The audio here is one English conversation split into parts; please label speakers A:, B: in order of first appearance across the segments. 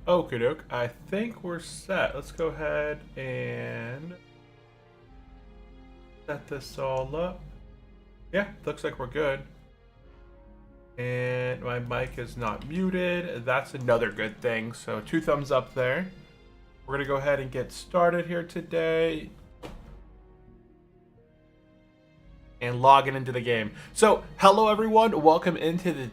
A: Okie doke. I think we're set. Let's go ahead and set this all up. Yeah, looks like we're good. And my mic is not muted. That's another good thing. So 2 thumbs up there. We're going to go ahead and get started here today. And logging into the game. So, hello everyone. Welcome into the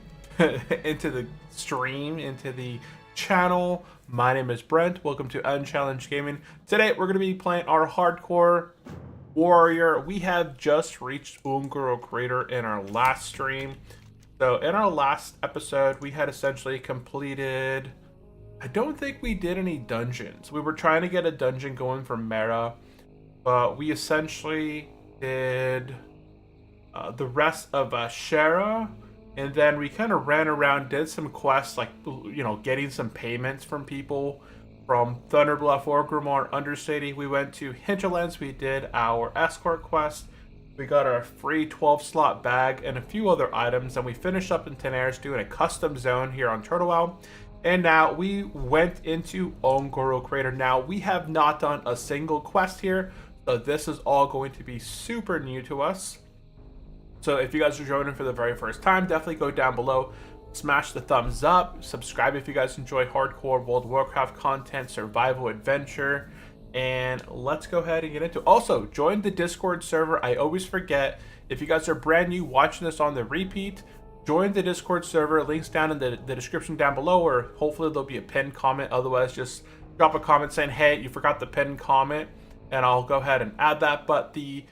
A: into the stream, into the channel. My name is Brent. Welcome to Unchallenged Gaming. Today we're going to be playing our hardcore warrior. We have just reached Ungoro crater in our last stream. So in our last episode, we had essentially completed, I don't think we did any dungeons. We were trying to get a dungeon going for Mara, but we essentially did the rest of Shara, and then we kind of ran around, did some quests, like, you know, getting some payments from people from Thunderbluff, Orgrimmar, Undercity. We went to Hinterlands, we did our escort quest, we got our free 12-slot bag and a few other items, and we finished up in Tenaris doing a custom zone here on Turtlewell. And now we went into Ungoro crater. Now we have not done a single quest here, so this is all going to be super new to us. So if you guys are joining for the very first time, definitely go down below, smash the thumbs up, subscribe if you guys enjoy hardcore World of Warcraft content, survival adventure, and let's go ahead and get into it. Also, join the Discord server. I always forget, if you guys are brand new watching this on the repeat, join the Discord server. Links down in the description down below, or hopefully there'll be a pinned comment. Otherwise, just drop a comment saying, hey, you forgot the pinned comment, and I'll go ahead and add that. But the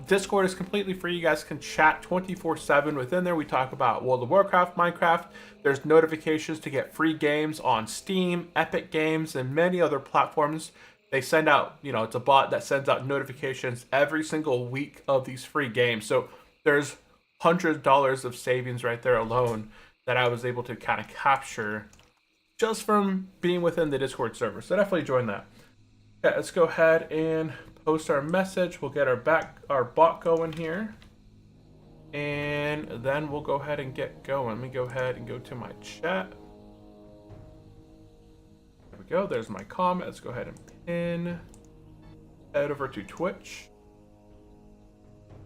A: Discord is completely free. You guys can chat 24/7 within there. We talk about World of Warcraft, Minecraft. There's notifications to get free games on Steam, Epic Games, and many other platforms. They send out, you know, it's a bot that sends out notifications every single week of these free games. So there's $100 of savings right there alone that I was able to kind of capture just from being within the Discord server. So definitely join that. Yeah, let's go ahead and post our message. We'll get our bot going here, and then we'll go ahead and get going. Let me go ahead and go to my chat. There we go. There's my comment. Let's go ahead and pin. Head over to Twitch,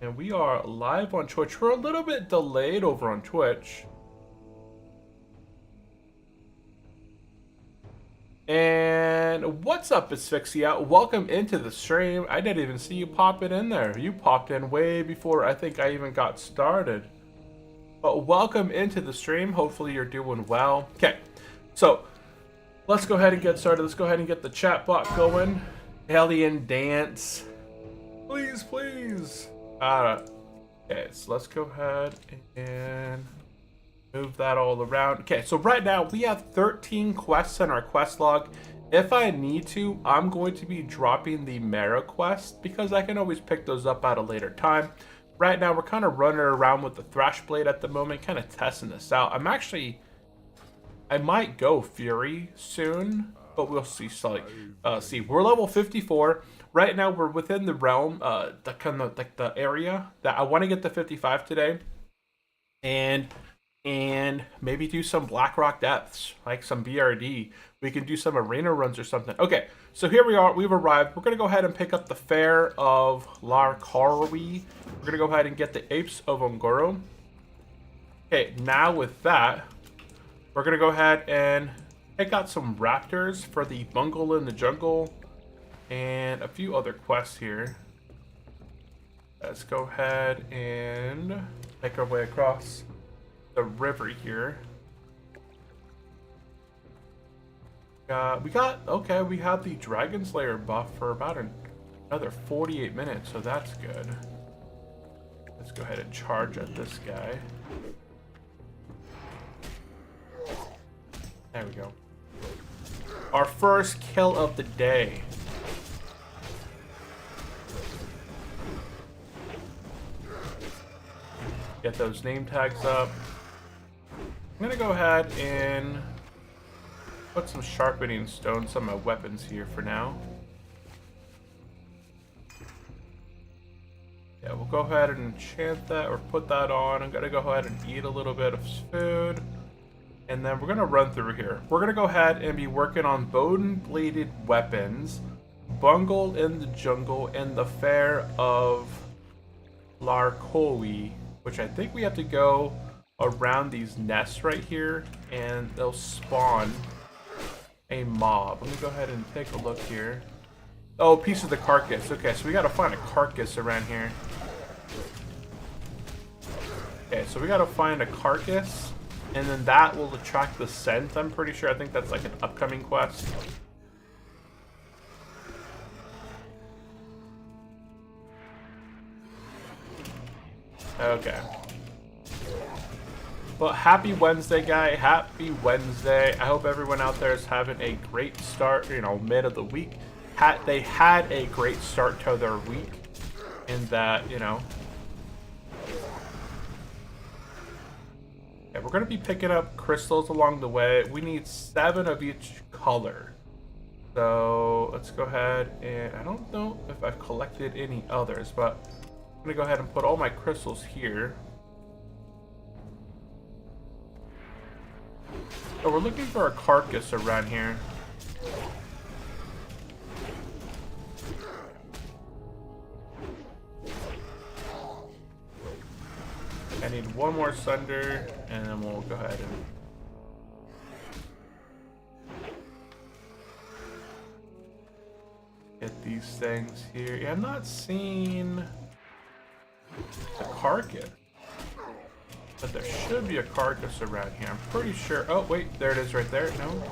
A: and we are live on Twitch. We're a little bit delayed over on Twitch. And what's up, Asphyxia? Welcome into the stream. I didn't even see you pop it in there. You popped in way before I think I even got started. But welcome into the stream. Hopefully you're doing well. Okay, so let's go ahead and get started. Let's go ahead and get the chat bot going. Alien dance. Please, please. Okay, so let's go ahead and move that all around. Okay, so right now we have 13 quests in our quest log. If I need to, I'm going to be dropping the Mara quest because I can always pick those up at a later time. Right now we're kind of running around with the Thrashblade at the moment, kind of testing this out. I might go Fury soon, but we'll see. So, see, we're level 54. Right now we're within the realm, the kind of like the area that I want to get to 55 today. And maybe do some Blackrock depths, like some BRD. We can do some arena runs or something. Okay, so here we are. We've arrived. We're going to go ahead and pick up the Fair of Larkarwi. We're going to go ahead and get the Apes of Ungoro. Okay, now with that, we're going to go ahead and pick out some raptors for the Bungle in the Jungle and a few other quests here. Let's go ahead and make our way across the river here. We have the Dragon Slayer buff for about another 48 minutes, so that's good. Let's go ahead and charge at this guy. There we go. Our first kill of the day. Get those name tags up. I'm gonna go ahead and put some sharpening stones on my weapons here for now. Yeah, we'll go ahead and enchant that or put that on. I'm gonna go ahead and eat a little bit of food. And then we're going to run through here. We're going to go ahead and be working on bone-bladed weapons, Bungle in the Jungle, and the Fair of Larkoi, which I think we have to go around these nests right here, and they'll spawn a mob. Let me go ahead and take a look here. Oh, piece of the carcass. Okay, so we got to find a carcass around here. Okay, so we got to find a carcass. And then that will attract the scent, I'm pretty sure. I think that's like an upcoming quest. Okay. But happy Wednesday, guy. Happy Wednesday. I hope everyone out there is having a great start, you know, mid of the week. They had a great start to their week. And that, you know... Yeah, we're going to be picking up crystals along the way. We need 7 of each color. So let's go ahead and... I don't know if I've collected any others, but I'm going to go ahead and put all my crystals here. So we're looking for a carcass around here. I need one more Sunder, and then we'll go ahead and... get these things here. Yeah, I'm not seeing a carcass. But there should be a carcass around here. I'm pretty sure... Oh, wait, there it is right there. No?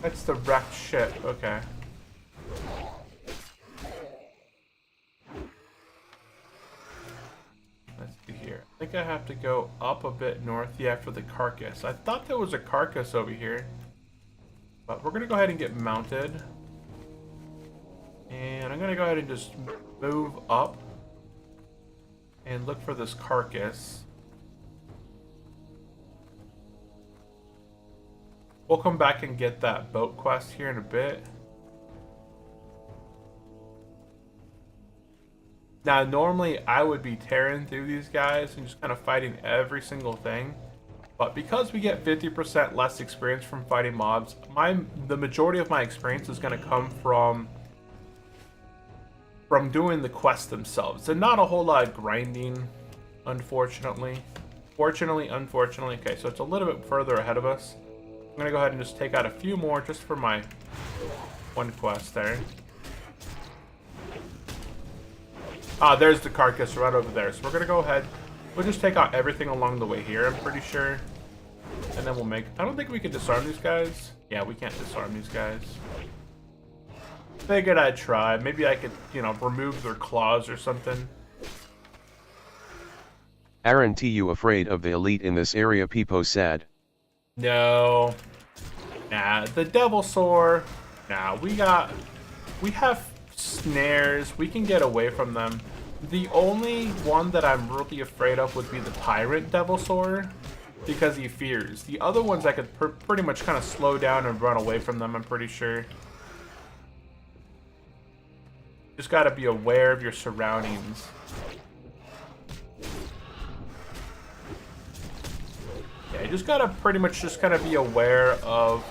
A: That's the wrecked ship. Okay. Let's see here. I think I have to go up a bit north. Yeah, for the carcass. I thought there was a carcass over here. But we're going to go ahead and get mounted. And I'm going to go ahead and just move up. And look for this carcass. We'll come back and get that boat quest here in a bit. Now, normally I would be tearing through these guys and just kind of fighting every single thing. But because we get 50% less experience from fighting mobs, the majority of my experience is going to come from doing the quests themselves. And not a whole lot of grinding, unfortunately. Unfortunately. Okay, so it's a little bit further ahead of us. I'm going to go ahead and just take out a few more just for my one quest there. Ah, there's the carcass right over there. So we're going to go ahead. We'll just take out everything along the way here, I'm pretty sure. And then we'll make... I don't think we can disarm these guys. Yeah, we can't disarm these guys. Figured I'd try. Maybe I could, you know, remove their claws or something.
B: Aren't you afraid of the elite in this area? Peepo said.
A: No. Nah, the Devil Sword. Nah, we have snares. We can get away from them. The only one that I'm really afraid of would be the Tyrant Devil Sword, because he fears. The other ones I could pretty much kind of slow down and run away from them, I'm pretty sure. Just got to be aware of your surroundings. Yeah, you just got to pretty much just kind of be aware of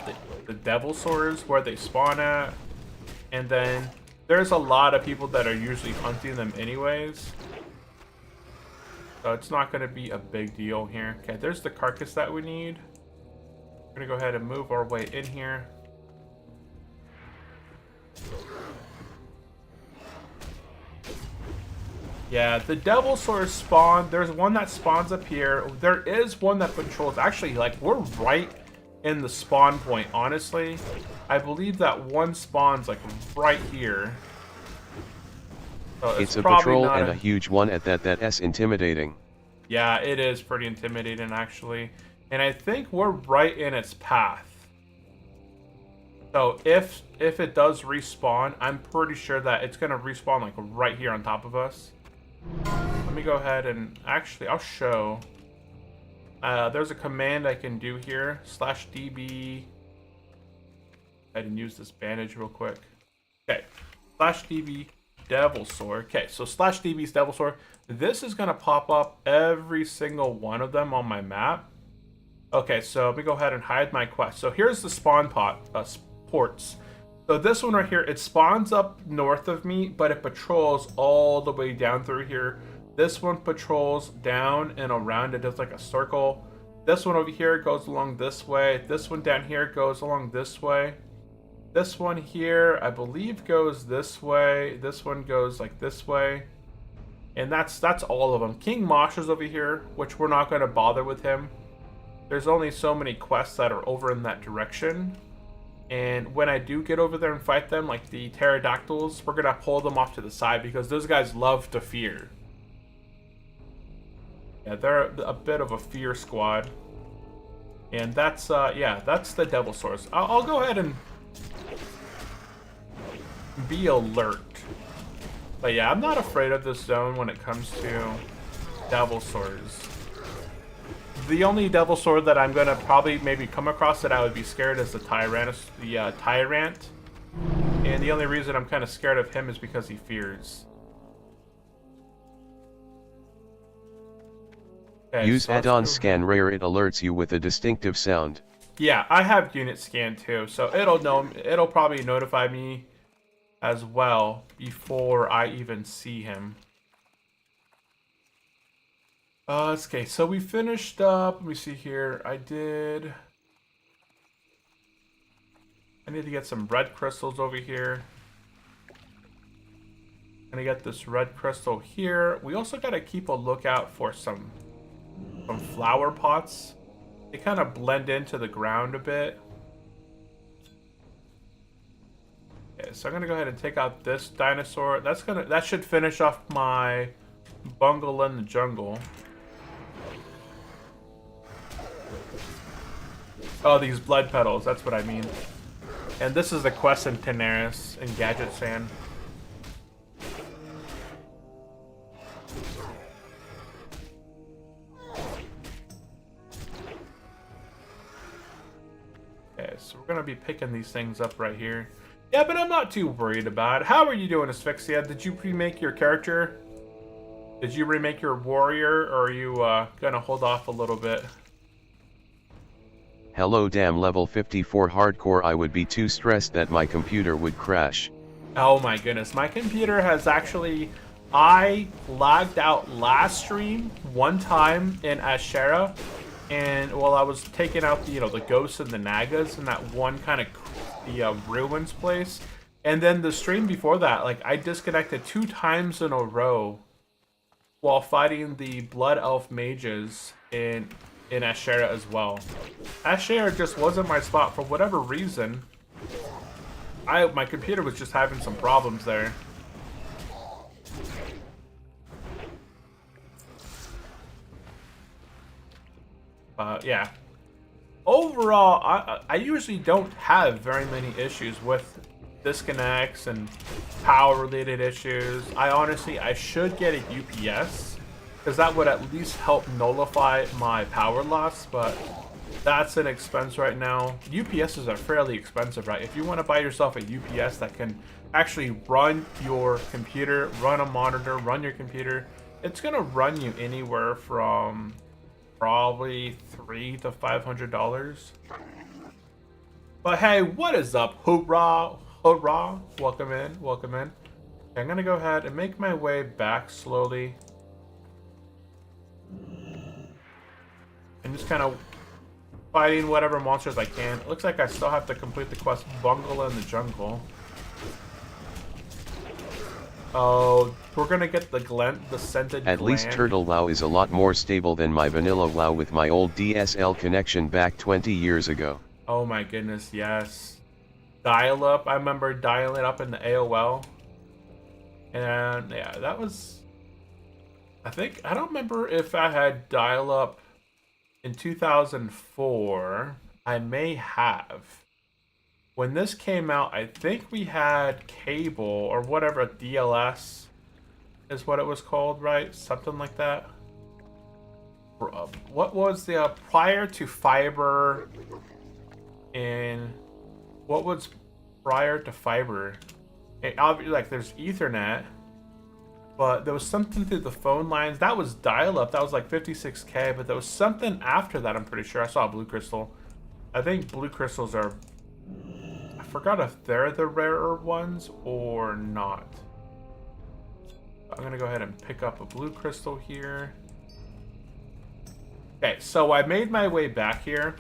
A: the Devil Swords, where they spawn at. And then there's a lot of people that are usually hunting them anyways. So it's not going to be a big deal here. Okay, there's the carcass that we need. We're going to go ahead and move our way in here. Yeah, the Devil Sword spawn. There's one that spawns up here. There is one that patrols. Actually, like, we're right in the spawn point, honestly. I believe that one spawns, like, right here. So
B: it's a patrol and a huge one at that. That's intimidating.
A: Yeah, it is pretty intimidating, actually. And I think we're right in its path. So if it does respawn, I'm pretty sure that it's going to respawn, like, right here on top of us. Let me go ahead and actually I'll show. There's a command I can do here. /db. I didn't use this bandage real quick. Okay. /db Devil Sword. Okay, so /db's Devil Sword. This is gonna pop up every single one of them on my map. Okay, so let me go ahead and hide my quest. So here's the spawn ports. So this one right here, it spawns up north of me, but it patrols all the way down through here. This one patrols down and around. It does like a circle. This one over here goes along this way. This one down here goes along this way. This one here, I believe, goes this way. This one goes like this way. And that's all of them. King Mosh is over here, which we're not going to bother with him. There's only so many quests that are over in that direction. And when I do get over there and fight them, like the pterodactyls, we're going to pull them off to the side because those guys love to fear. Yeah, they're a bit of a fear squad. And that's, yeah, that's the Devil Source. I'll go ahead and be alert. But yeah, I'm not afraid of this zone when it comes to Devil Swords. The only Devil Sword that I'm gonna probably maybe come across that I would be scared is the Tyrant. And the only reason I'm kind of scared of him is because he fears. Okay,
B: Use
A: so
B: add-on scan rare. It alerts you with a distinctive sound.
A: Yeah, I have unit scan too, so it'll probably notify me as well before I even see him. Okay, so we finished up. Let me see here. I need to get some red crystals over here. I'm gonna get this red crystal here. We also gotta keep a lookout for some flower pots. They kind of blend into the ground a bit. Okay, so I'm gonna go ahead and take out this dinosaur. That should finish off my bungle in the jungle. Oh, these blood petals, that's what I mean. And this is the quest in Tenaris in Gadget Sand. Okay, so we're gonna be picking these things up right here. Yeah, but I'm not too worried about it. How are you doing, Asphyxia? Did you remake your character? Did you remake your warrior, or are you gonna hold off a little bit?
B: Hello, damn level 54 hardcore. I would be too stressed that my computer would crash.
A: Oh my goodness, my computer has actually... I lagged out last stream one time in Ashera, and while I was taking out the, the ghosts and the nagas in that one kind of the ruins place, and then the stream before that, like I disconnected 2 times in a row while fighting the Blood Elf mages in Ashera as well. Ashera just wasn't my spot for whatever reason. My computer was just having some problems there. Yeah. Overall, I usually don't have very many issues with disconnects and power-related issues. I should get a UPS, because that would at least help nullify my power loss, but that's an expense right now. UPSs are fairly expensive, right? If you want to buy yourself a UPS that can actually run your computer, run a monitor, run your computer, it's going to run you anywhere from probably $300 to $500. But hey, what is up? Hoorah! Hoorah! Welcome in, welcome in. I'm going to go ahead and make my way back slowly. And just kind of fighting whatever monsters I can. It looks like I still have to complete the quest Bungle in the Jungle. Oh, we're gonna get the scented
B: At least Turtle WoW is a lot more stable than my vanilla WoW with my old DSL connection back 20 years ago.
A: Oh my goodness, yes. Dial-up, I remember dialing up in the AOL. And yeah, that was... I don't remember if I had dial-up in 2004. I may have. When this came out, I think we had cable or whatever, DLS is what it was called, right? Something like that. What was the prior to fiber? And what was prior to fiber? Obviously, like there's Ethernet, But there was something through the phone lines. That was dial-up. That was like 56K. But there was something after that, I'm pretty sure. I saw a blue crystal. I think blue crystals are... I forgot if they're the rarer ones or not. I'm going to go ahead and pick up a blue crystal here. Okay, so I made my way back here.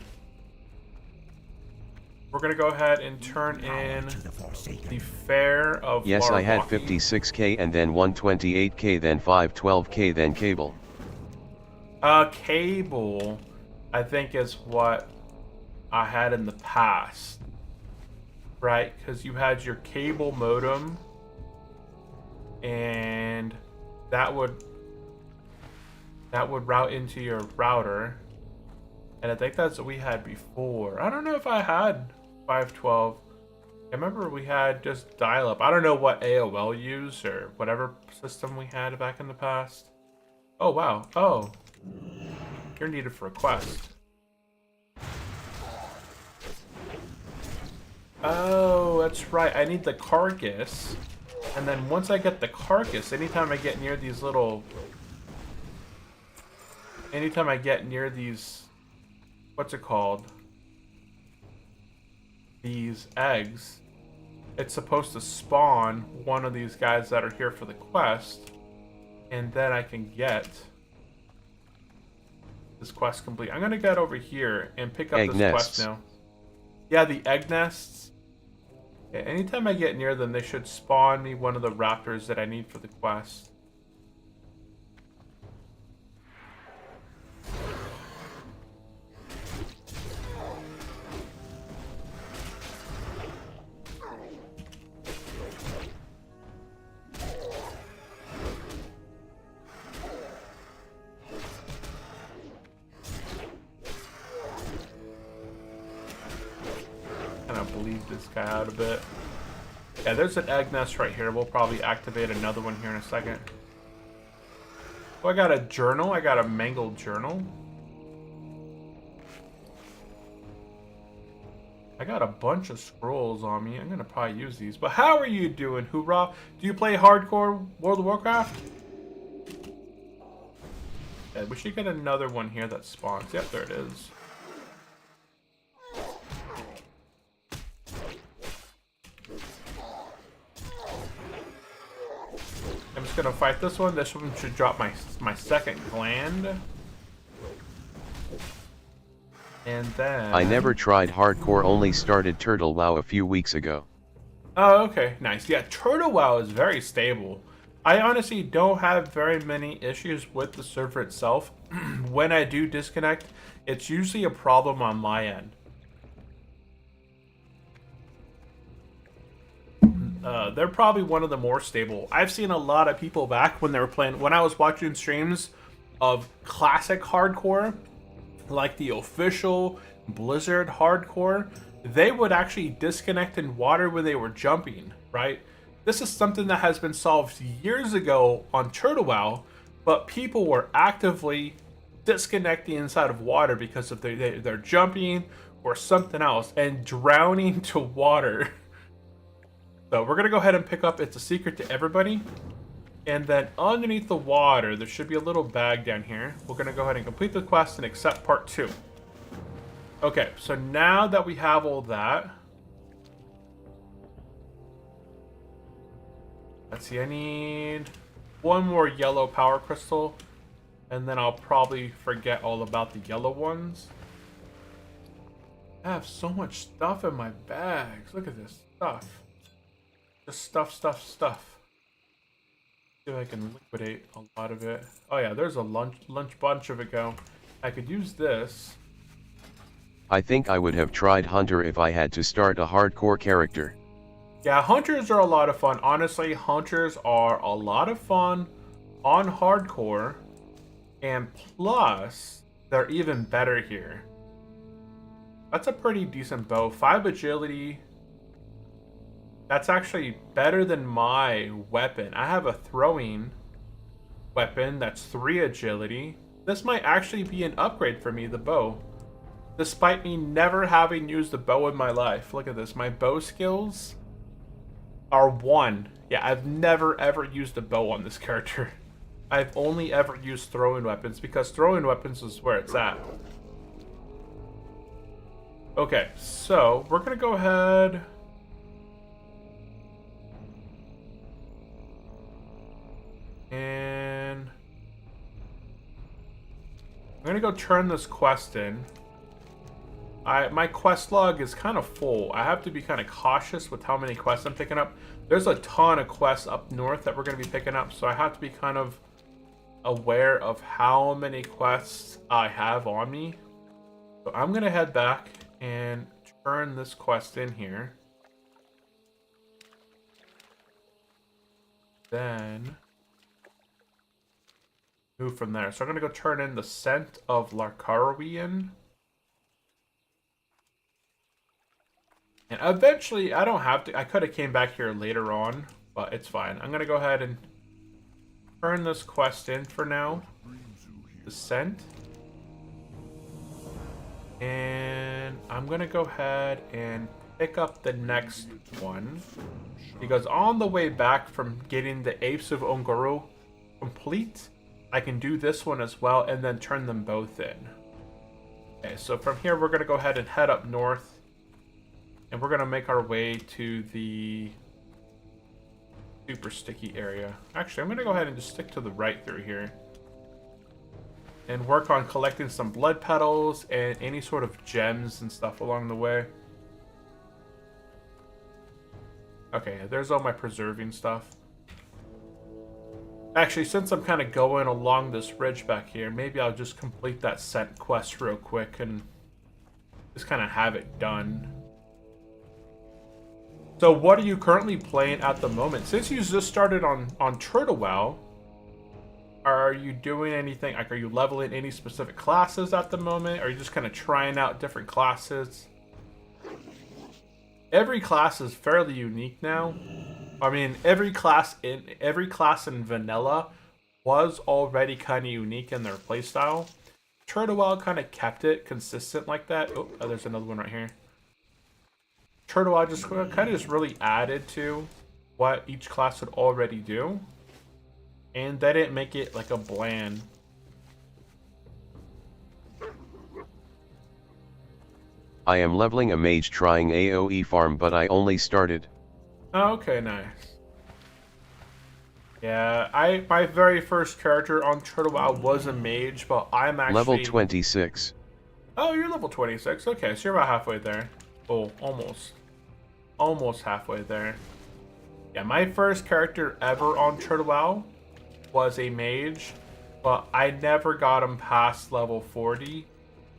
A: We're going to go ahead and turn in the Fair of
B: Yes, I had
A: Larwaki.
B: 56k and then 128k, then 512k, then cable.
A: Cable, I think, is what I had in the past. Right? Because you had your cable modem. And that would route into your router. And I think that's what we had before. I don't know if I had 512. I remember we had just dial-up. I don't know what AOL used or whatever system we had back in the past. Oh, wow. Oh. You're needed for a quest. Oh, that's right. I need the carcass. And then once I get the carcass, anytime I get near these little... Anytime I get near these... What's it called? These eggs. It's supposed to spawn one of these guys that are here for the quest. And then I can get this quest complete. I'm going to get over here and pick up
B: Egg
A: this
B: nests.
A: quest now. Yeah, the egg nests. Yeah, anytime I get near them, they should spawn me one of the raptors that I need for the quest. Kind of bleed this guy out a bit. Yeah, there's an egg nest right here. We'll probably activate another one here in a second. Oh, I got a journal. I got a mangled journal. I got a bunch of scrolls on me. I'm going to probably use these. But how are you doing, Hoorah? Do you play Hardcore World of Warcraft? Yeah, we should get another one here that spawns. Yep, there it is. I'm just gonna fight this one. This one should drop my second gland. And then...
B: I never tried hardcore, only started Turtle WoW a few weeks ago.
A: Oh, okay. Nice. Yeah, Turtle WoW is very stable. I honestly don't have very many issues with the server itself. When I do disconnect, it's usually a problem on my end. They're probably one of the more stable. I've seen a lot of people back when they were playing, when I was watching streams of classic hardcore, like the official Blizzard hardcore, they would actually disconnect in water when they were jumping, right? This is something that has been solved years ago on Turtle WoW, but people were actively disconnecting inside of water because of they're jumping or something else and drowning to water. So we're going to go ahead and pick up It's a Secret to Everybody. And then underneath the water, there should be a little bag down here. We're going to go ahead and complete the quest and accept part 2. Okay, so now that we have all that... Let's see, I need one more yellow power crystal. And then I'll probably forget all about the yellow ones. I have so much stuff in my bags. Look at this stuff. Just stuff. See if I can liquidate a lot of it. Oh yeah, there's a lunch bunch of it go. I could use this.
B: I think I would have tried Hunter if I had to start a hardcore character.
A: Yeah, hunters are a lot of fun. Honestly, hunters are a lot of fun on hardcore. And plus, they're even better here. That's a pretty decent bow. 5 agility. That's actually better than my weapon. I have a throwing weapon that's 3 agility. This might actually be an upgrade for me, the bow. Despite me never having used a bow in my life. Look at this. My bow skills Or one. Yeah, I've never ever used a bow on this character. I've only ever used throwing weapons because throwing weapons is where it's at. Okay, so we're gonna go ahead. And I'm gonna go turn this quest in. My quest log is kind of full. I have to be kind of cautious with how many quests I'm picking up. There's a ton of quests up north that we're gonna be picking up, so I have to be kind of aware of how many quests I have on me. So I'm gonna head back and turn this quest in here. Then move from there. So I'm gonna go turn in the Scent of Larkarawian. And eventually, I don't have to. I could have came back here later on, but it's fine. I'm gonna go ahead and turn this quest in for now. The Scent. And I'm gonna go ahead and pick up the next one. Because on the way back from getting the Apes of Ungoro complete, I can do this one as well and then turn them both in. Okay, so from here we're gonna go ahead and head up north. And we're gonna make our way to the super sticky area. Actually, I'm gonna go ahead and just stick to the right through here. And work on collecting some blood petals and any sort of gems and stuff along the way. Okay, there's all my preserving stuff. Actually, since I'm kind of going along this ridge back here, maybe I'll just complete that scent quest real quick and just kind of have it done. So what are you currently playing at the moment? Since you just started on Turtle WoW, are you doing anything? Like, are you leveling any specific classes at the moment? Are you just kind of trying out different classes? Every class is fairly unique now. I mean, every class in vanilla was already kind of unique in their playstyle. Turtle WoW kind of kept it consistent like that. Oh, there's another one right here. Turtle WoW just kind of just really added to what each class would already do. And they didn't make it like a bland.
B: I am leveling a mage trying AoE farm, but I only started.
A: Oh, okay, nice. Yeah, my very first character on Turtle WoW was a mage, but I'm actually...
B: Level 26.
A: Oh, you're level 26. Okay, so you're about halfway there. Oh, almost. Almost halfway there. Yeah, my first character ever on Turtle WoW was a mage, but I never got him past level 40.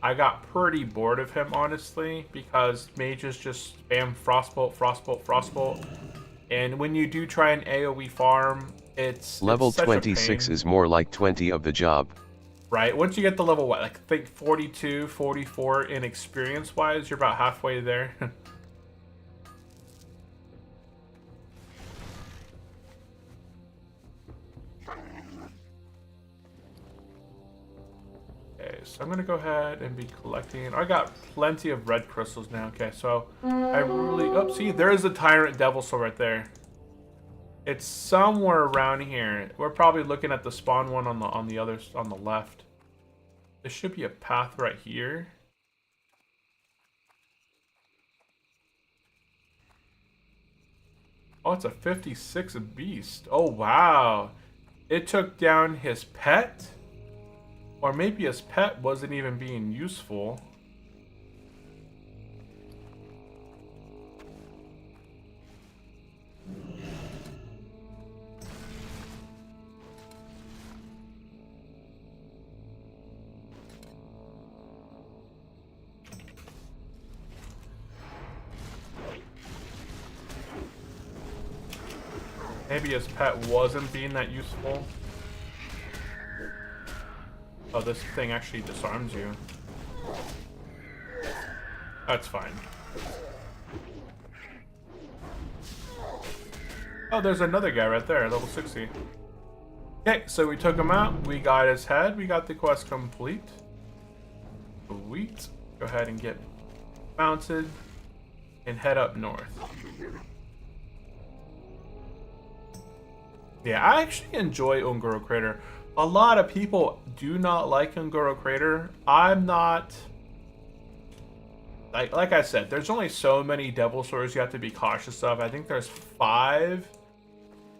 A: I got pretty bored of him, honestly, because mages just spam Frostbolt, Frostbolt, Frostbolt. And when you do try an AoE farm, it's
B: level
A: such
B: 26
A: a pain.
B: is more like 20 of the job.
A: Right, once you get the level, what, like, I think 42, 44 in experience-wise, you're about halfway there. Okay, so I'm gonna go ahead and be collecting. I got plenty of red crystals now. Okay, so I really... Oh, see, there is a Tyrant Devil Soul right there. It's somewhere around here. We're probably looking at the spawn one on the left. There should be a path right here. Oh, it's a 56 beast. Oh, wow. It took down his pet? Or maybe his pet wasn't even being useful. Maybe his pet wasn't being that useful. Oh, this thing actually disarms you. That's fine. Oh, there's another guy right there, level 60. Okay, so we took him out. We got his head. We got the quest complete. Sweet. Go ahead and get mounted and head up north. Yeah, I actually enjoy Ungoro Crater. A lot of people do not like Ungoro Crater. I'm not. Like I said, there's only so many devil swords you have to be cautious of. I think there's 5,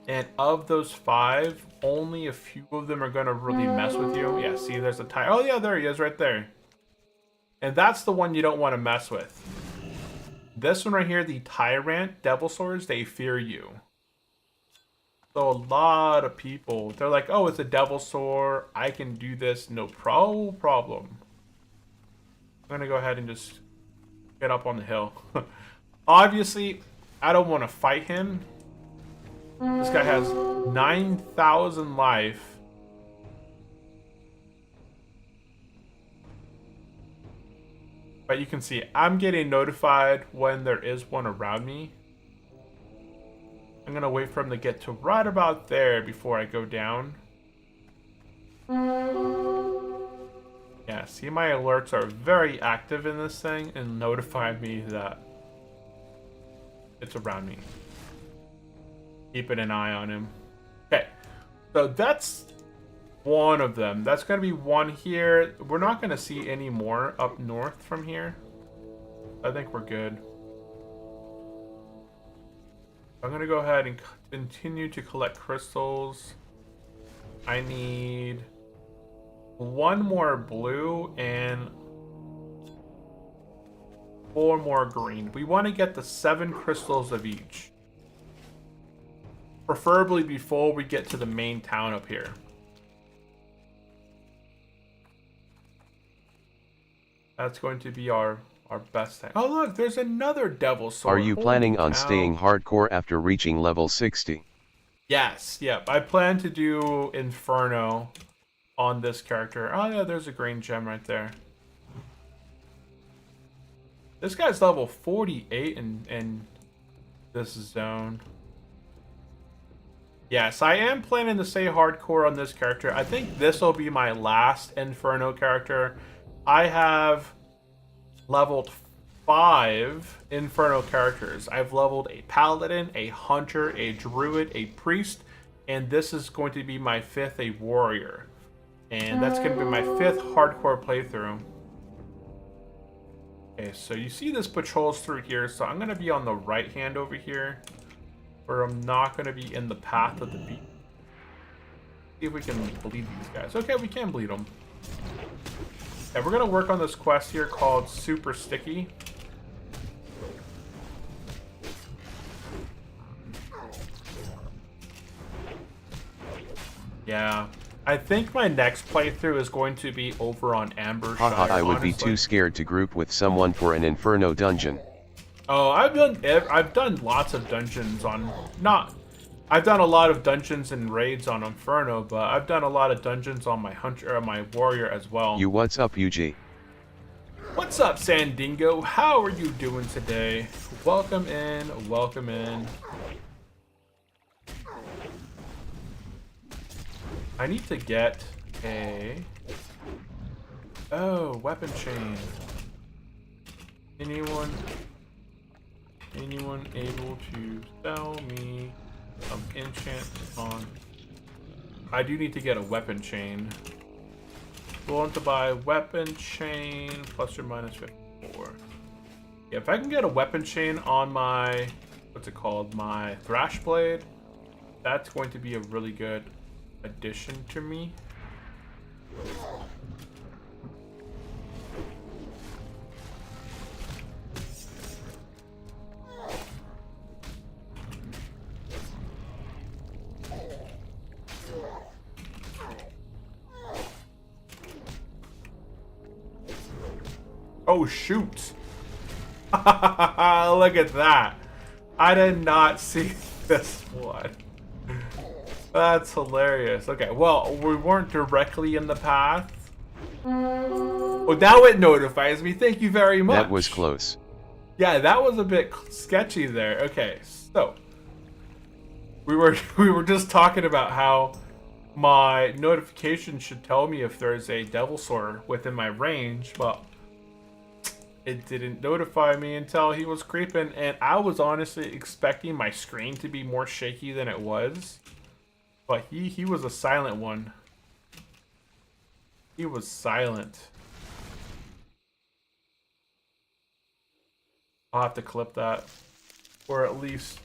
A: and of those 5, only a few of them are gonna really mess with you. Yeah, see, there's a tire. Oh yeah, there he is, right there. And that's the one you don't want to mess with. This one right here, the Tyrant devil swords, they fear you. So a lot of people, they're like, oh, it's a devil sword. I can do this, no problem. I'm gonna go ahead and just get up on the hill. Obviously, I don't want to fight him. This guy has 9,000 life. But you can see, I'm getting notified when there is one around me. I'm gonna wait for him to get to right about there before I go down. Yeah, see, my alerts are very active in this thing and notify me that it's around me. Keeping an eye on him. Okay, so that's one of them. That's gonna be one here. We're not gonna see any more up north from here. I think we're good. I'm gonna go ahead and continue to collect crystals. I need 1 more blue and 4 more green. We want to get the 7 crystals of each. Preferably before we get to the main town up here. That's going to be our best thing. Oh look, there's another devil sword.
B: Are you planning on staying hardcore after reaching level 60?
A: Yes, yep. I plan to do Inferno on this character. Oh yeah, there's a green gem right there. This guy's level 48 in this zone. Yes, I am planning to stay hardcore on this character. I think this will be my last Inferno character. I have leveled 5 Inferno characters. I've leveled a Paladin, a Hunter, a Druid, a Priest, and this is going to be my 5th, a Warrior. And that's going to be my 5th hardcore playthrough. Okay, so you see this patrols through here, so I'm going to be on the right hand over here, where I'm not going to be in the path of the beast. See if we can bleed these guys. Okay, we can bleed them. And we're going to work on this quest here called Super Sticky. Yeah. I think my next playthrough is going to be over on Amber Shire,
B: Haha, I would
A: honestly.
B: be too scared to group with someone for an Inferno dungeon.
A: Oh, I've done lots of dungeons on... I've done a lot of dungeons and raids on Inferno, but I've done a lot of dungeons on my Hunter or my Warrior as well.
B: What's up, UG?
A: What's up, Sandingo? How are you doing today? Welcome in, welcome in. I need to get a... Oh, weapon chain. Anyone able to sell me some enchants on... I do need to get a weapon chain. Willing to buy weapon chain plus or minus 54. Yeah, if I can get a weapon chain on my, what's it called, my Thrash Blade, that's going to be a really good addition to me. Oh, shoot. Look at that. I did not see this one. That's hilarious. Okay, well, we weren't directly in the path. Oh, now it notifies me. Thank you very much.
B: That was close.
A: Yeah, that was a bit sketchy there. Okay, so we were just talking about how my notification should tell me if there's a devil sword within my range, but it didn't notify me until he was creeping, and I was honestly expecting my screen to be more shaky than it was. But he was a silent one. He was silent. I'll have to clip that. Or at least...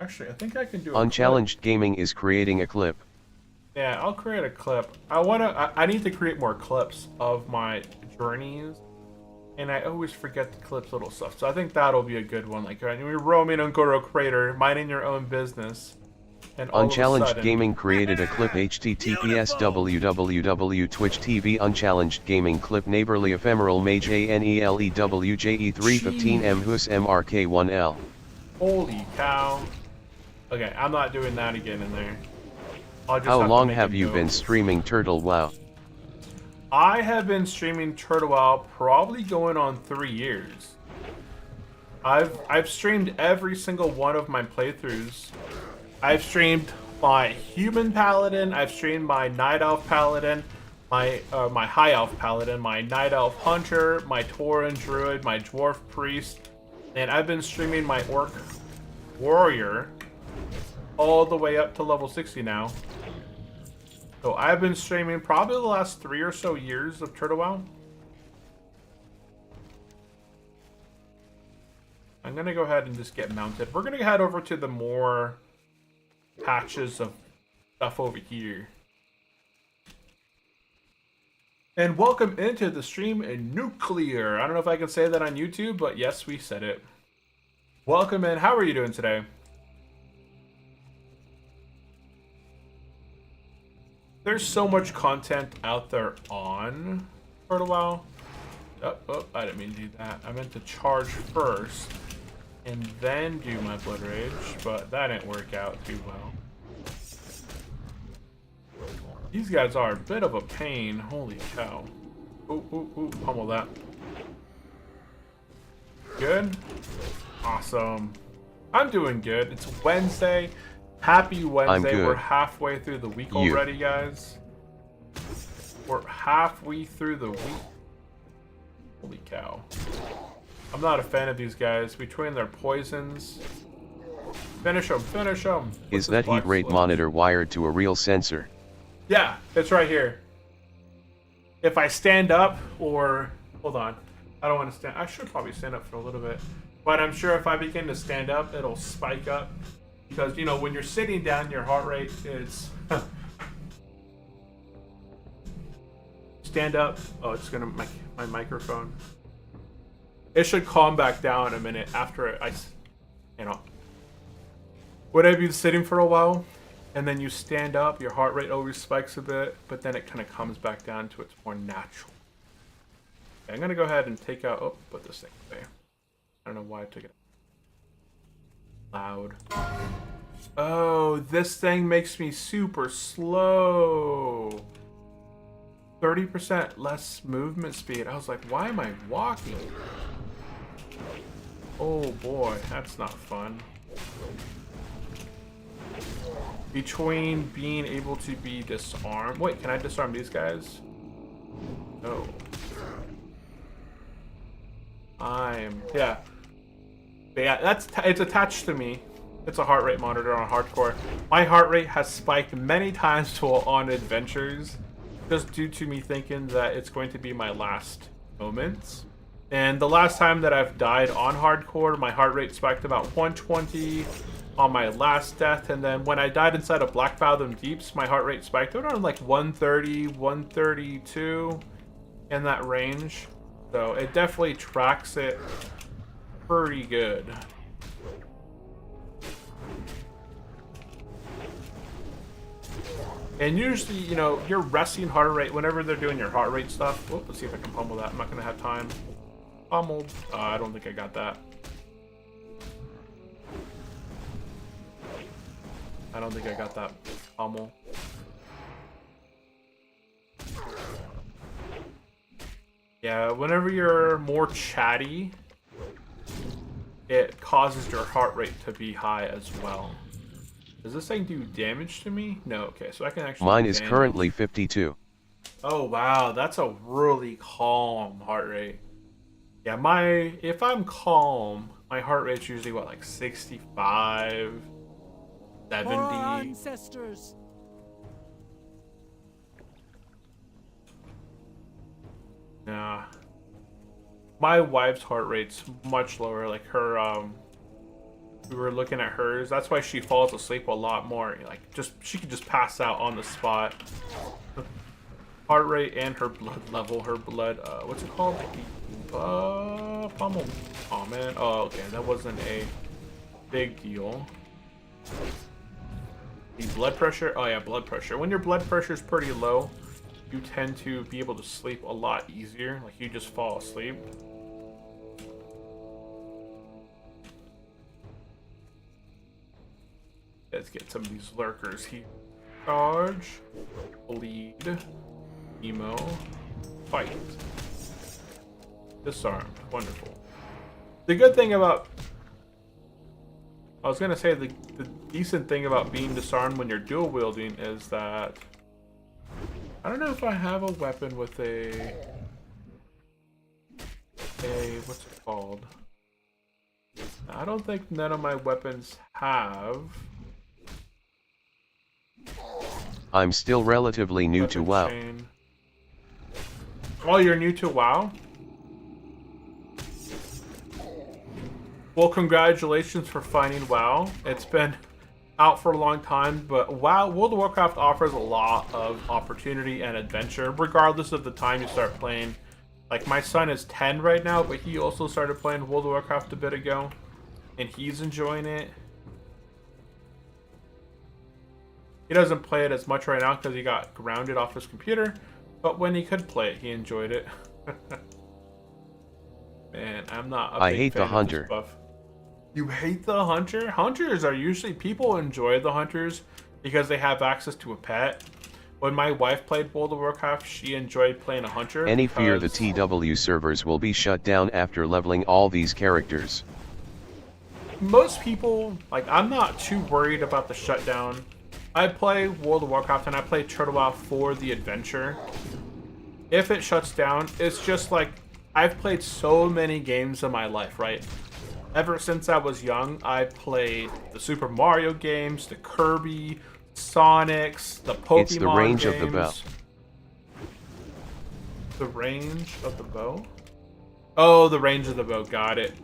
A: Actually, I think I can do a
B: Unchallenged Gaming is creating a clip.
A: Yeah, I'll create a clip. I need to create more clips of my journeys. And I always forget to clip little stuff. So I think that'll be a good one. Like, you're roaming Ungoro crater, minding your own business. And all
B: Unchallenged
A: of a sudden,
B: Gaming created a clip https www.twitch.tv Unchallenged Gaming clip neighborly ephemeral mage ANELEWJE315M Hus MRK1L.
A: Holy cow. Okay, I'm not doing that again in there.
B: How long have you been streaming Turtle WoW?
A: I have been streaming Turtle WoW probably going on 3 years. I've streamed every single one of my playthroughs. I've streamed my human paladin, I've streamed my night elf paladin, my high elf paladin, my night elf hunter, my tauren druid, my dwarf priest, and I've been streaming my orc warrior all the way up to level 60 now. So I've been streaming probably the last 3 or so years of Turtle WoW. I'm gonna go ahead and just get mounted. We're gonna head over to the more patches of stuff over here. And welcome into the stream in Nuclear. I don't know if I can say that on YouTube, but yes, we said it. Welcome in. How are you doing today? There's so much content out there on Turtle WoW. Oh, I didn't mean to do that. I meant to charge first and then do my Blood Rage, but that didn't work out too well. These guys are a bit of a pain. Holy cow. Ooh, pummel that. Good? Awesome. I'm doing good. It's Wednesday. Happy Wednesday. We're halfway through the week already, guys. We're halfway through the week. Holy cow. I'm not a fan of these guys. Between their poisons. Finish them, finish them.
B: Is that heat rate monitor wired to a real sensor?
A: Yeah, it's right here. If I stand up or... Hold on. I don't want to stand... I should probably stand up for a little bit. But I'm sure if I begin to stand up, it'll spike up. Because, you know, when you're sitting down, your heart rate is... Stand up. Oh, it's going to... My microphone. It should calm back down a minute after I... You know... Would I be sitting for a while? And then you stand up, your heart rate always spikes a bit, but then it kind of comes back down to its more natural. Okay, I'm going to go ahead and take out... Oh, put this thing away. I don't know why I took it. Loud. Oh, this thing makes me super slow. 30% less movement speed. I was like, why am I walking? Oh boy, that's not fun. Between being able to be disarmed... Wait, can I disarm these guys? No. Yeah. But yeah, it's attached to me. It's a heart rate monitor on hardcore. My heart rate has spiked many times on adventures, just due to me thinking that it's going to be my last moments. And the last time that I've died on hardcore, my heart rate spiked about 120 on my last death, and then when I died inside of Black Fathom Deeps, my heart rate spiked around like 130, 132 in that range. So it definitely tracks it pretty good. And usually, you know, your resting heart rate, whenever they're doing your heart rate stuff... Oh, let's see if I can pummel that. I'm not going to have time. Pummeled. I don't think I got that. I don't think I got that pummel. Yeah, whenever you're more chatty, it causes your heart rate to be high as well. Does this thing do damage to me? No, okay, so I can actually...
B: Mine is currently 52.
A: Oh, wow, that's a really calm heart rate. Yeah, if I'm calm, my heart rate's usually, what, like 65?
C: For our
A: 70.
C: ancestors.
A: Nah. My wife's heart rate's much lower. Like her, we were looking at hers. That's why she falls asleep a lot more. Like, she could just pass out on the spot. Heart rate and her blood level. Her blood, what's it called? Pummel. Oh man. Oh, okay. That wasn't a big deal. The blood pressure. Oh yeah, blood pressure. When your blood pressure is pretty low, you tend to be able to sleep a lot easier. Like, you just fall asleep. Let's get some of these lurkers here. Charge, bleed, emo, fight, disarmed. Wonderful. The good thing about, I was gonna say the decent thing about being disarmed when you're dual wielding is that I don't know if I have a weapon with a what's it called? I don't think none of my weapons have.
B: I'm still relatively new to WoW.
A: Chain. Oh, you're new to WoW? Well, congratulations for finding WoW. It's been out for a long time, but WoW, World of Warcraft offers a lot of opportunity and adventure, regardless of the time you start playing. Like, my son is 10 right now, but he also started playing World of Warcraft a bit ago, and he's enjoying it. He doesn't play it as much right now because he got grounded off his computer, but when he could play it, he enjoyed it. Man, I'm not a
B: I
A: big
B: hate
A: fan
B: the
A: of
B: hunter.
A: this buff. You hate the hunter? Hunters are usually, people enjoy the hunters because they have access to a pet. When my wife played World of Warcraft, she enjoyed playing a hunter.
B: Any fear the TW servers will be shut down after leveling all these characters?
A: Most people, like, I'm not too worried about the shutdown. I play World of Warcraft and I play Turtle WoW for the adventure. If it shuts down, it's just like, I've played so many games in my life, right? Ever since I was young, I've played the Super Mario games, the Kirby, Sonics, the Pokemon
B: It's the range
A: games.
B: of the bow.
A: The range of the bow? Oh, the range of the bow, got it.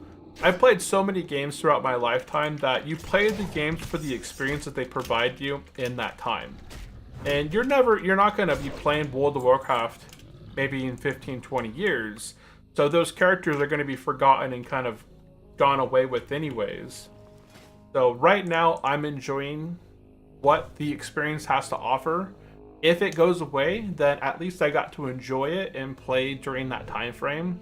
A: I've played so many games throughout my lifetime that you play the games for the experience that they provide you in that time. And you're not going to be playing World of Warcraft maybe in 15, 20 years. So those characters are going to be forgotten and kind of gone away with anyways. So right now I'm enjoying what the experience has to offer. If it goes away, then at least I got to enjoy it and play during that time frame.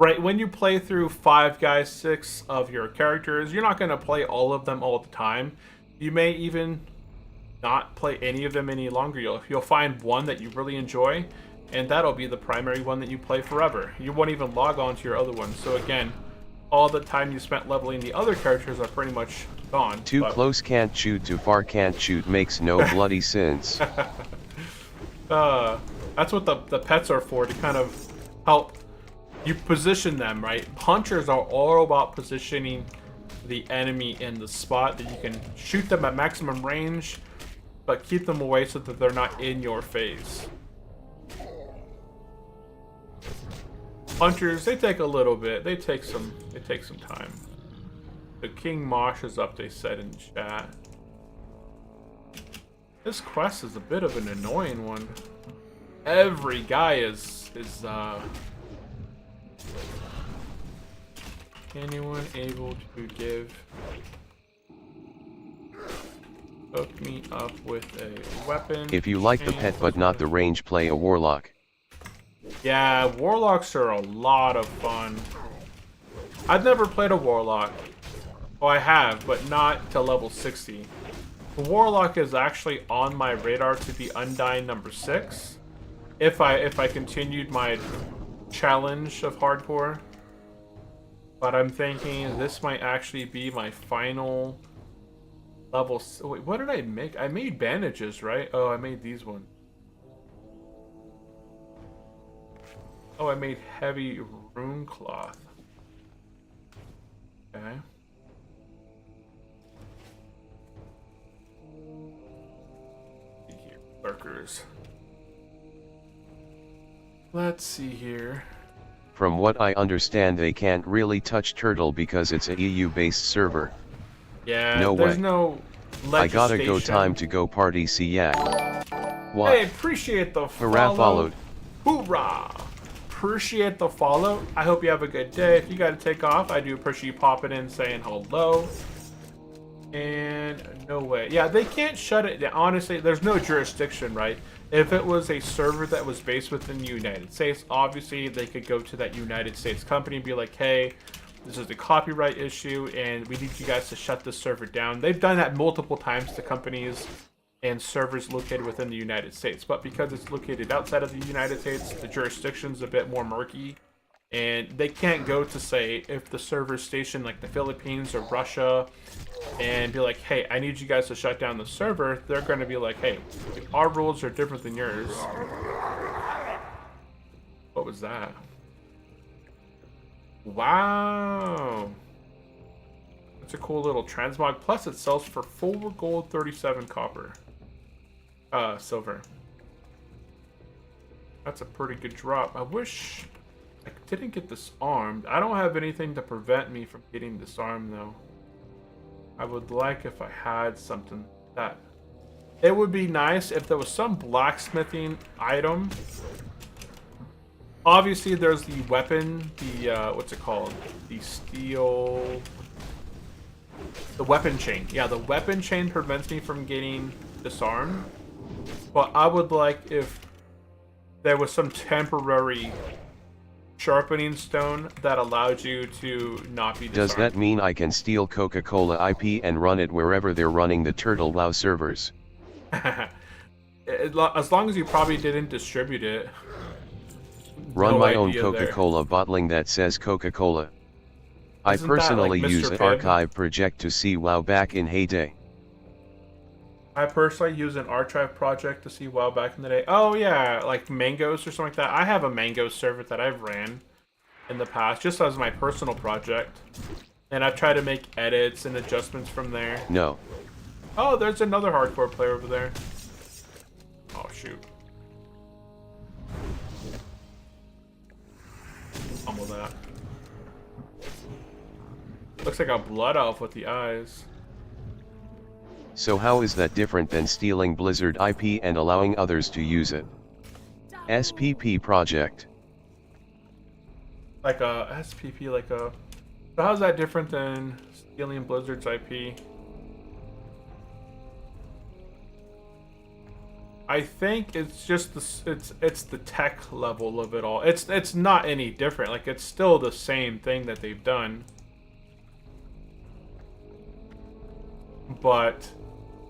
A: Right, when you play through 5 guys, 6 of your characters, you're not going to play all of them all the time. You may even not play any of them any longer. You'll find one that you really enjoy, and that'll be the primary one that you play forever. You won't even log on to your other ones. So again, all the time you spent leveling the other characters are pretty much gone.
B: Too close can't shoot, too far can't shoot makes no bloody sense.
A: That's what the pets are for, to kind of help you position them, right? Hunters are all about positioning the enemy in the spot that you can shoot them at maximum range, but keep them away so that they're not in your face. Hunters, they take a little bit. They take some time. The King Mosh is up, they said in chat. This quest is a bit of an annoying one. Every guy is anyone able to hook me up with a weapon?
B: If you like the pet but not the range, play a warlock.
A: Yeah, warlocks are a lot of fun. I've never played a warlock. Oh, I have, but not to level 60. The warlock is actually on my radar to be Undying number 6. If I continued my challenge of hardcore. But I'm thinking this might actually be my final level. Wait, what did I make? I made bandages, right? Oh, I made these ones. Oh, I made heavy rune cloth. Okay. workers. Let's see here.
B: From what I understand, they can't really touch Turtle because it's a EU-based server.
A: Yeah,
B: No
A: there's
B: way.
A: no legislation.
B: I gotta go, time to go party, see ya. What?
A: Hey, appreciate the follow.
B: Hurrah, followed.
A: Hoorah! Appreciate the follow. I hope you have a good day. If you gotta take off, I do appreciate you popping in, saying hello. And no way. Yeah, they can't shut it down. Honestly, there's no jurisdiction, right? If it was a server that was based within the United States, obviously they could go to that United States company and be like, hey, this is a copyright issue and we need you guys to shut this server down. They've done that multiple times to companies and servers located within the United States. But because it's located outside of the United States, the jurisdiction's a bit more murky. And they can't go to, say, if the server's stationed like the Philippines or Russia and be like, hey, I need you guys to shut down the server. They're going to be like, hey, our rules are different than yours. What was that? Wow. That's a cool little transmog. Plus it sells for 4 gold, 37 copper. Silver. That's a pretty good drop. I wish I didn't get disarmed. I don't have anything to prevent me from getting disarmed though. I would like if I had something that... It would be nice if there was some blacksmithing item. Obviously there's the weapon, the, what's it called? The steel... The weapon chain. Yeah, the weapon chain prevents me from getting disarmed. But I would like if there was some temporary sharpening stone that allowed you to not be disarmed.
B: Does that mean I can steal Coca-Cola IP and run it wherever they're running the Turtle WoW servers?
A: As long as you probably didn't distribute it.
B: Run
A: No
B: my own
A: idea
B: Coca-Cola bottling that says Coca-Cola. I
A: Isn't that
B: personally
A: like
B: use
A: Mr.
B: an
A: Pibb?
B: archive project to see WoW back in heyday.
A: I personally use an archive project to see WoW back in the day. Oh yeah, like Mangoes or something like that. I have a Mango server that I've ran in the past, just as my personal project. And I've tried to make edits and adjustments from there.
B: No.
A: Oh, there's another hardcore player over there. Oh shoot. Humble that. Looks like a blood elf with the eyes.
B: So how is that different than stealing Blizzard IP and allowing others to use it? SPP project.
A: Like a SPP, like a... So how's that different than stealing Blizzard's IP? I think it's just it's the tech level of it all. It's not any different. Like it's still the same thing that they've done. But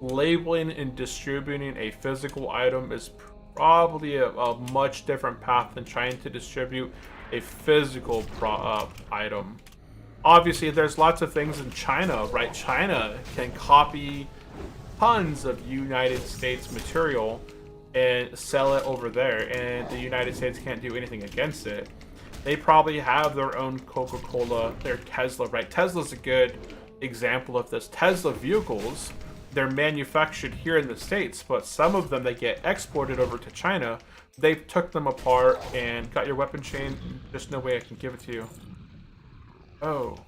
A: labeling and distributing a physical item is probably a much different path than trying to distribute a physical item. Obviously, there's lots of things in China, right? China can copy tons of United States material and sell it over there, and the United States can't do anything against it. They probably have their own Coca-Cola, their Tesla, right? Tesla's a good example of this. Tesla vehicles, they're manufactured here in the States, but some of them, they get exported over to China. They've took them apart and got your weapon chain. There's no way I can give it to you. Oh.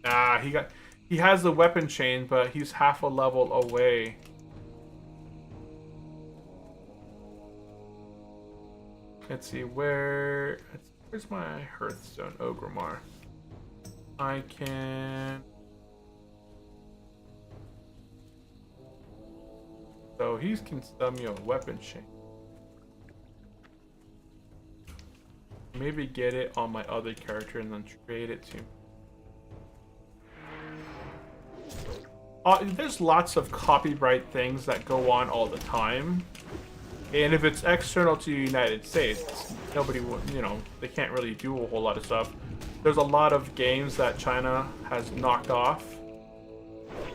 A: Ah, he has the weapon chain, but he's half a level away. Let's see, where's my Hearthstone Ogremar? I can... So he can sell me a weapon chain. Maybe get it on my other character and then trade it to me. There's lots of copyright things that go on all the time. And if it's external to the United States, nobody would, they can't really do a whole lot of stuff. There's a lot of games that China has knocked off.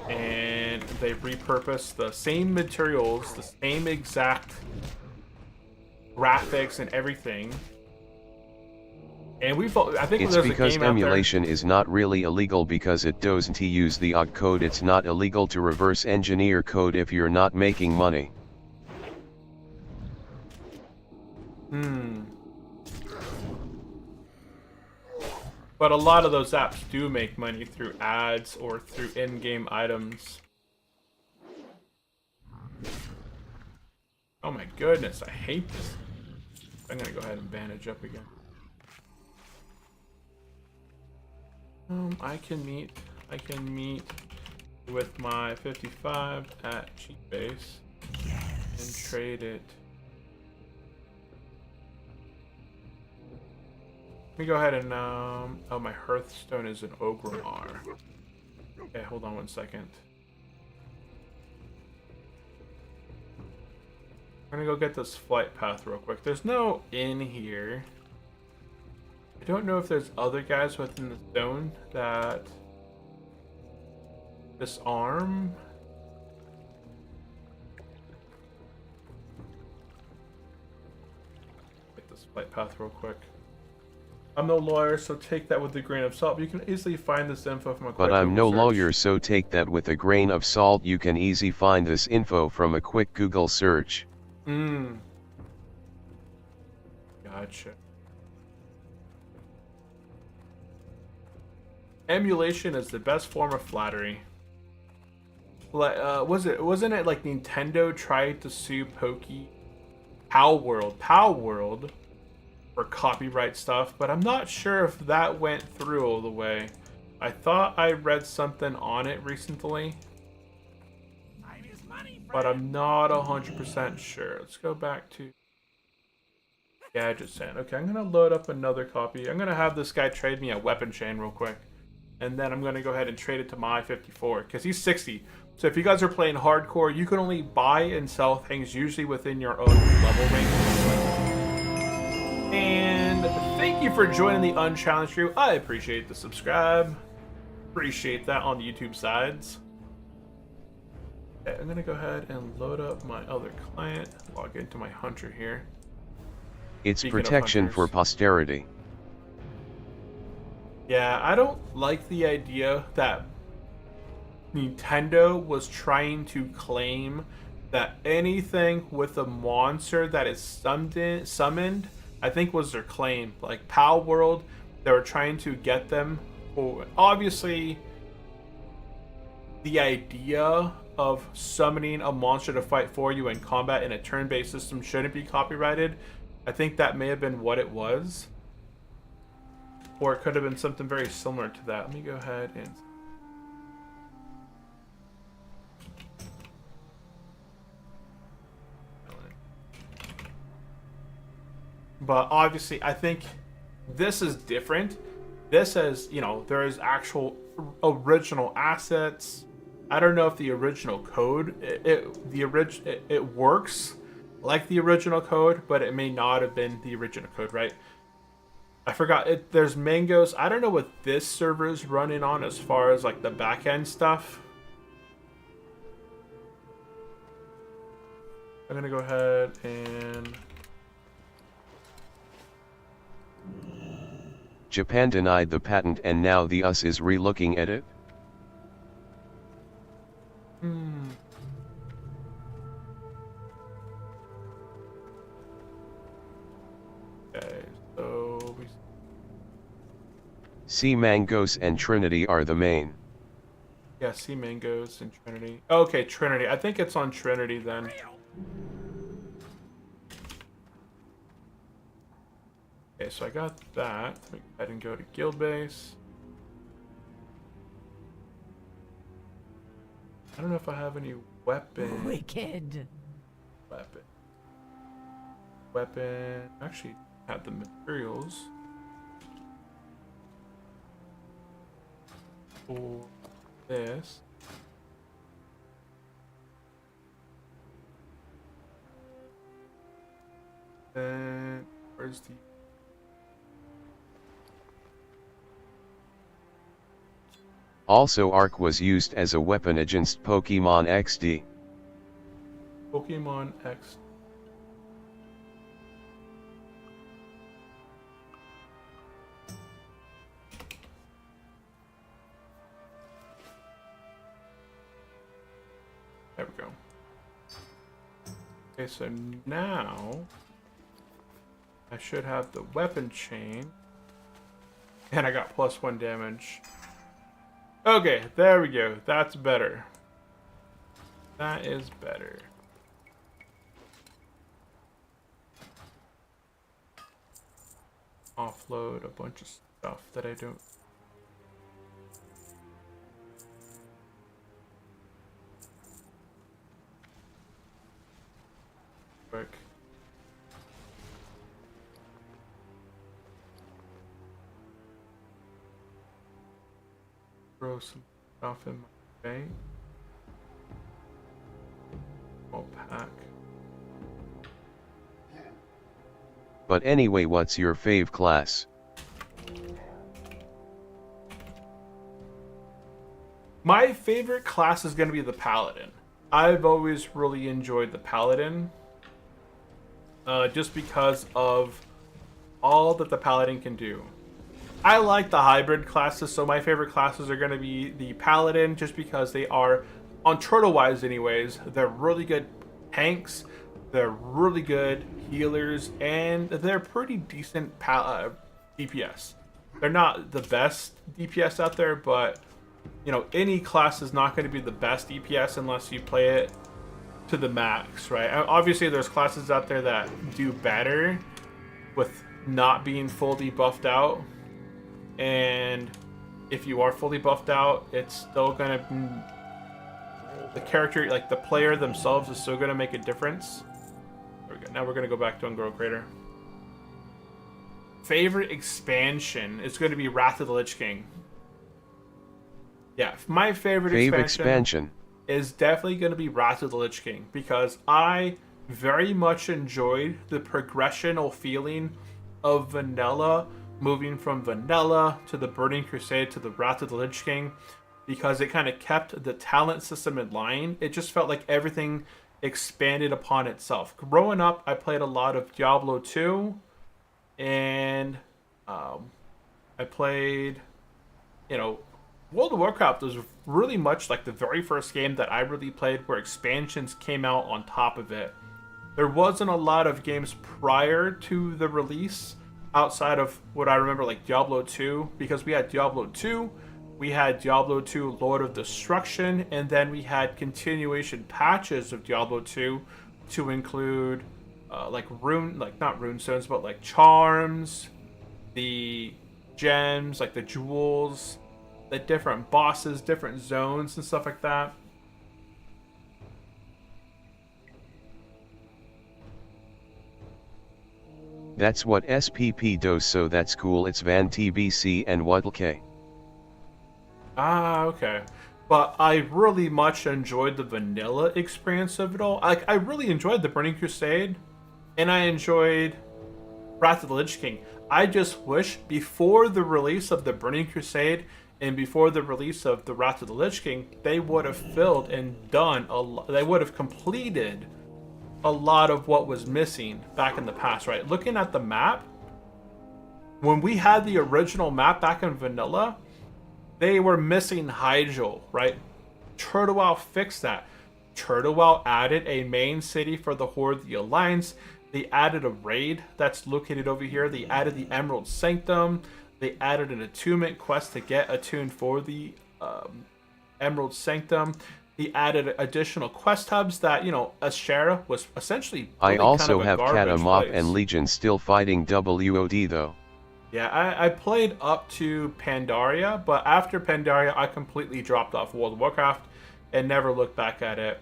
A: And they've repurposed the same materials, the same exact graphics and everything. And I think
B: It's
A: there's a
B: because
A: game out there.
B: emulation is not really illegal because it doesn't use the OG code. It's not illegal to reverse engineer code if you're not making money.
A: But a lot of those apps do make money through ads or through in-game items. Oh my goodness, I hate this. I'm gonna go ahead and bandage up again. I can meet with my 55 at cheap base and trade it. Let me go ahead and oh, my Hearthstone is an Ungoro. Okay, hold on 1 second. I'm gonna go get this flight path real quick. There's no inn here. I don't know if there's other guys within the zone that disarm. Get this flight path real quick. I'm no lawyer, so take that with a grain of salt. You can easily find this info from a quick
B: But I'm no
A: Google search.
B: lawyer, so take that with a grain of salt. You can easily find this info from a quick Google search.
A: Gotcha. Emulation is the best form of flattery. Wasn't it like Nintendo tried to sue Pow World for copyright stuff, but I'm not sure if that went through all the way. I thought I read something on it recently, but I'm not 100% sure. Let's go back to Gadget Sand. Okay, I'm gonna load up another copy. I'm gonna have this guy trade me a weapon chain real quick, and then I'm gonna go ahead and trade it to my 54 because he's 60. So if you guys are playing hardcore, you can only buy and sell things usually within your own level range. And thank you for joining the Unchallenged crew. I appreciate the subscribe. Appreciate that on the YouTube sides. Okay, I'm gonna go ahead and load up my other client. Log into my hunter here.
B: It's
A: Speaking of
B: protection for
A: hunters.
B: posterity.
A: Yeah, I don't like the idea that Nintendo was trying to claim that anything with a monster that is summoned, I think was their claim. Like Pow World, they were trying to get them for, obviously, the idea of summoning a monster to fight for you in combat in a turn-based system shouldn't be copyrighted. I think that may have been what it was. Or it could have been something very similar to that. Let me go ahead and... But obviously, I think this is different. This is, you know, there is actual original assets. I don't know if the original code, it works like the original code, but it may not have been the original code, right? I forgot. There's mangoes. I don't know what this server is running on as far as like the back end stuff. I'm gonna go ahead and...
B: Japan denied the patent and now the US is re-looking at it?
A: Okay, so...
B: Sea Mangos and Trinity are the main.
A: Yeah, Sea Mangoes and Trinity. Okay, Trinity. I think it's on Trinity then. Okay, so I got that. Let me go ahead and go to guild base. I don't know if I have any weapon.
C: Wicked.
A: Weapon. Actually, have the materials for this. Then where's the...
B: Also Arc was used as a weapon against Pokemon XD.
A: Pokemon X. Okay, so now I should have the weapon chain. And I got +1 damage. Okay, there we go. That's better. That is better. Offload a bunch of stuff that I don't. Quick. Throw some stuff in my bank. I'll pack.
B: But anyway, what's your fave class?
A: My favorite class is going to be the Paladin. I've always really enjoyed the Paladin. Just because of all that the Paladin can do. I like the hybrid classes, so my favorite classes are going to be the Paladin, just because they are, on turtle-wise anyways, they're really good tanks, they're really good healers, and they're pretty decent DPS. They're not the best DPS out there, but, you know, any class is not going to be the best DPS unless you play it to the max, right? Obviously, there's classes out there that do better with not being fully buffed out. And if you are fully buffed out, it's still gonna, the character, like the player themselves, is still gonna make a difference. There we go. Now we're gonna go back to Ungoro Crater. Favorite expansion is going to be Wrath of the Lich King. Yeah, my favorite expansion is definitely going to be Wrath of the Lich King, because I very much enjoyed the progressional feeling of vanilla, moving from vanilla to the Burning Crusade to the Wrath of the Lich King, because it kind of kept the talent system in line. It just felt like everything expanded upon itself. Growing up, I played a lot of Diablo 2, and I played, you know, World of Warcraft was really much like the very first game that I really played where expansions came out on top of it. There wasn't a lot of games prior to the release outside of what I remember, like Diablo 2, because we had Diablo 2, we had Diablo 2 Lord of Destruction, and then we had continuation patches of Diablo 2 to include like not rune stones, but like charms, the gems, like the jewels, the different bosses, different zones and stuff like that.
B: That's what SPP does, so that's cool. It's Van TBC and WoWHardcore.
A: Ah, okay. But I really much enjoyed the vanilla experience of it all. I really enjoyed the Burning Crusade, and I enjoyed Wrath of the Lich King. I just wish before the release of the Burning Crusade and before the release of the Wrath of the Lich King, they would have filled and done a lot. They would have completed a lot of what was missing back in the past, right? Looking at the map, when we had the original map back in vanilla, they were missing Hyjal, right? Turtlewell fixed that. Turtlewell added a main city for the Horde, the Alliance. They added a raid that's located over here. They added the Emerald Sanctum. They added an attunement quest to get attuned for the Emerald Sanctum. He added additional quest hubs that, you know, Ashera was essentially
B: I also have
A: garbage
B: Katamop
A: place.
B: and Legion still fighting WOD though.
A: Yeah, I played up to Pandaria, but after Pandaria, I completely dropped off World of Warcraft and never looked back at it.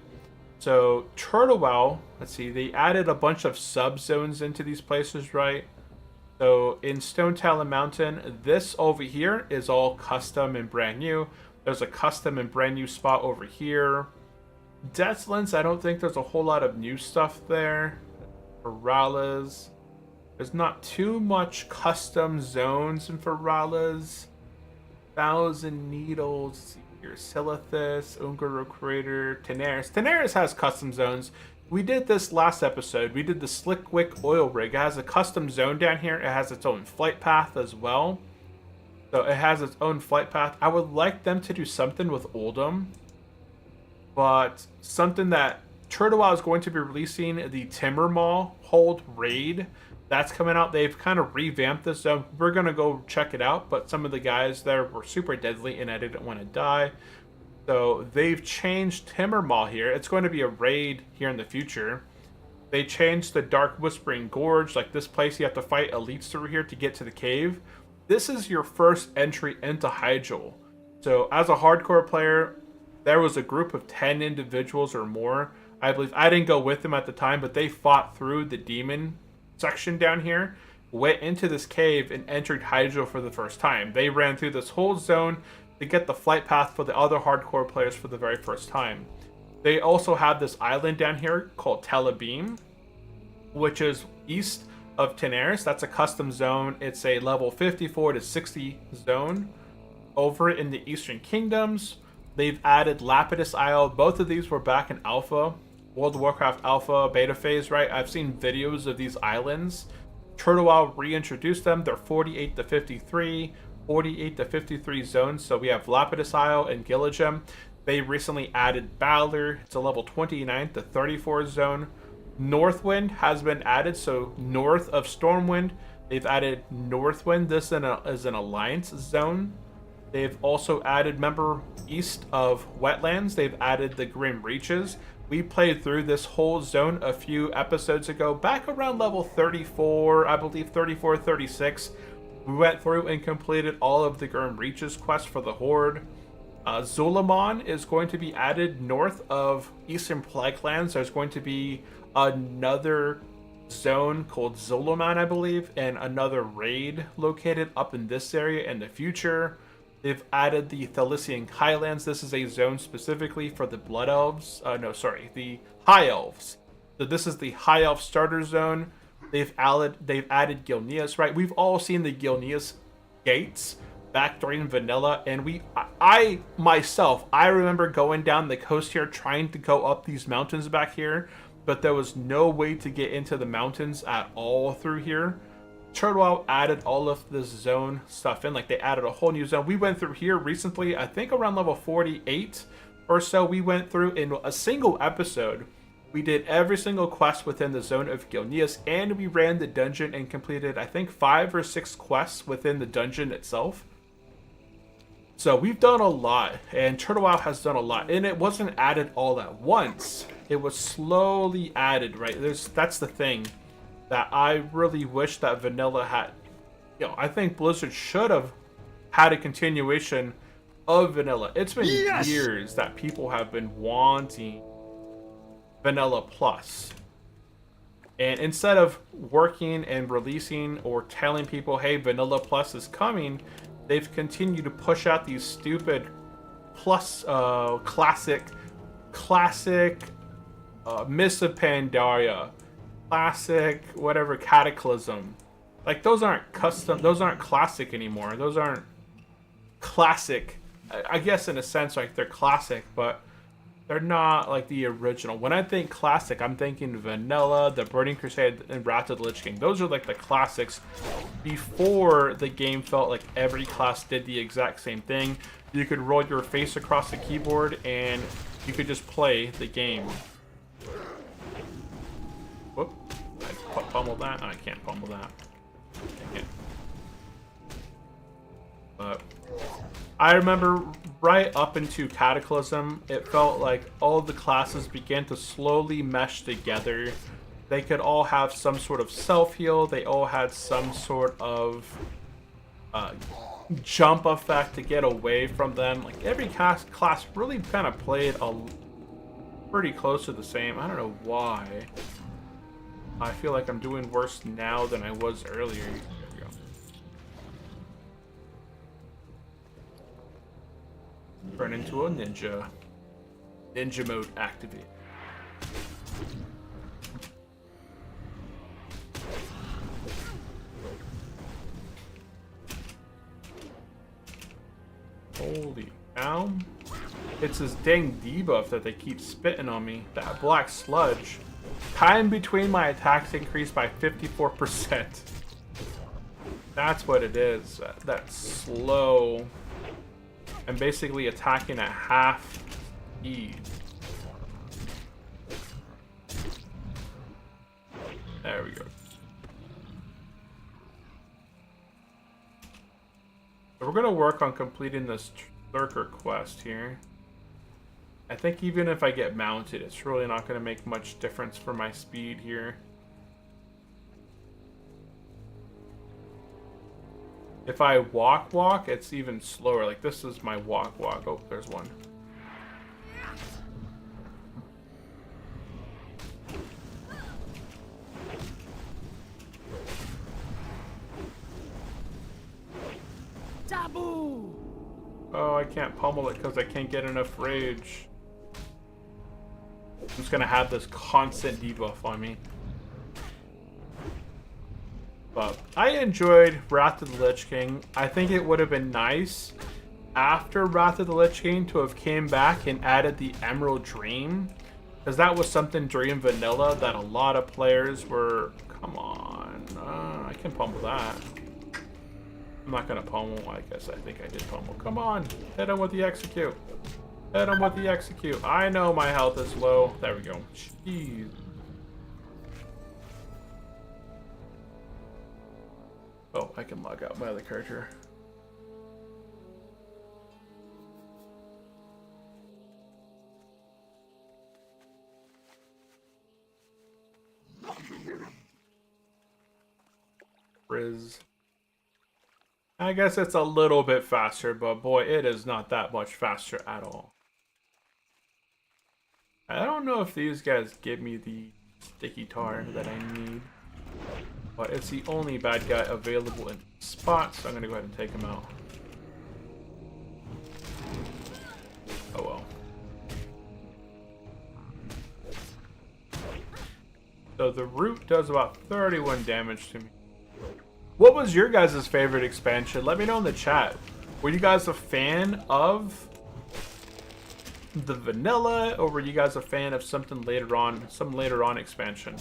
A: So, Turtlewell, let's see, they added a bunch of sub-zones into these places, right? So, in Stone Talon Mountain, this over here is all custom and brand new. There's a custom and brand new spot over here. Deathlands, I don't think there's a whole lot of new stuff there. Ferales. There's not too much custom zones in Ferales. Thousand Needles, here, Silithus, Ungoro Crater, Tenaris. Tenaris has custom zones. We did this last episode. We did the Slickwick Oil Rig. It has a custom zone down here. It has its own flight path as well. So it has its own flight path. I would like them to do something with Oldham, but something that Turtle Wow is going to be releasing the Timbermaw Hold Raid. That's coming out. They've kind of revamped this zone. We're going to go check it out, but some of the guys there were super deadly and I didn't want to die. So they've changed Timbermaw here. It's going to be a raid here in the future. They changed the Dark Whispering Gorge. Like this place, you have to fight elites through here to get to the cave. This is your first entry into Hyjal. So as a hardcore player, there was a group of 10 individuals or more. I believe I didn't go with them at the time, but they fought through the demon section down here, went into this cave, and entered Hyjal for the first time. They ran through this whole zone to get the flight path for the other hardcore players for the very first time. They also have this island down here called Telebim, which is east of Tenaris. That's a custom zone. It's a level 54 to 60 zone. Over in the Eastern Kingdoms, they've added Lapidus Isle. Both of these were back in Alpha, World of Warcraft Alpha, Beta phase, right? I've seen videos of these islands. Turtle Wow reintroduced them. They're 48 to 53, 48 to 53 zones. So we have Lapidus Isle and Gilligem. They recently added Balor. It's a level 29 to 34 zone. Northwind has been added, so north of Stormwind, they've added Northwind. This is an alliance zone. They've also added, remember, east of Wetlands, they've added the Grim Reaches. We played through this whole zone a few episodes ago, back around level 34, I believe 34, 36. We went through and completed all of the Grim Reaches quests for the Horde. Zul'Aman is going to be added north of Eastern Plaguelands. There's going to be another zone called Zul'Aman, I believe, and another raid located up in this area in the future. They've added the Thelysian Highlands. This is a zone specifically for the Blood Elves. The High Elves. So this is the High Elf starter zone. They've added Gilneas, right? We've all seen the Gilneas gates back during vanilla, and I myself remember going down the coast here trying to go up these mountains back here, but there was no way to get into the mountains at all through here. Turtle Wow added all of this zone stuff in, like they added a whole new zone. We went through here recently, I think around level 48 or so. We went through in a single episode. We did every single quest within the zone of Gilneas, and we ran the dungeon and completed, I think, 5 or 6 quests within the dungeon itself. So we've done a lot, and Turtle Wow has done a lot, and it wasn't added all at once. It was slowly added, right? That's the thing that I really wish that vanilla had. I think Blizzard should have had a continuation of vanilla. It's been years that people have been wanting Vanilla Plus. And instead of working and releasing or telling people, hey, Vanilla Plus is coming, they've continued to push out these stupid plus classic Mists of Pandaria, classic whatever Cataclysm. Like those aren't custom, those aren't classic anymore. Those aren't classic. I guess in a sense like they're classic, but they're not like the original. When I think classic, I'm thinking Vanilla, the Burning Crusade, and Wrath of the Lich King. Those are like the classics before the game felt like every class did the exact same thing. You could roll your face across the keyboard and you could just play the game. Whoop. I pummel that? I can't pummel that. Dang it. But I remember right up into Cataclysm, it felt like all the classes began to slowly mesh together. They could all have some sort of self-heal. They all had some sort of jump effect to get away from them. Like every class really kind of played pretty close to the same. I don't know why. I feel like I'm doing worse now than I was earlier. Turn into a ninja. Ninja mode activate. Holy cow. It's this dang debuff that they keep spitting on me. That black sludge. Time between my attacks increased by 54%. That's what it is. That's slow. I'm basically attacking at half speed. So we're gonna work on completing this lurker quest here. I think even if I get mounted, it's really not gonna make much difference for my speed here. If I walk, it's even slower. Like, this is my walk. Oh, there's one.
C: Taboo!
A: Oh, I can't pummel it because I can't get enough rage. I'm just gonna have this constant debuff on me. But I enjoyed Wrath of the Lich King. I think it would have been nice after Wrath of the Lich King to have came back and added the Emerald Dream. Because that was something during Vanilla that a lot of players were... Come on. I can pummel that. I'm not going to pummel. I guess I think I did pummel. Come on. Hit him with the execute. Hit him with the execute. I know my health is low. There we go. Jeez. Oh, I can log out my other character. Frizz. I guess it's a little bit faster, but boy, it is not that much faster at all. I don't know if these guys give me the sticky tar that I need. But it's the only bad guy available in spots, so I'm gonna go ahead and take him out. Oh well. So the root does about 31 damage to me. What was your guys' favorite expansion? Let me know in the chat. Were you guys a fan of the vanilla, or were you guys a fan of something later on, some later on expansion?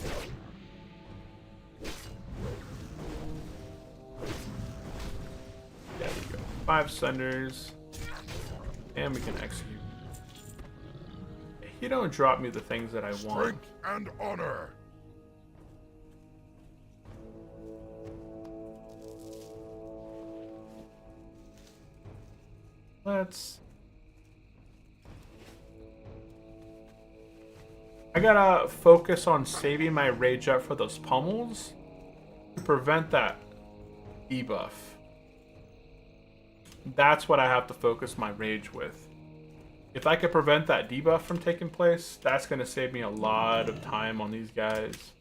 A: There we go. 5 sunders. And we can execute. You don't drop me the things that I want.
D: Strength and honor.
A: I gotta focus on saving my rage up for those pummels to prevent that debuff. That's what I have to focus my rage with. If I could prevent that debuff from taking place, that's gonna save me a lot of time on these guys.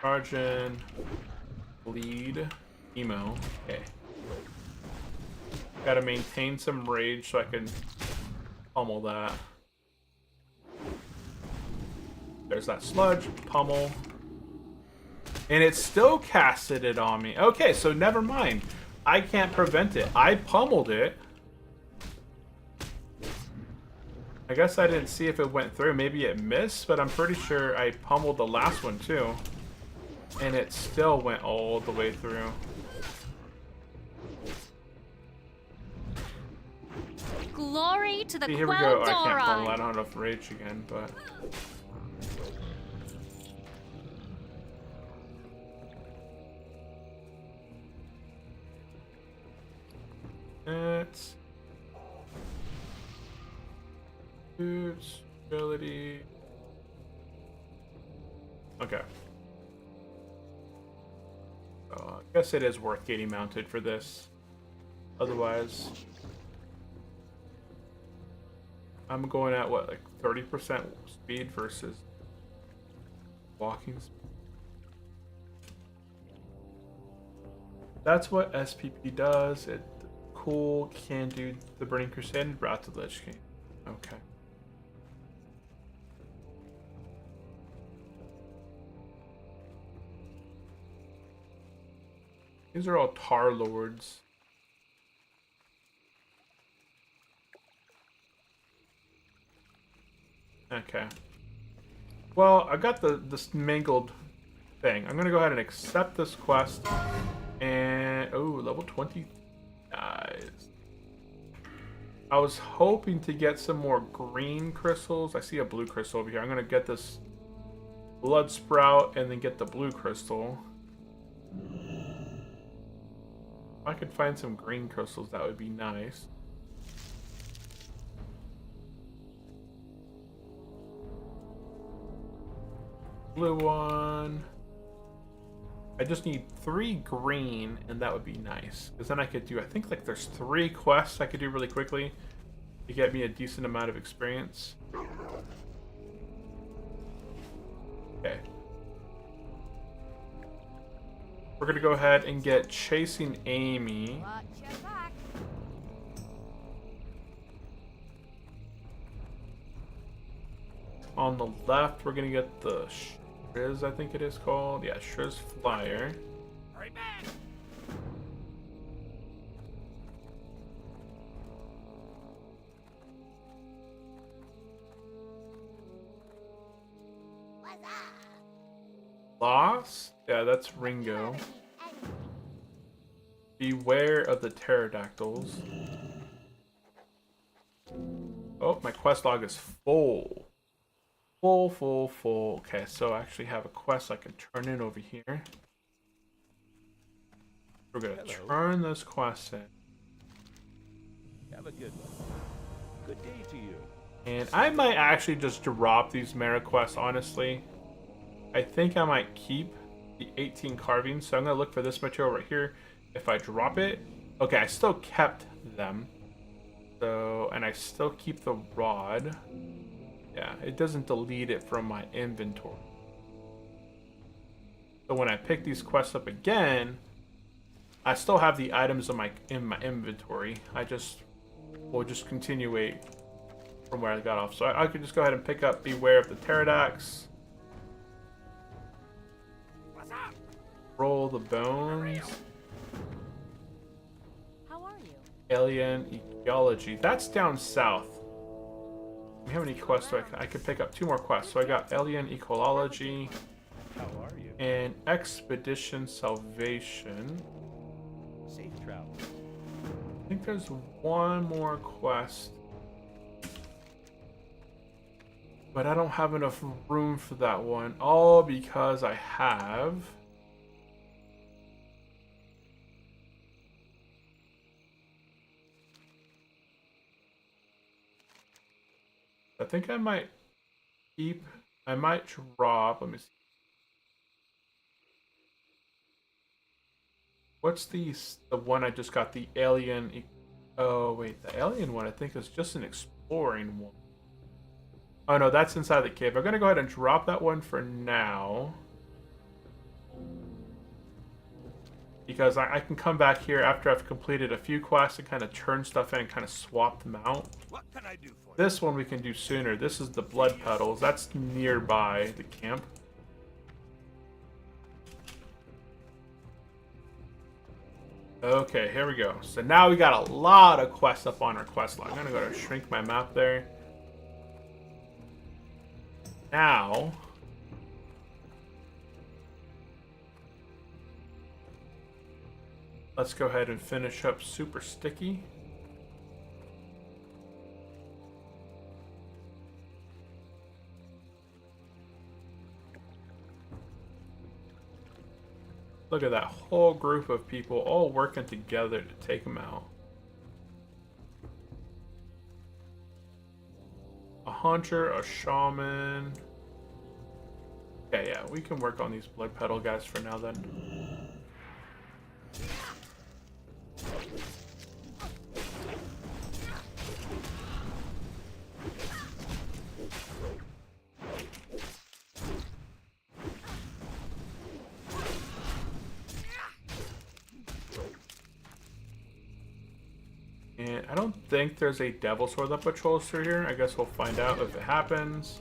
A: Charge in, bleed, emo. Okay. Gotta maintain some rage so I can pummel that. There's that sludge, pummel. And it still casted it on me. Okay, so never mind. I can't prevent it. I pummeled it. I guess I didn't see if it went through. Maybe it missed, but I'm pretty sure I pummeled the last one too. And it still went all the way through.
C: Glory to the
A: See, here we go. I can't pummel. I don't have enough rage again, but... It's... Boots, ability... Okay. So I guess it is worth getting mounted for this. Otherwise... I'm going at what, like 30% speed versus walking speed. That's what SPP does. It cool can do the Burning Crusade and Wrath of the Lich King. Okay. These are all Tar Lords. Okay. Well, I got this mangled thing. I'm gonna go ahead and accept this quest. And oh, level 20 guys. I was hoping to get some more green crystals. I see a blue crystal over here. I'm gonna get this blood sprout and then get the blue crystal. I could find some green crystals, that would be nice. Blue one. I just need 3 green, and that would be nice. Because then I could do, I think like there's 3 quests I could do really quickly to get me a decent amount of experience. Okay. We're gonna go ahead and get Chasing Amy.
C: Watch your back.
A: On the left, we're gonna get the Shriz, I think it is called. Yeah, Shriz Flyer.
D: Hurry back!
A: Lost? Yeah, that's Ringo. Beware of the pterodactyls. Oh, my quest log is full. Full. Okay, so I actually have a quest I can turn in over here. We're gonna turn this quest in.
D: Have a good one. Good day to you.
A: And I might actually just drop these Mara quests, honestly. I think I might keep the 18 carvings, so I'm gonna look for this material right here. If I drop it, okay, I still kept them. So, and I still keep the rod. Yeah, it doesn't delete it from my inventory. So when I pick these quests up again, I still have the items in my inventory. We'll just continue from where I got off. So I could just go ahead and pick up Beware of the Pterodax. Roll the bones.
C: How are you?
A: Alien ecology. That's down south. Do we have any quests? I could pick up 2 more quests. So I got alien ecology.
D: How are you?
A: And expedition salvation.
D: Safe travel.
A: I think there's 1 more quest. But I don't have enough room for that one. All because I have... I think I might drop, let me see. What's the one I just got, the alien, oh wait, the alien one I think is just an exploring one. Oh no, that's inside the cave. I'm gonna go ahead and drop that one for now. Because I can come back here after I've completed a few quests and kind of turn stuff in and kind of swap them out.
D: What can I do for you?
A: This one we can do sooner. This is the blood petals. That's nearby the camp. Okay, here we go. So now we got a lot of quests up on our quest log. I'm gonna go to shrink my map there. Now, let's go ahead and finish up Super Sticky. Look at that whole group of people all working together to take him out. A hunter, a shaman. Yeah, we can work on these blood petal guys for now then. And I don't think there's a devil sword that patrols through here. I guess we'll find out if it happens.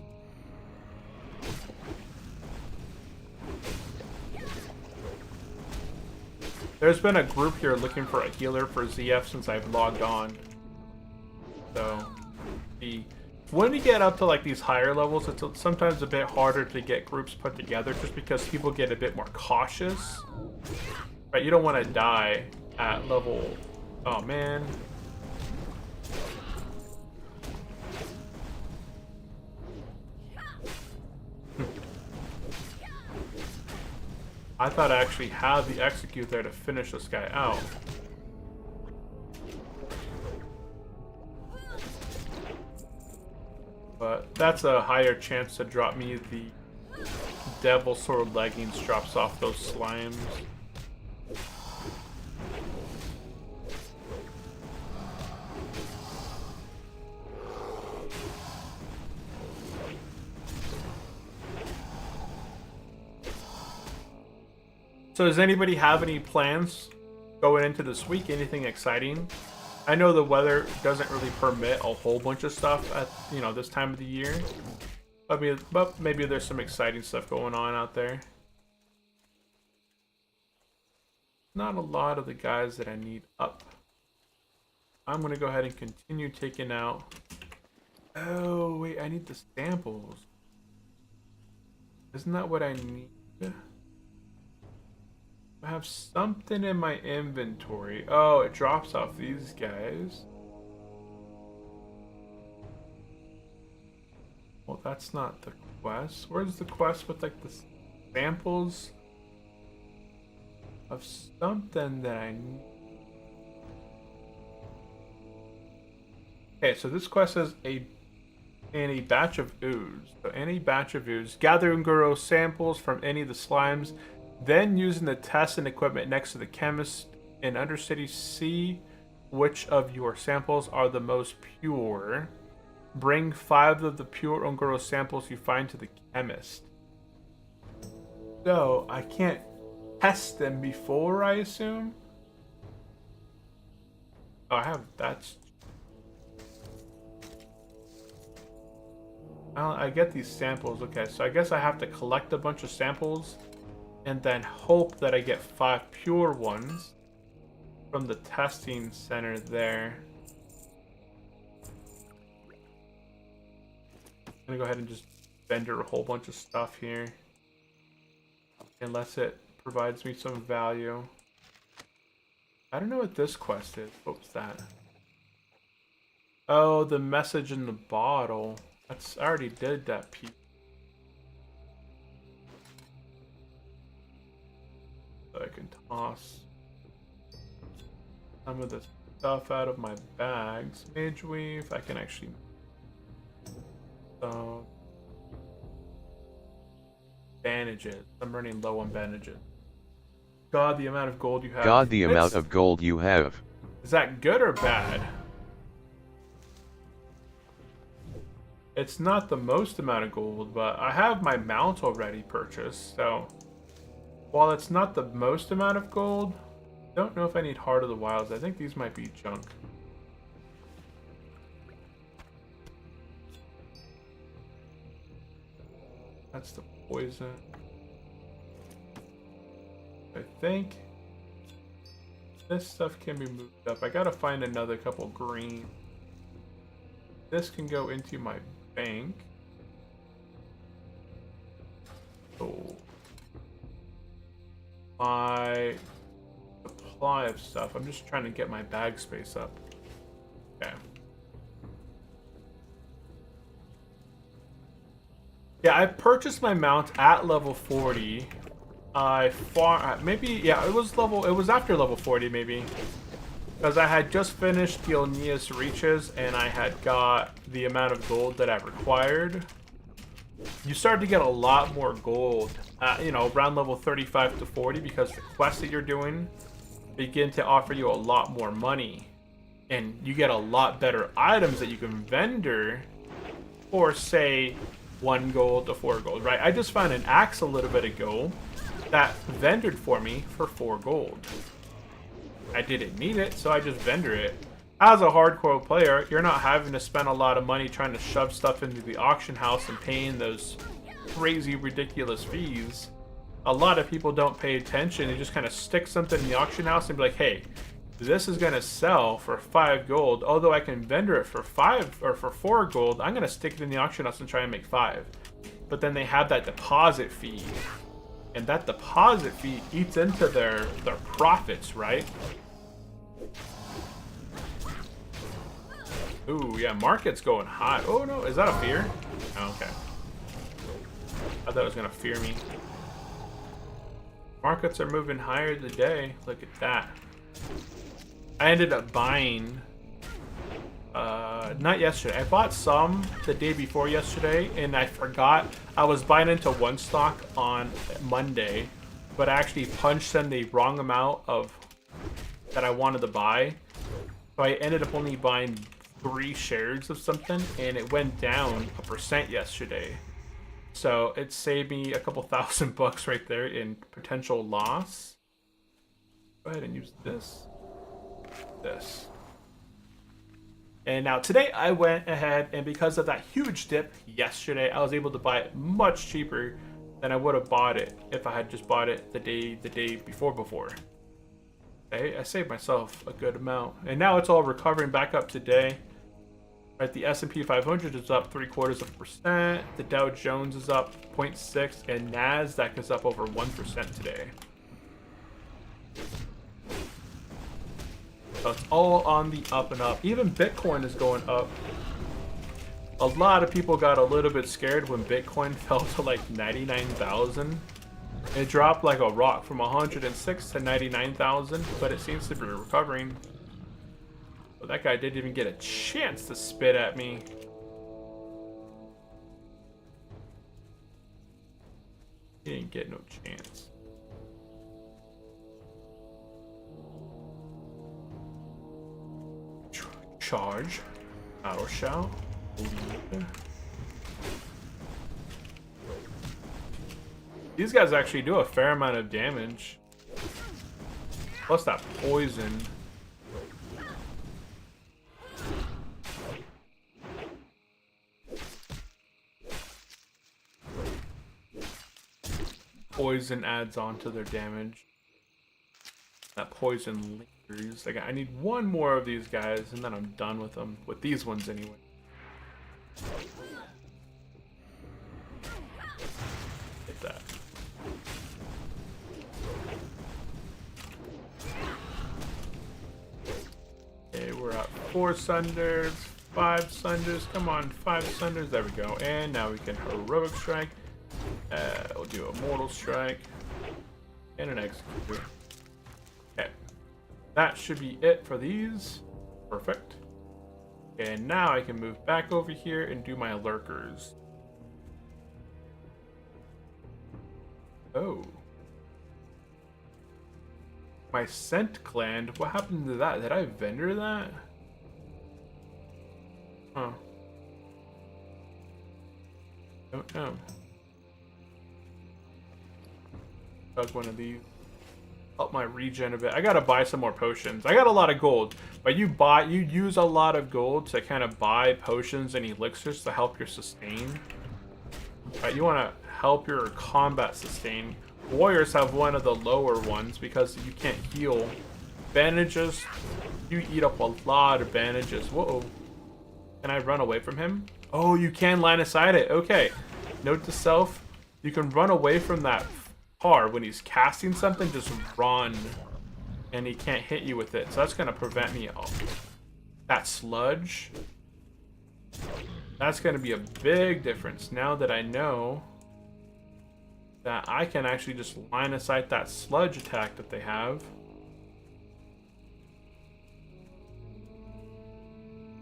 A: There's been a group here looking for a healer for ZF since I've logged on. So, when we get up to like these higher levels, it's sometimes a bit harder to get groups put together just because people get a bit more cautious. Right, you don't want to die at level... Oh man. I thought I actually had the execute there to finish this guy out. But that's a higher chance to drop me the Devil Sword leggings drops off those slimes. So does anybody have any plans going into this week? Anything exciting? I know the weather doesn't really permit a whole bunch of stuff at, you know, this time of the year. But maybe there's some exciting stuff going on out there. Not a lot of the guys that I need up. I'm going to go ahead and continue taking out... Oh, wait, I need the samples. Isn't that what I need? I have something in my inventory. Oh, it drops off these guys. Well, that's not the quest. Where's the quest with like the samples of something that I need? Okay, so this quest says any batch of ooze. So any batch of ooze. Gather Ungoro samples from any of the slimes. Then, using the test and equipment next to the chemist in Undercity, see which of your samples are the most pure. Bring 5 of the pure Ungoro samples you find to the chemist. So, I can't test them before, I assume? Oh, I have... that's... I get these samples. Okay, so I guess I have to collect a bunch of samples and then hope that I get 5 pure ones from the testing center there. I'm gonna go ahead and just vendor a whole bunch of stuff here. Unless it provides me some value. I don't know what this quest is. What was that? Oh, the message in the bottle. I already did that piece. So I can toss some of the stuff out of my bags. Mage weave, I can actually... So... Bandages. I'm running low on bandages. God, the amount of gold you have.
B: God, the amount of gold you have.
A: Is that good or bad? It's not the most amount of gold, but I have my mount already purchased, so... While it's not the most amount of gold, I don't know if I need Heart of the Wilds. I think these might be junk. That's the poison. I think this stuff can be moved up. I gotta find another couple green. This can go into my bank. So my supply of stuff. I'm just trying to get my bag space up. Okay. Yeah, I purchased my mount at level 40. Maybe, yeah, it was after level 40 maybe. Because I had just finished the Olneus Reaches and I had got the amount of gold that I required. You start to get a lot more gold, you know, around level 35 to 40 because the quests that you're doing begin to offer you a lot more money. And you get a lot better items that you can vendor for, say, 1 gold to 4 gold, right? I just found an axe a little bit ago that vendored for me for 4 gold. I didn't need it, so I just vendor it. As a hardcore player, you're not having to spend a lot of money trying to shove stuff into the auction house and paying those crazy, ridiculous fees. A lot of people don't pay attention. They just kind of stick something in the auction house and be like, hey, this is going to sell for 5 gold. Although I can vendor it for 5 or for 4 gold, I'm going to stick it in the auction house and try and make 5. But then they have that deposit fee. And that deposit fee eats into their profits, right? Ooh, yeah, market's going high. Oh, no, is that a fear? Oh, okay. I thought it was going to fear me. Markets are moving higher today. Look at that. I ended up buying Not yesterday. I bought some the day before yesterday, and I forgot I was buying into one stock on Monday, but I actually punched in the wrong amount of that I wanted to buy. So I ended up only buying 3 shares of something, and it went down 1% yesterday. So it saved me a couple $1,000 right there in potential loss. Go ahead and use this. And now today I went ahead, and because of that huge dip yesterday, I was able to buy it much cheaper than I would have bought it if I had just bought it the day before. Okay, I saved myself a good amount. And now it's all recovering back up today. Right, the S&P 500 is up 0.75%, the Dow Jones is up 0.6%, and NASDAQ is up over 1% today. So it's all on the up and up. Even Bitcoin is going up. A lot of people got a little bit scared when Bitcoin fell to like 99,000. It dropped like a rock from 106 to 99,000, but it seems to be recovering. But that guy didn't even get a chance to spit at me. He didn't get no chance. Charge. Battle shout. These guys actually do a fair amount of damage. Plus that poison. Poison adds on to their damage. That poison lingers. Like, I need one more of these guys, and then I'm done with them. With these ones, anyway. Hit that. Okay, we're at 4 sunders, 5 sunders. Come on, 5 sunders. There we go. And now we can heroic strike. We'll do a mortal strike and an execute. Okay, that should be it for these. Perfect. And now I can move back over here and do my lurkers. Oh, my scent gland. What happened to that? Did I vendor that? Huh. Don't know. One of these. Help my regen a bit. I gotta buy some more potions. I got a lot of gold, but you use a lot of gold to kind of buy potions and elixirs to help your sustain. Right, you want to help your combat sustain. Warriors have one of the lower ones because you can't heal. Bandages, you eat up a lot of bandages. Whoa. Can I run away from him? Oh, you can line aside it. Okay. Note to self, you can run away from that hard. When he's casting something, just run, and he can't hit you with it. So that's gonna prevent me. Oh, that sludge. That's gonna be a big difference now that I know that I can actually just line of sight that sludge attack that they have.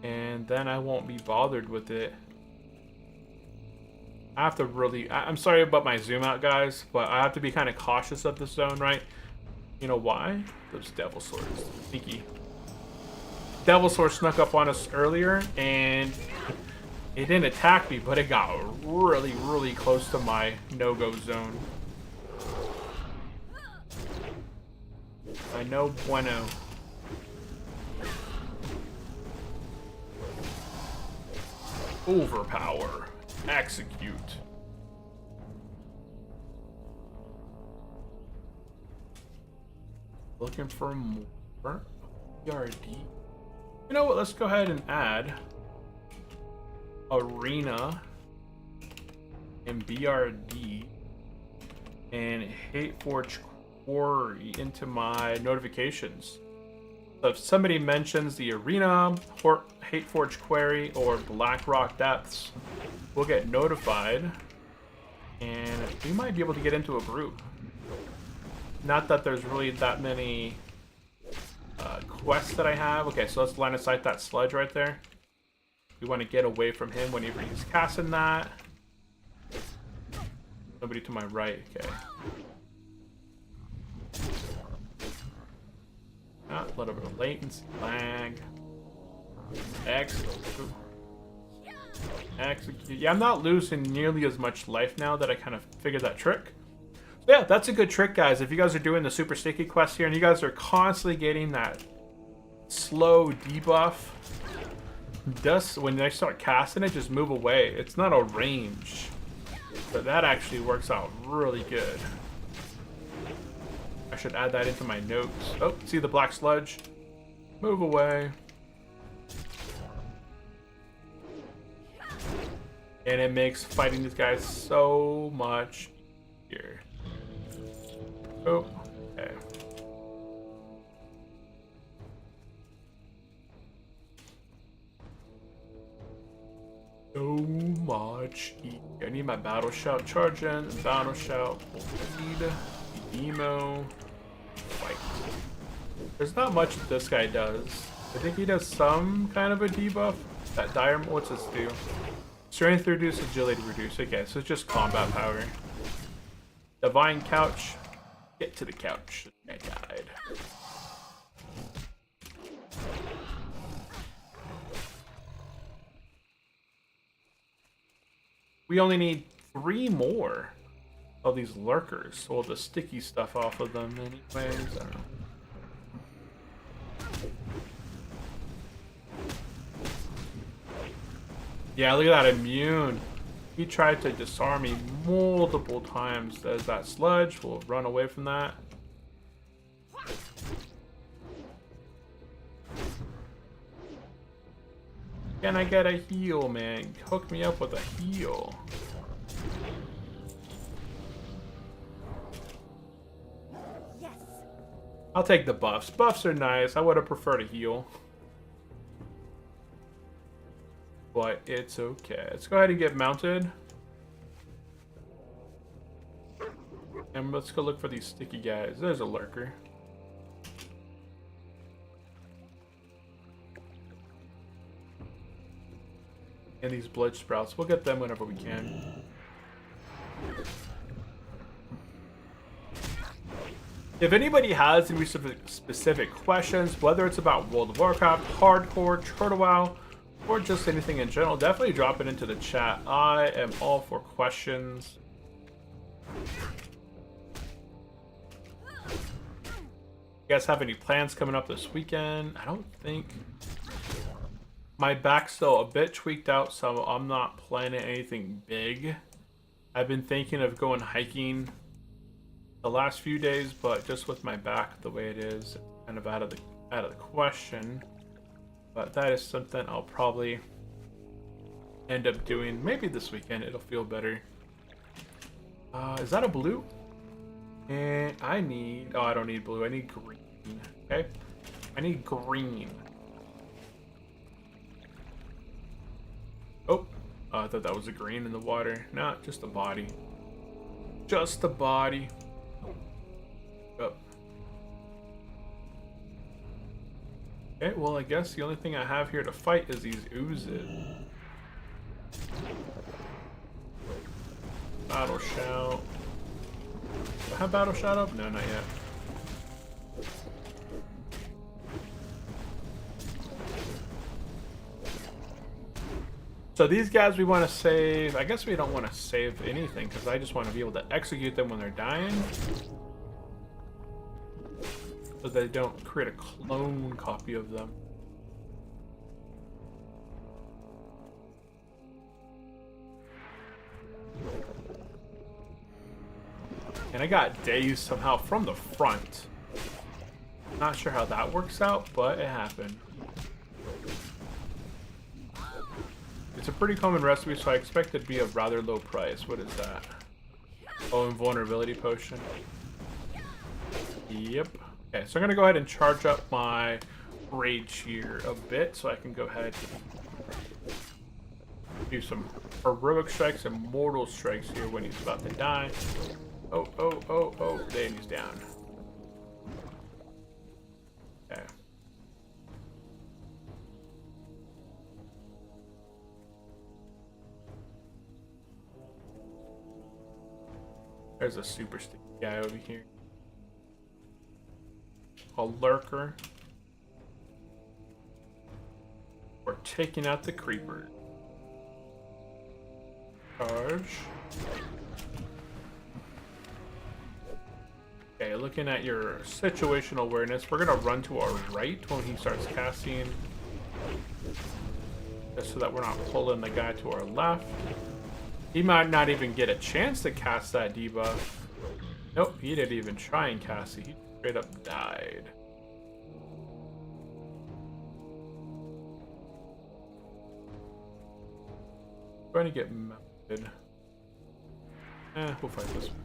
A: And then I won't be bothered with it. I have to really... I'm sorry about my zoom out, guys, but I have to be kind of cautious of this zone, right? You know why? Those devil swords. Sneaky. Devil sword snuck up on us earlier, and it didn't attack me, but it got really, really close to my no-go zone. I know bueno. Overpower. Execute. Looking for more BRD. You know what? Let's go ahead and add Arena and BRD and Hateforge Quarry into my notifications. So if somebody mentions the Arena, Hateforge Quarry, or Blackrock Depths, we'll get notified, and we might be able to get into a group. Not that there's really that many quests that I have. Okay, so let's line of sight that sludge right there. We want to get away from him whenever he's casting that. Nobody to my right, okay. Ah, a little bit of latency, lag. Execute. Yeah, I'm not losing nearly as much life now that I kind of figured that trick. So yeah, that's a good trick, guys. If you guys are doing the super sticky quest here and you guys are constantly getting that slow debuff, just when I start casting it, just move away. It's not a range, but that actually works out really good. I should add that into my notes. Oh, see the black sludge? Move away. And it makes fighting these guys so much easier. Oh, okay. So much easier. I need my battle shout charge in. Battle shout. Lead. Emo. Fight. There's not much that this guy does. I think he does some kind of a debuff. That dire. What's this do? Strength reduce, agility reduce. Okay, so it's just combat power. Divine couch. Get to the couch. I died. We only need 3 more of these lurkers. Well, the sticky stuff off of them anyways. I don't know. Yeah, look at that immune. He tried to disarm me multiple times. There's that sludge. We'll run away from that. Can I get a heal, man? Hook me up with a heal.
C: Yes.
A: I'll take the buffs. Buffs are nice. I would have preferred a heal. But it's okay. Let's go ahead and get mounted. And let's go look for these sticky guys. There's a lurker. And these blood sprouts. We'll get them whenever we can. If anybody has any specific questions, whether it's about World of Warcraft, Hardcore, Turtle WoW, or just anything in general, definitely drop it into the chat. I am all for questions. You guys have any plans coming up this weekend? I don't think. My back's still a bit tweaked out, so I'm not planning anything big. I've been thinking of going hiking the last few days, but just with my back the way it is, it's kind of out of the question. But that is something I'll probably end up doing maybe this weekend. It'll feel better. Is that a blue? And I need... Oh, I don't need blue. I need green. Okay. I need green. Oh. I thought that was a green in the water. Nah, just the body. Just the body. Oh. Okay, well, I guess the only thing I have here to fight is these oozes. Battle shout. Do I have battle shout up? No, not yet. So these guys we want to save. I guess we don't want to save anything because I just want to be able to execute them when they're dying. So they don't create a clone copy of them. And I got dazed somehow from the front. Not sure how that works out, but it happened. It's a pretty common recipe, so I expect it to be a rather low price. What is that? Oh, invulnerability potion. Yep. Okay, so I'm going to go ahead and charge up my rage here a bit so I can go ahead and do some heroic strikes and mortal strikes here when he's about to die. Oh, oh, oh, oh, then he's down. Okay. There's a super sticky guy over here. Called Lurker. We're taking out the creeper. Charge. Okay, looking at your situational awareness, we're gonna run to our right when he starts casting. Just so that we're not pulling the guy to our left. He might not even get a chance to cast that debuff. Nope, he didn't even try and cast it. He straight up died. Trying to get mounted. We'll fight this one.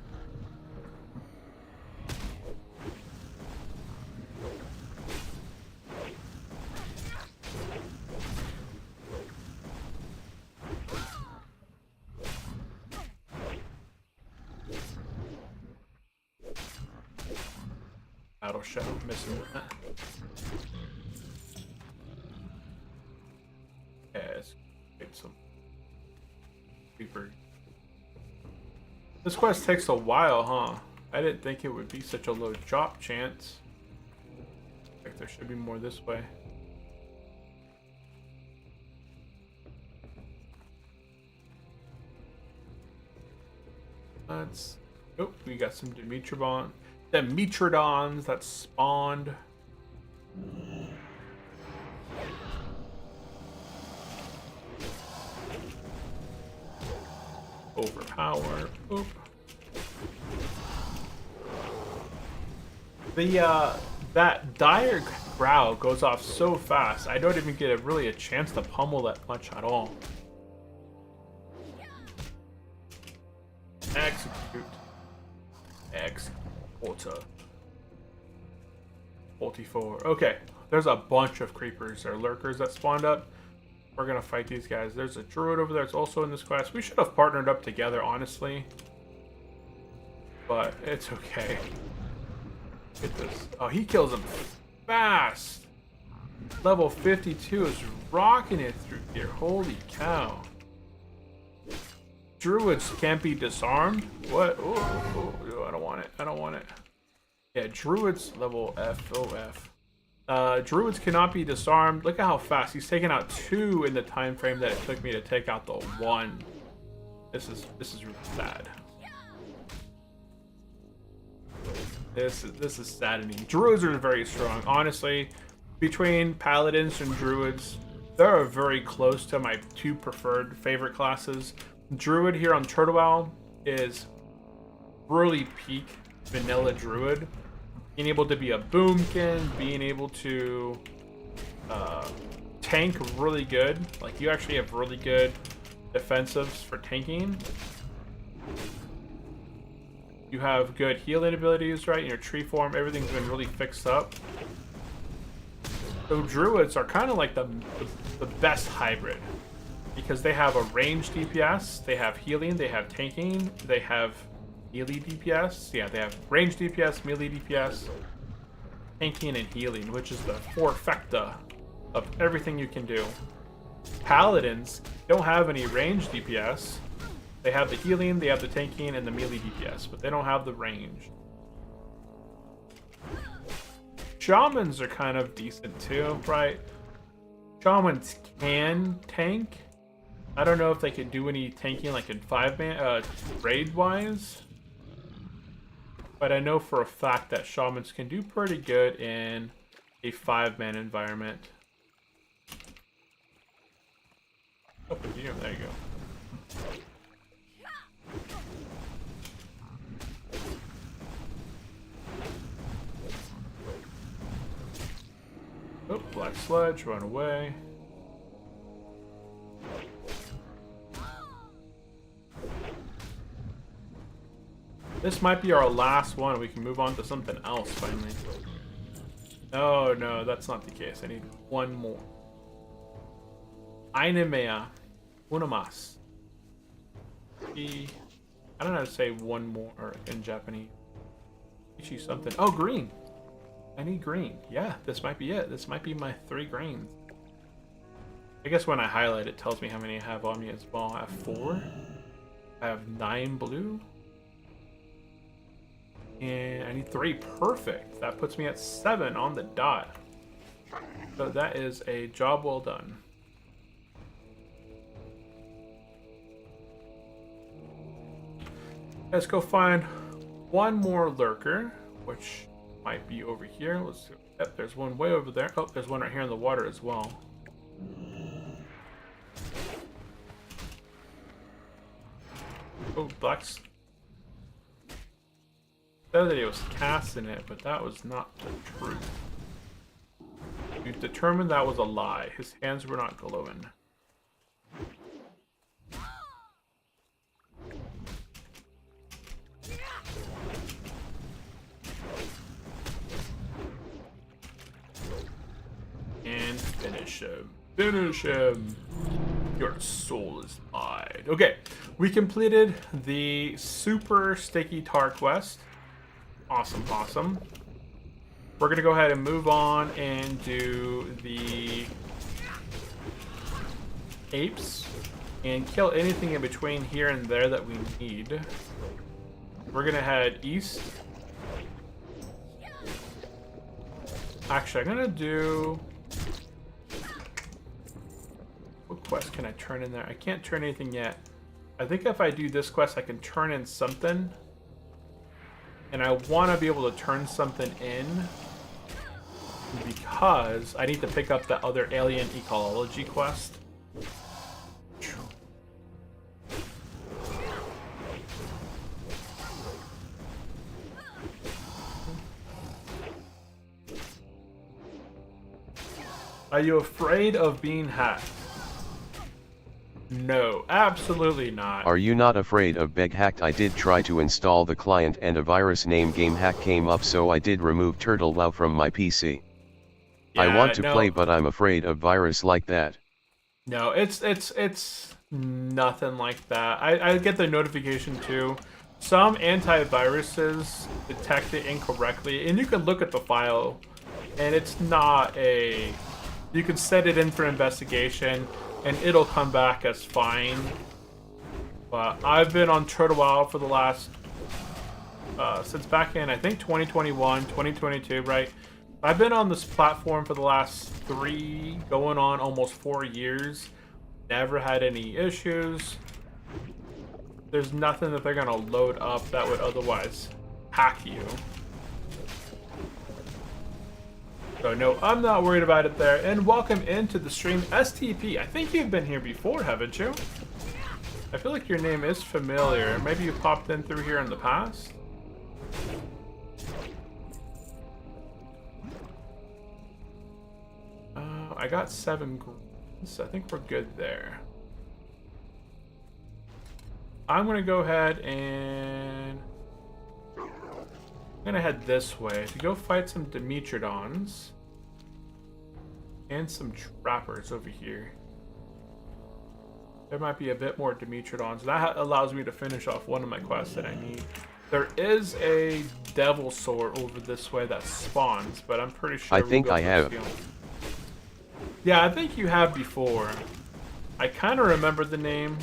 A: Battle Shadow, missing that. Yeah, let's get some creeper. This quest takes a while, huh? I didn't think it would be such a low drop chance. Like there should be more this way. Let's. Oh, we got some Dimetrodons that spawned. Overpower. Oop. That dire growl goes off so fast. I don't even get really a chance to pummel that much at all. Execute. Executor. 44. Okay, there's a bunch of creepers or lurkers that spawned up. We're gonna fight these guys. There's a druid over there that's also in this class. We should have partnered up together, honestly. But it's okay. Get this. Oh, he kills him fast. Level 52 is rocking it through here. Holy cow. Druids can't be disarmed? What? Oh, I don't want it. I don't want it. Yeah, druids level F. Oh, F. Druids cannot be disarmed. Look at how fast. He's taken out 2 in the time frame that it took me to take out the 1. This is really sad. This is saddening. Druids are very strong. Honestly, between paladins and druids, they're very close to my 2 preferred favorite classes. Druid here on Turtle Owl is really peak vanilla druid. Being able to be a boomkin, being able to tank really good. Like, you actually have really good defensives for tanking. You have good healing abilities, right? In your tree form, everything's been really fixed up. So druids are kind of like the best hybrid. Because they have a ranged DPS, they have healing, they have tanking, they have melee DPS. Yeah, they have ranged DPS, melee DPS, tanking, and healing, which is the trifecta of everything you can do. Paladins don't have any ranged DPS. They have the healing, they have the tanking, and the melee DPS, but they don't have the range. Shamans are kind of decent too, right? Shamans can tank. I don't know if they can do any tanking like in 5-man, raid-wise. But I know for a fact that shamans can do pretty good in a 5-man environment. Open here, there you go. Oh, black sludge, run away. This might be our last one. We can move on to something else finally. No, no, that's not the case. I need one more. Ainemea. Una más. I don't know how to say one more in Japanese. Ichi something. Oh, green. I need green. Yeah, this might be it. This might be my 3 greens. I guess when I highlight it tells me how many I have on me as well. I have 4. I have 9 blue. And I need 3. Perfect. That puts me at 7 on the dot. So that is a job well done. Let's go find one more lurker, which might be over here. Let's see. Yep, there's one way over there. Oh, there's one right here in the water as well. Oh, Black's... said that he was casting it, but that was not the truth. We've determined that was a lie. His hands were not glowing. And finish him. Finish him. Your soul is mine. Okay, we completed the super sticky tar quest. Awesome, awesome. We're gonna go ahead and move on and do the apes and kill anything in between here and there that we need. We're gonna head east. Actually, I'm gonna do... what quest can I turn in there? I can't turn anything yet. I think if I do this quest, I can turn in something. And I want to be able to turn something in because I need to pick up the other alien ecology quest. Are you afraid of being hacked? No, absolutely not.
B: Are you not afraid of being hacked? I did try to install the client and a virus named GameHack came up, so I did remove TurtleWow from my PC.
A: Yeah,
B: I want to play, but I'm afraid of virus like that.
A: No, it's nothing like that. I get the notification too. Some antiviruses detect it incorrectly, and you can look at the file, and it's not a... you can set it in for investigation, and it'll come back as fine. But I've been on TurtleWow for the last... since back in, I think, 2021, 2022, right? I've been on this platform for the last 3, going on almost 4 years. Never had any issues. There's nothing that they're gonna load up that would otherwise hack you. So no, I'm not worried about it there. And welcome into the stream, STP. I think you've been here before, haven't you? I feel like your name is familiar. Maybe you popped in through here in the past? I got 7 greens. I think we're good there. I'm gonna go ahead and... I'm gonna head this way to go fight some Dimetrodons and some trappers over here. There might be a bit more Dimetrodons. That allows me to finish off one of my quests that I need. There is a devil sword over this way that spawns, but I'm pretty sure...
B: I think I have.
A: Yeah, I think you have before. I kind of remember the name.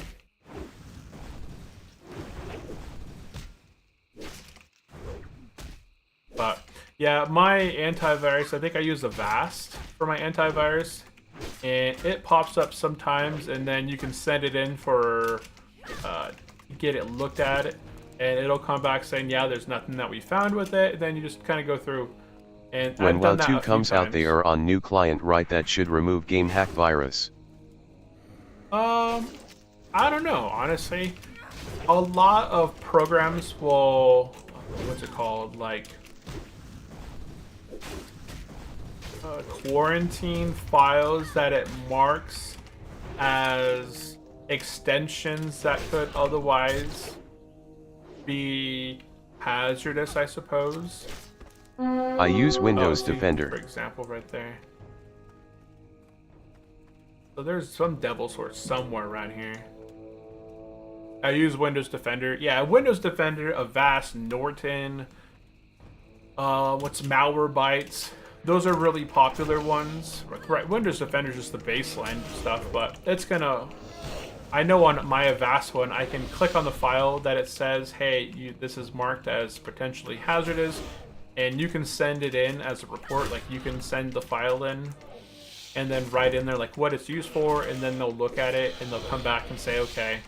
A: But yeah, my antivirus, I think I use Avast for my antivirus, and it pops up sometimes, and then you can send it in for get it looked at, and it'll come back saying, yeah, there's nothing that we found with it. And then you just kind of go through. And
B: when WoW 2 comes out, they are on new client, right? That should remove GameHack virus.
A: I don't know, honestly. A lot of programs will, what's it called, like quarantine files that it marks as extensions that could otherwise be hazardous, I suppose.
B: I use Windows Defender.
A: For example, right there. So there's some devil sword somewhere around here. I use Windows Defender. Yeah, Windows Defender, Avast, Norton. What's Malwarebytes? Those are really popular ones. Right, Windows Defender is just the baseline stuff, but it's gonna I know on my Avast one, I can click on the file that it says, hey, this is marked as potentially hazardous, and you can send it in as a report. Like, you can send the file in and then write in there like what it's used for, and then they'll look at it and they'll come back and say, okay,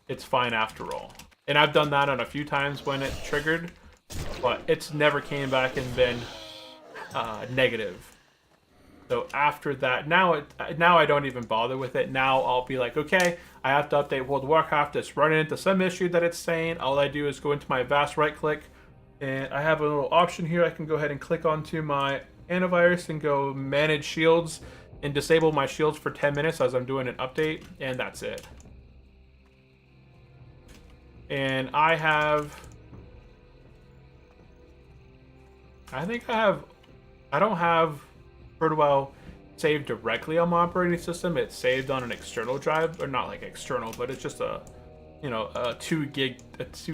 A: it's fine after all. And I've done that on a few times when it triggered, but it's never came back and been negative. So after that, now I don't even bother with it. Now I'll be like, okay, I have to update World of Warcraft. It's running into some issue that it's saying. All I do is go into my Avast, right click, and I have a little option here. I can go ahead and click onto my antivirus and go manage shields and disable my shields for 10 minutes as I'm doing an update, and that's it. And I don't have Birdwell saved directly on my operating system. It's saved on an external drive, or not like external, but it's just a 2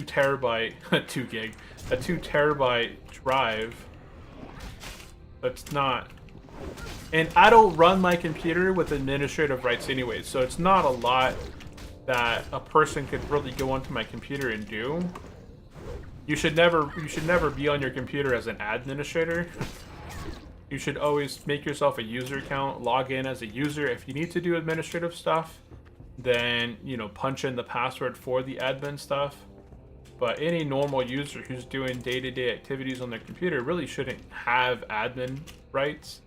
A: terabyte drive. It's not, and I don't run my computer with administrative rights anyway, so it's not a lot that a person could really go onto my computer and do. You should never be on your computer as an administrator. You should always make yourself a user account, log in as a user. If you need to do administrative stuff, then, punch in the password for the admin stuff. But any normal user who's doing day-to-day activities on their computer really shouldn't have admin rights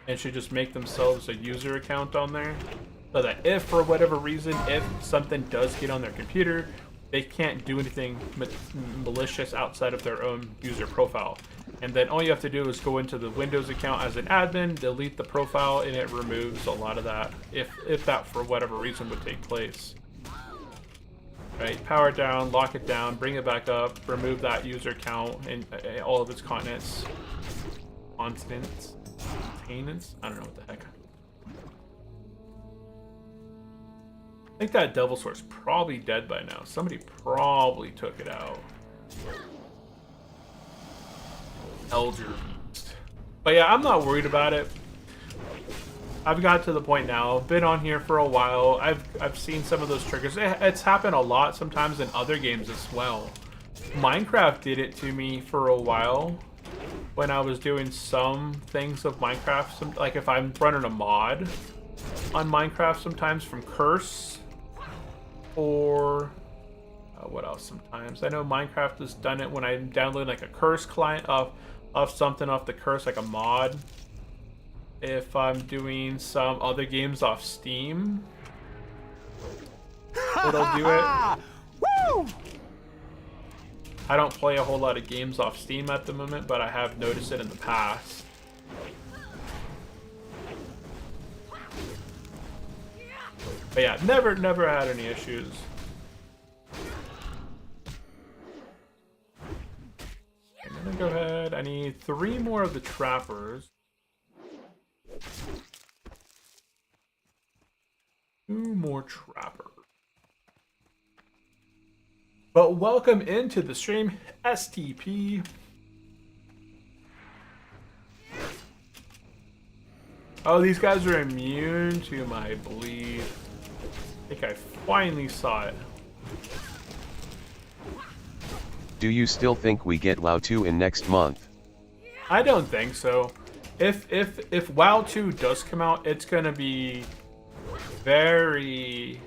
A: and should just make themselves a user account on there. So that if, for whatever reason, if something does get on their computer, they can't do anything malicious outside of their own user profile. And then all you have to do is go into the Windows account as an admin, delete the profile, and it removes a lot of that, if that for whatever reason would take place. Right, power it down, lock it down, bring it back up, remove that user account and all of its contents. Constants? Containants? I don't know what the heck. I think that Devil Sword's probably dead by now. Somebody probably took it out. Elder Beast. But yeah, I'm not worried about it. I've got to the point now. I've been on here for a while. I've seen some of those triggers. It's happened a lot sometimes in other games as well. Minecraft did it to me for a while when I was doing some things of Minecraft. Like if I'm running a mod on Minecraft sometimes from Curse, or what else sometimes. I know Minecraft has done it when I'm downloading like a Curse client of something off the Curse, like a mod. If I'm doing some other games off Steam, it'll do it. Woo! I don't play a whole lot of games off Steam at the moment, but I have noticed it in the past. But yeah, never had any issues. I'm gonna go ahead. I need 3 more of the trappers. 2 more trappers. But welcome into the stream, STP. Oh, these guys are immune to my bleed. I think I finally saw it.
B: Do you still think we get WoW 2 in next month?
A: I don't think so. If WoW 2 does come out, it's gonna be very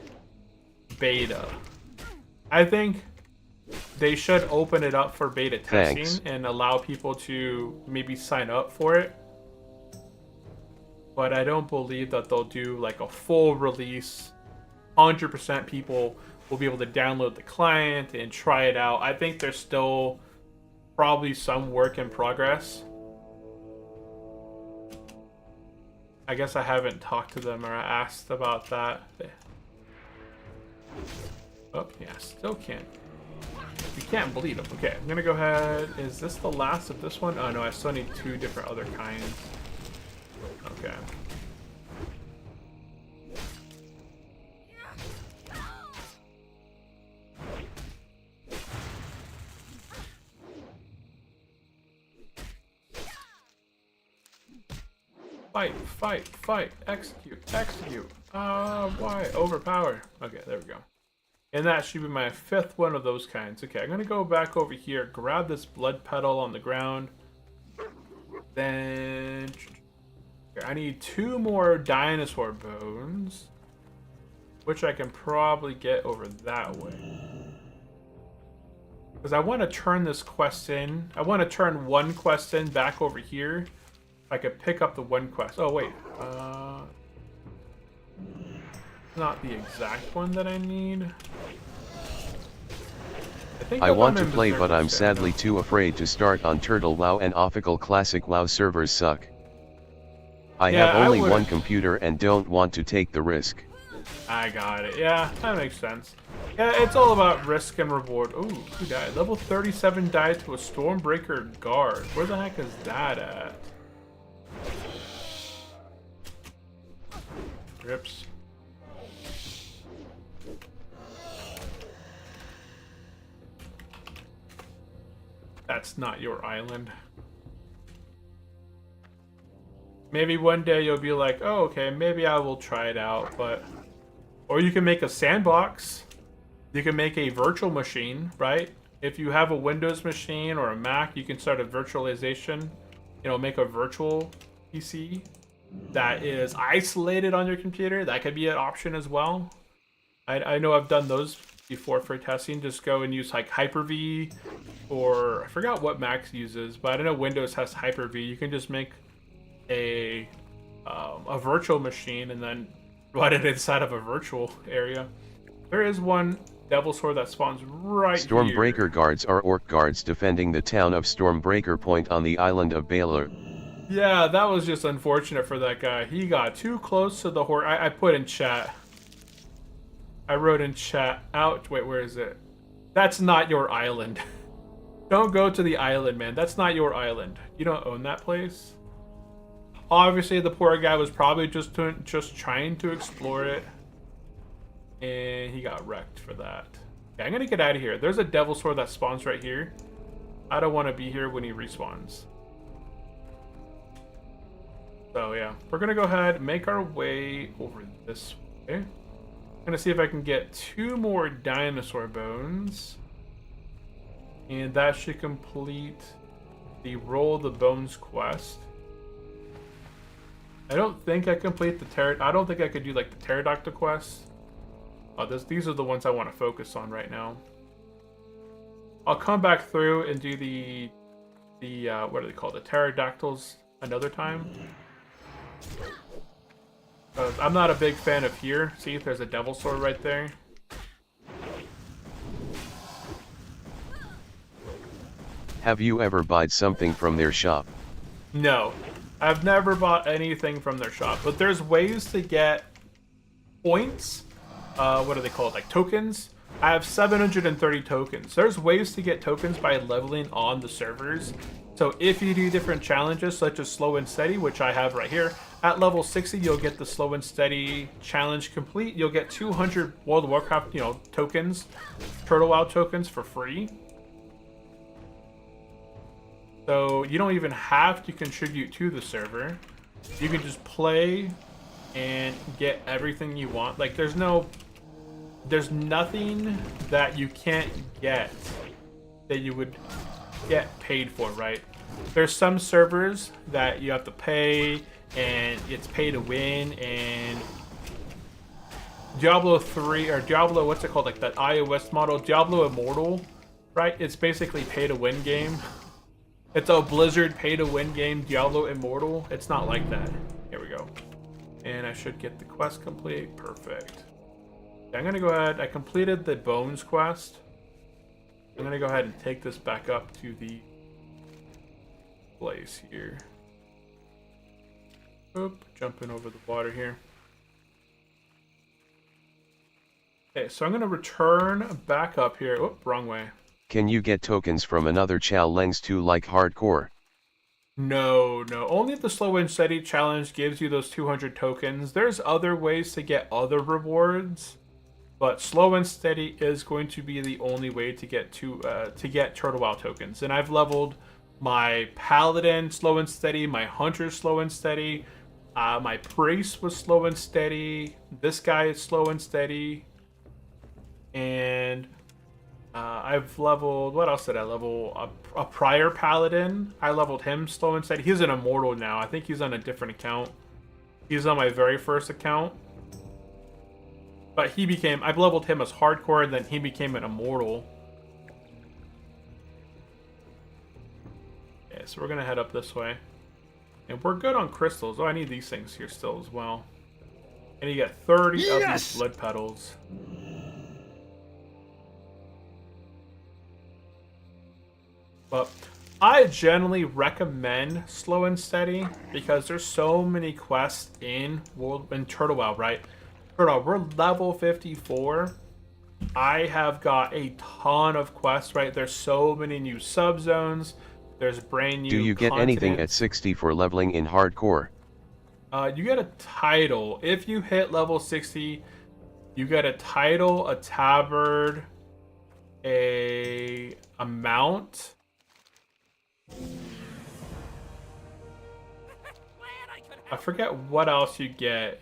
A: beta. I think they should open it up for beta testing.
B: Thanks.
A: And allow people to maybe sign up for it. But I don't believe that they'll do like a full release. 100% people will be able to download the client and try it out. I think there's still probably some work in progress. I guess I haven't talked to them or asked about that. Oh, yeah, still can't. You can't bleed them. Okay, I'm gonna go ahead. Is this the last of this one? Oh no, I still need 2 different other kinds. Okay. Fight, fight, fight, execute, execute. Why? Overpower. Okay, there we go. And that should be my 5th one of those kinds. Okay, I'm gonna go back over here, grab this blood petal on the ground. Then I need 2 more dinosaur bones, which I can probably get over that way. Because I want to turn this quest in. I want to turn one quest in back over here. I could pick up the one quest. Oh, wait. Not the exact one that I need.
B: I want to play, but I'm sadly too afraid to start on Turtle WoW, and Official Classic WoW servers suck. I have only one computer and don't want to take the risk.
A: I got it. Yeah, that makes sense. Yeah, it's all about risk and reward. Ooh, who died? Level 37 died to a Stormbreaker guard. Where the heck is that at? Rips. That's not your island. Maybe one day you'll be like, oh, okay, maybe I will try it out, but... Or you can make a sandbox. You can make a virtual machine, right? If you have a Windows machine or a Mac, you can start a virtualization. You know, make a virtual PC that is isolated on your computer. That could be an option as well. I know I've done those before for testing. Just go and use like Hyper-V, or I forgot what Mac uses, but I know Windows has Hyper-V. You can just make a virtual machine and then run it inside of a virtual area. There is one devil sword that spawns right
B: Stormbreaker
A: here.
B: guards are orc guards defending the town of Stormbreaker Point on the island of Baylor.
A: Yeah, that was just unfortunate for that guy. He got too close to the horde. I put in chat. I wrote in chat. Ouch. Wait, where is it? That's not your island. Don't go to the island, man. That's not your island. You don't own that place. Obviously, the poor guy was probably just trying to explore it, and he got wrecked for that. Okay, I'm gonna get out of here. There's a devil sword that spawns right here. I don't want to be here when he respawns. So yeah, we're gonna go ahead and make our way over this way. I'm gonna see if I can get 2 more dinosaur bones, and that should complete the Roll the Bones quest. I don't think I complete the I don't think I could do like the pterodactyl quest. These are the ones I want to focus on right now. I'll come back through and do the what are they called? The pterodactyls another time. I'm not a big fan of here. See, there's a devil sword right there.
B: Have you ever bought something from their shop?
A: No, I've never bought anything from their shop, but there's ways to get points. What are they called? Like tokens? I have 730 tokens. There's ways to get tokens by leveling on the servers. So if you do different challenges, such as slow and steady, which I have right here, at level 60, you'll get the slow and steady challenge complete. You'll get 200 World of Warcraft, tokens, Turtle WoW tokens for free. So you don't even have to contribute to the server. You can just play and get everything you want. Like there's nothing that you can't get that you would get paid for, right? There's some servers that you have to pay and it's pay to win, and Diablo 3 or Diablo, what's it called? Like that iOS model, Diablo Immortal, right? It's basically pay to win game. It's a Blizzard pay to win game, Diablo Immortal. It's not like that. Here we go. And I should get the quest complete. Perfect. Okay, I'm gonna go ahead. I completed the Bones quest. I'm gonna go ahead and take this back up to the place here. Oop, jumping over the water here. Okay, so I'm gonna return back up here. Oop, wrong way.
B: Can you get tokens from another challenge too, like Hardcore?
A: No. Only the slow and steady challenge gives you those 200 tokens. There's other ways to get other rewards, but slow and steady is going to be the only way to get Turtle WoW tokens. And I've leveled my Paladin slow and steady, my Hunter slow and steady, My priest was slow and steady. This guy is slow and steady. And I've leveled... What else did I level? A prior paladin. I leveled him slow and steady. He's an immortal now. I think he's on a different account. He's on my very first account. But he became... I've leveled him as hardcore, and then he became an immortal. Okay, so we're going to head up this way. And we're good on crystals. Oh, I need these things here still as well. And you get 30 of these blood petals. But I generally recommend slow and steady because there's so many quests in Turtle WoW, right? Turtle, we're level 54. I have got a ton of quests, right? There's so many new subzones. There's brand new
B: Do you get anything at 60 for leveling in hardcore?
A: You get a title. If you hit level 60, you get a title, a tabard, a mount. I forget what else you get.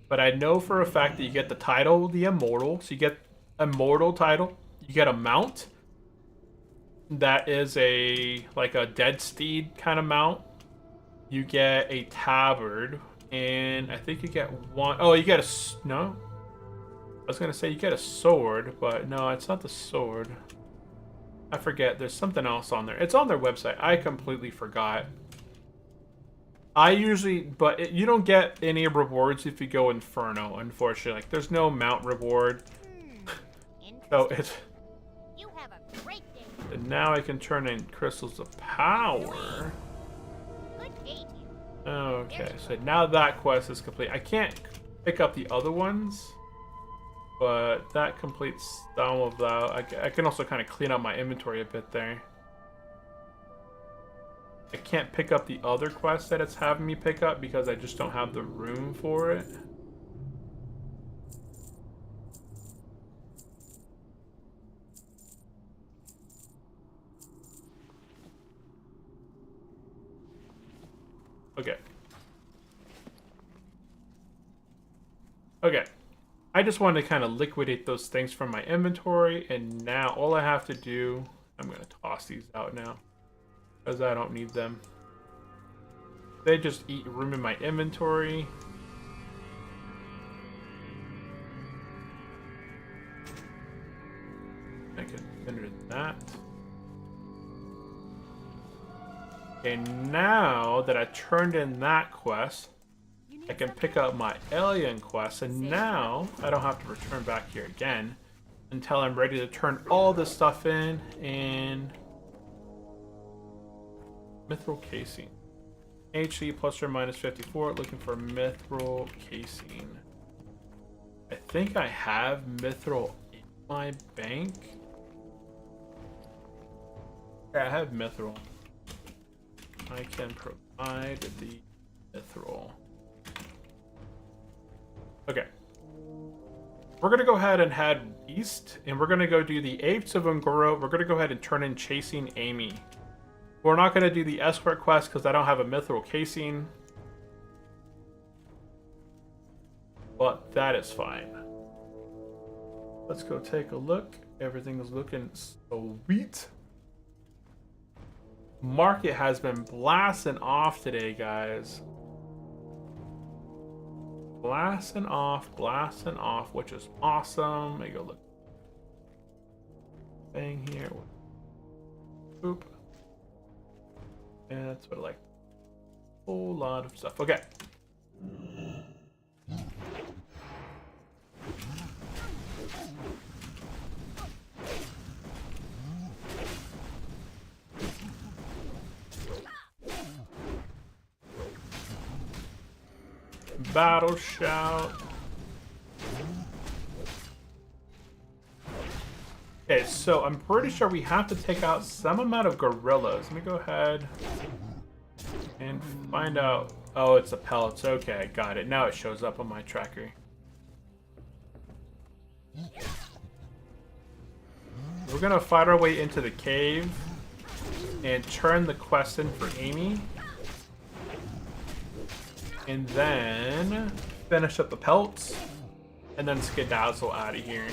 A: But I know for a fact that you get the title, the immortal. So you get immortal title. You get a mount. That is like a dead steed kind of mount. You get a tabard, and I think you get one. Oh, you get a no. I was gonna say you get a sword, but no, it's not the sword. I forget. There's something else on there. It's on their website. I completely forgot. I usually, but you don't get any rewards if you go Inferno. Unfortunately, like there's no mount reward. So it's.
C: You have a great day.
A: And now I can turn in crystals of power.
C: Good day to you.
A: Okay, so now that quest is complete. I can't pick up the other ones, but that completes some of that. I can also kind of clean up my inventory a bit there. I can't pick up the other quests that it's having me pick up because I just don't have the room for it. Okay. Okay. I just wanted to kind of liquidate those things from my inventory, and now all I have to do... I'm going to toss these out now, because I don't need them. They just eat room in my inventory. I can enter that. Okay, now that I turned in that quest, I can pick up my alien quest, and now I don't have to return back here again until I'm ready to turn all this stuff in. And mithril casing, HC plus or minus 54. Looking for mithril casing. I think I have mithril in my bank. Yeah, I have mithril. I can provide the mithril. Okay. We're going to go ahead and head east, and we're going to go do the Apes of Ungoro. We're going to go ahead and turn in Chasing Amy. We're not going to do the escort quest because I don't have a mithril casing. But that is fine. Let's go take a look. Everything is looking sweet. Market has been blasting off today, guys. Blasting off, which is awesome. Let me go look. Thing here. Boop. And that's what I like. Whole lot of stuff. Okay. Battle shout. Okay, so I'm pretty sure we have to take out some amount of gorillas. Let me go ahead and find out. Oh, it's the pellets. Okay, got it. Now it shows up on my tracker. We're gonna fight our way into the cave and turn the quest in for Amy. And then finish up the pelts. And then skedazzle out of here.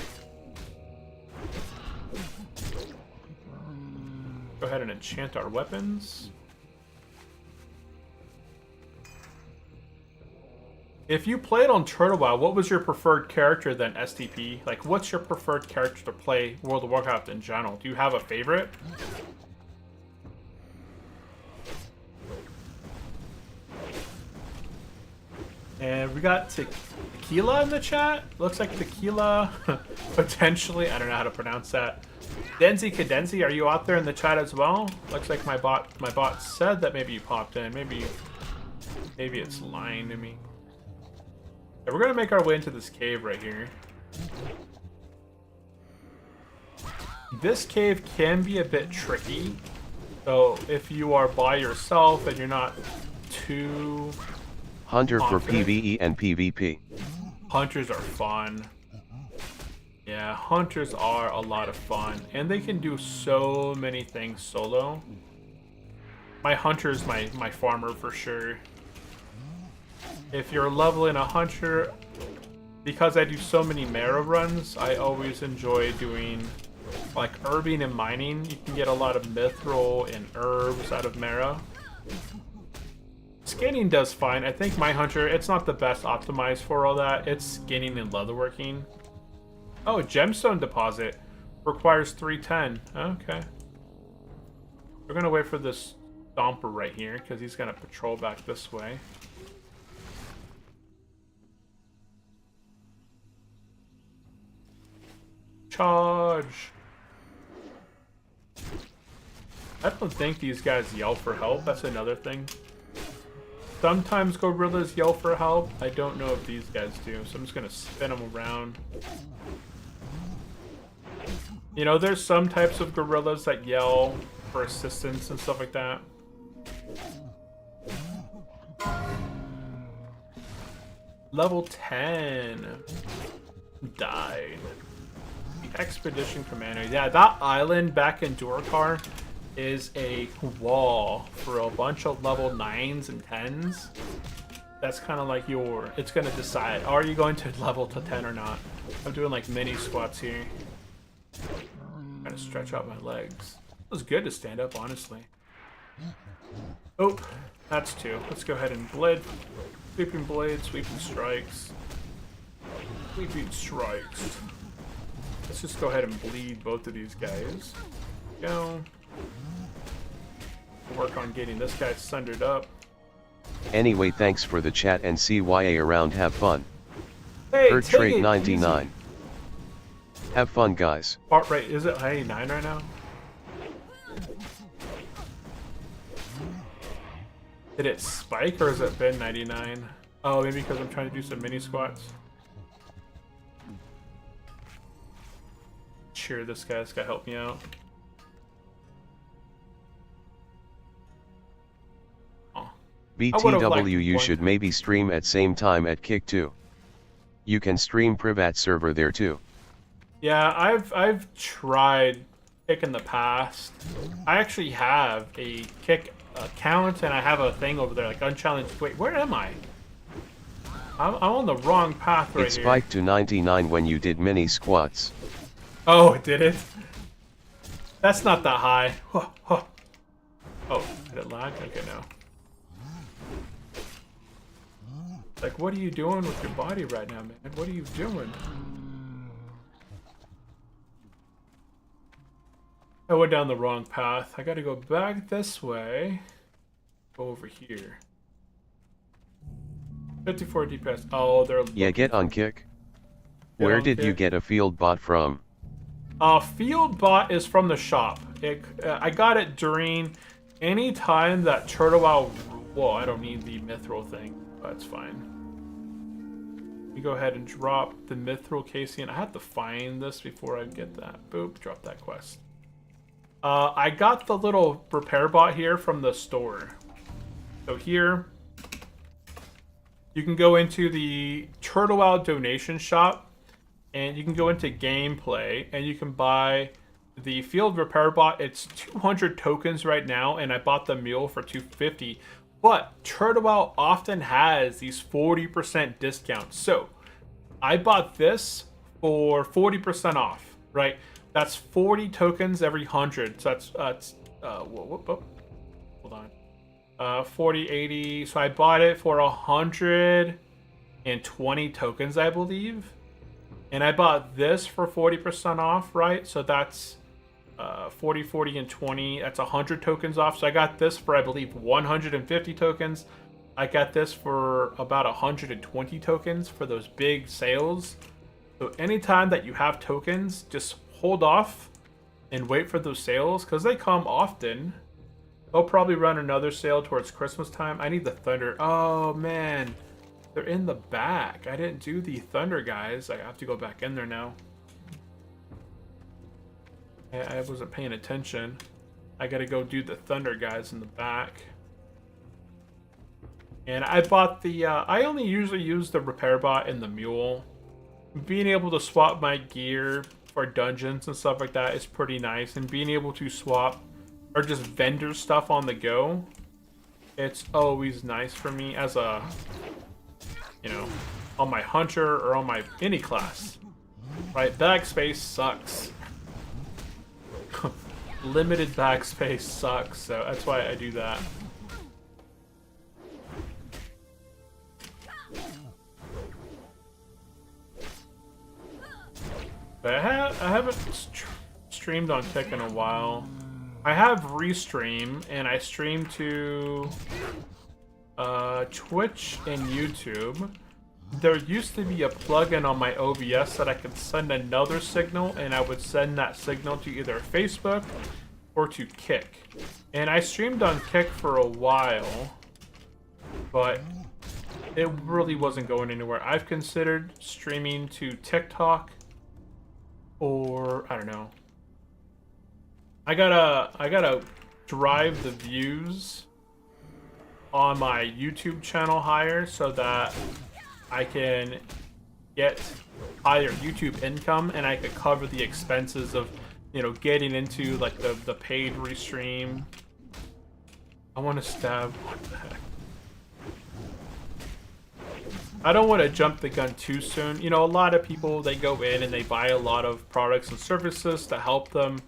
A: Go ahead and enchant our weapons. If you played on Turtle WoW, what was your preferred character than STP? Like, what's your preferred character to play World of Warcraft in general? Do you have a favorite? And we got Tequila in the chat. Looks like Tequila, potentially. I don't know how to pronounce that. Denzi Cadenzi, are you out there in the chat as well? Looks like my bot said that maybe you popped in. Maybe it's lying to me. Yeah, we're gonna make our way into this cave right here. This cave can be a bit tricky. So if you are by yourself and you're not too
B: Hunter
A: confident,
B: for PvE and PvP.
A: Hunters are fun. Yeah, hunters are a lot of fun. And they can do so many things solo. My hunter's my farmer for sure. If you're leveling a hunter, because I do so many Mara runs, I always enjoy doing like herbing and mining. You can get a lot of mithril and herbs out of Mara. Skinning does fine. I think my hunter, it's not the best optimized for all that. It's skinning and leatherworking. Oh, gemstone deposit requires 310. Okay. We're gonna wait for this Stomper right here because he's gonna patrol back this way. Charge! I don't think these guys yell for help. That's another thing. Sometimes gorillas yell for help. I don't know if these guys do, so I'm just gonna spin them around. You know, there's some types of gorillas that yell for assistance and stuff like that. Level 10. Died. The Expedition Commander. Yeah, that island back in Durkar is a wall for a bunch of level 9s and 10s. That's kind of like it's going to decide, are you going to level to 10 or not? I'm doing like mini squats here. Trying to stretch out my legs. It was good to stand up, honestly. Oh, that's 2. Let's go ahead and blade. Sweeping blade, sweeping strikes. Sweeping strikes. Let's just go ahead and bleed both of these guys. Go. Work on getting this guy sundered up.
B: Anyway, thanks for the chat and CYA around. Have fun.
A: Hey,
B: Earth Trade 99. Easy. Have fun, guys.
A: Heart rate, is it 99 right now? Did it spike or has it been 99? Oh, maybe because I'm trying to do some mini squats. Cheer this guy. This guy help me out.
B: BTW, you should maybe stream at same time at Kick too. You can stream Privat server there too.
A: Yeah, I've tried Kick in the past. I actually have a Kick account and I have a thing over there like unchallenged. Wait, where am I? I'm on the wrong path right here.
B: It spiked to 99 when you did mini squats.
A: Oh, it did it? That's not that high. Oh, did it lag? Okay, no. Like, what are you doing with your body right now, man? What are you doing? I went down the wrong path. I gotta go back this way. Go over here. 54 DPS. Oh, they're...
B: Yeah, get on Kick. Where did you get a field bot from?
A: Field bot is from the shop. I got it during any time that Turtle WoW... Well, I don't need the mithril thing. That's fine. We go ahead and drop the mithril casing. I have to find this before I get that. Boop, drop that quest. I got the little repair bot here from the store. So here, you can go into the Turtle WoW donation shop, and you can go into gameplay, and you can buy the field repair bot. It's 200 tokens right now, and I bought the mule for 250. But Turtlewell often has these 40% discounts. So I bought this for 40% off, right? That's 40 tokens every 100. So that's hold on. 40, 80. So I bought it for 120 tokens, I believe. And I bought this for 40% off, right? So that's 40, 40, and 20. That's 100 tokens off. So I got this for, I believe, 150 tokens. I got this for about 120 tokens for those big sales. So anytime that you have tokens, just hold off and wait for those sales because they come often. They'll probably run another sale towards Christmas time. I need the thunder. Oh, man. They're in the back. I didn't do the thunder, guys. I have to go back in there now. I wasn't paying attention. I gotta go do the thunder guys in the back. And I bought the, I only usually use the repair bot and the mule. Being able to swap my gear for dungeons and stuff like that is pretty nice. And being able to swap or just vendor stuff on the go, it's always nice for me as a, you know, on my hunter or on my any class. Right? Backspace sucks. Limited backspace sucks, so that's why I do that. But I haven't streamed on Tick in a while. I have restream, and I stream to Twitch and YouTube. There used to be a plugin on my OBS that I could send another signal, and I would send that signal to either Facebook or to Kick. And I streamed on Kick for a while, but it really wasn't going anywhere. I've considered streaming to TikTok or I don't know. I gotta drive the views on my YouTube channel higher so that I can get higher YouTube income and I could cover the expenses of, you know, getting into like the paid restream. I want to stab. What the heck? I don't want to jump the gun too soon. You know, a lot of people, they go in and they buy a lot of products and services to help them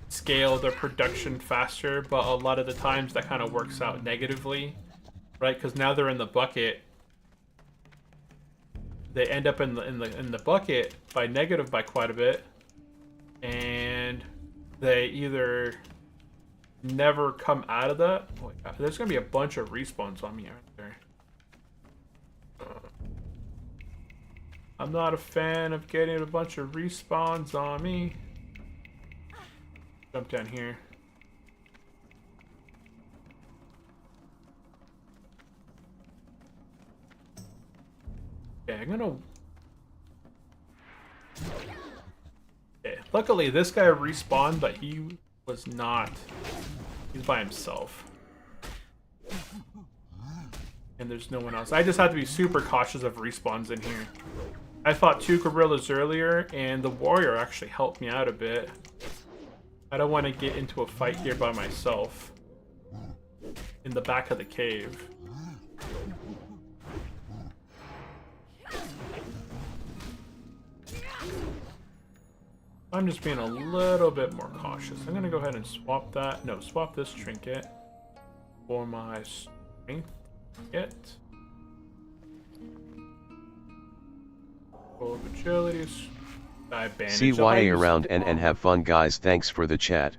A: scale their production faster, but a lot of the times that kind of works out negatively, right? Because now they're in the bucket. They end up in the bucket by negative by quite a bit, and they either never come out of that. Oh, there's gonna be a bunch of respawns on me right there. I'm not a fan of getting a bunch of respawns on me. Jump down here. Okay, I'm gonna... Okay, luckily this guy respawned, but he was not... He's by himself. And there's no one else. I just have to be super cautious of respawns in here. I fought 2 gorillas earlier, and the warrior actually helped me out a bit. I don't want to get into a fight here by myself. In the back of the cave. I'm just being a little bit more cautious. I'm going to go ahead and swap that. No, swap this trinket for my strength trinket. Full agilities.
B: CYA around and have fun, guys. Thanks for the chat.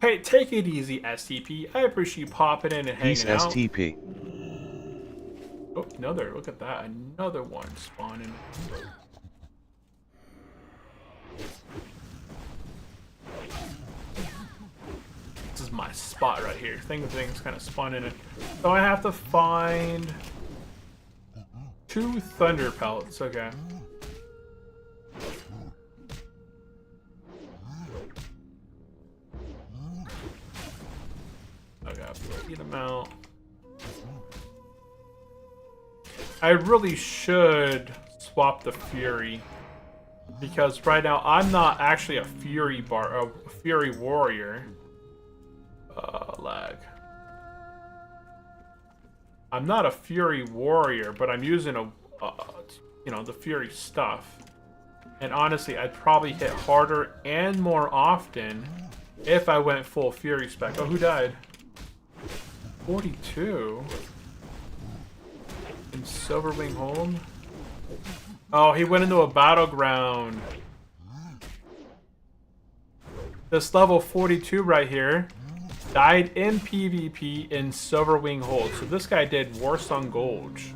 A: Hey, take it easy, STP. I appreciate you popping in and hanging
B: Peace,
A: out.
B: STP.
A: Oh, another. Look at that. Another one spawning. This is my spot right here. Things kind of spawn in it. So I have to find 2 thunder pellets. Okay. Okay, eat them out. I really should swap the Fury, because right now I'm not actually a Fury warrior. Lag. I'm not a Fury warrior, but I'm using you know, the Fury stuff. And honestly, I'd probably hit harder and more often if I went full Fury spec. Oh, who died? 42? In Silverwing Hold? Oh, he went into a battleground. This level 42 right here died in PvP in Silverwing Hold. So this guy did Warsong Gulch.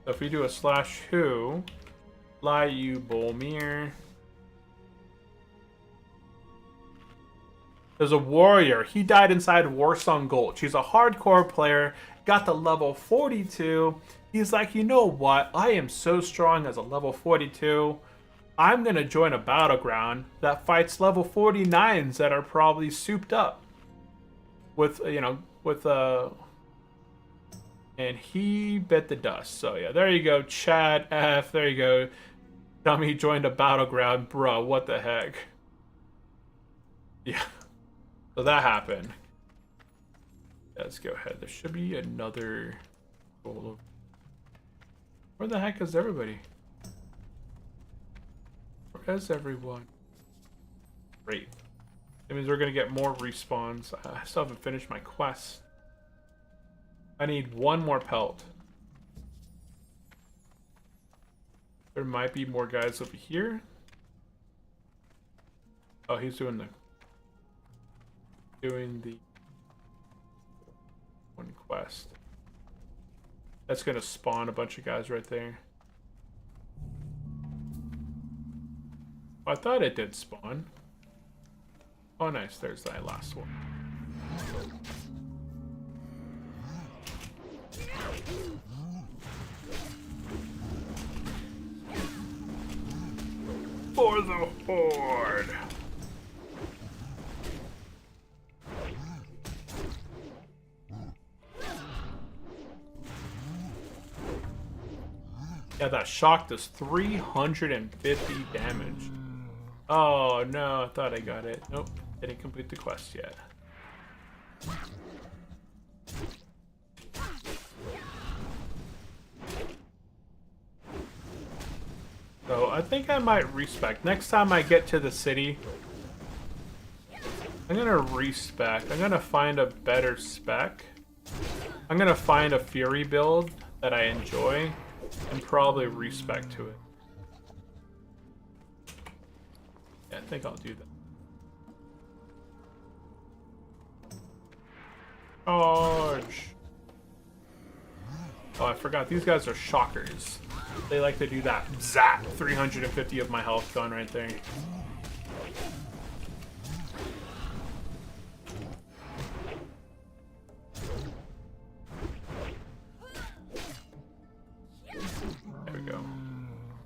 A: So if we do a /who, Lyu Bolmir. There's a warrior. He died inside Warsong Gulch. He's a hardcore player. Got the level 42. He's like, you know what? I am so strong as a level 42. I'm going to join a battleground that fights level 49s that are probably souped up. With, you know, with, and he bit the dust. So yeah, there you go. Chad F. There you go. Tell me he joined a battleground. Bro, what the heck? Yeah. So that happened. Let's go ahead. There should be another goal. Where the heck is everybody? Where is everyone? Great. That means we're going to get more respawns. I still haven't finished my quest. I need one more pelt. There might be more guys over here. Oh, he's doing the one quest. That's gonna spawn a bunch of guys right there. Oh, I thought it did spawn. Oh nice, there's that last one. For the Horde! Yeah, that shock does 350 damage. Oh no, I thought I got it. Nope, didn't complete the quest yet. So I think I might respec. Next time I get to the city, I'm gonna respec. I'm gonna find a better spec. I'm gonna find a Fury build that I enjoy and probably respec to it. Yeah, I think I'll do that. Charge! Oh, I forgot. These guys are shockers. They like to do that. Zap! 350 of my health gone right there. There we go.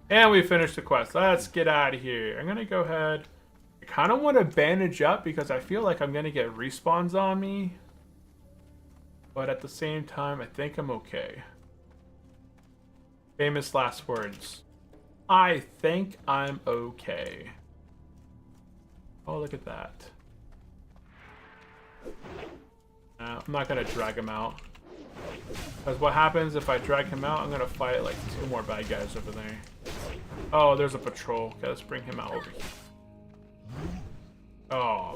A: And we finished the quest. Let's get out of here. I'm gonna go ahead. I kind of want to bandage up because I feel like I'm gonna get respawns on me. But at the same time, I think I'm okay. Famous last words. I think I'm okay. Oh, look at that. I'm not gonna drag him out. Because what happens if I drag him out, I'm gonna fight like 2 more bad guys over there. Oh, there's a patrol. Okay, let's bring him out over here. Oh.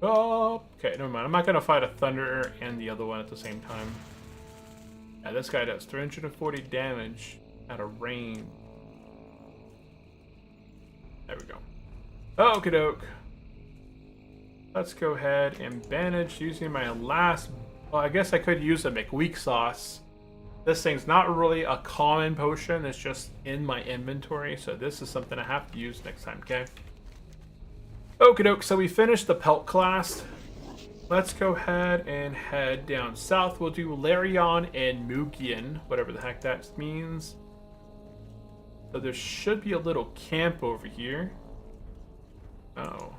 A: Oh, okay, never mind. I'm not gonna fight a Thunderer and the other one at the same time. Yeah, this guy does 340 damage at a range. There we go. Okie doke. Let's go ahead and bandage using my last. Well, I guess I could use a McWeak sauce. This thing's not really a common potion, it's just in my inventory, so this is something I have to use next time, okay? Okie doke, so we finished the pelt class. Let's go ahead and head down south. We'll do Larion and Mugian, whatever the heck that means. So there should be a little camp over here. Oh.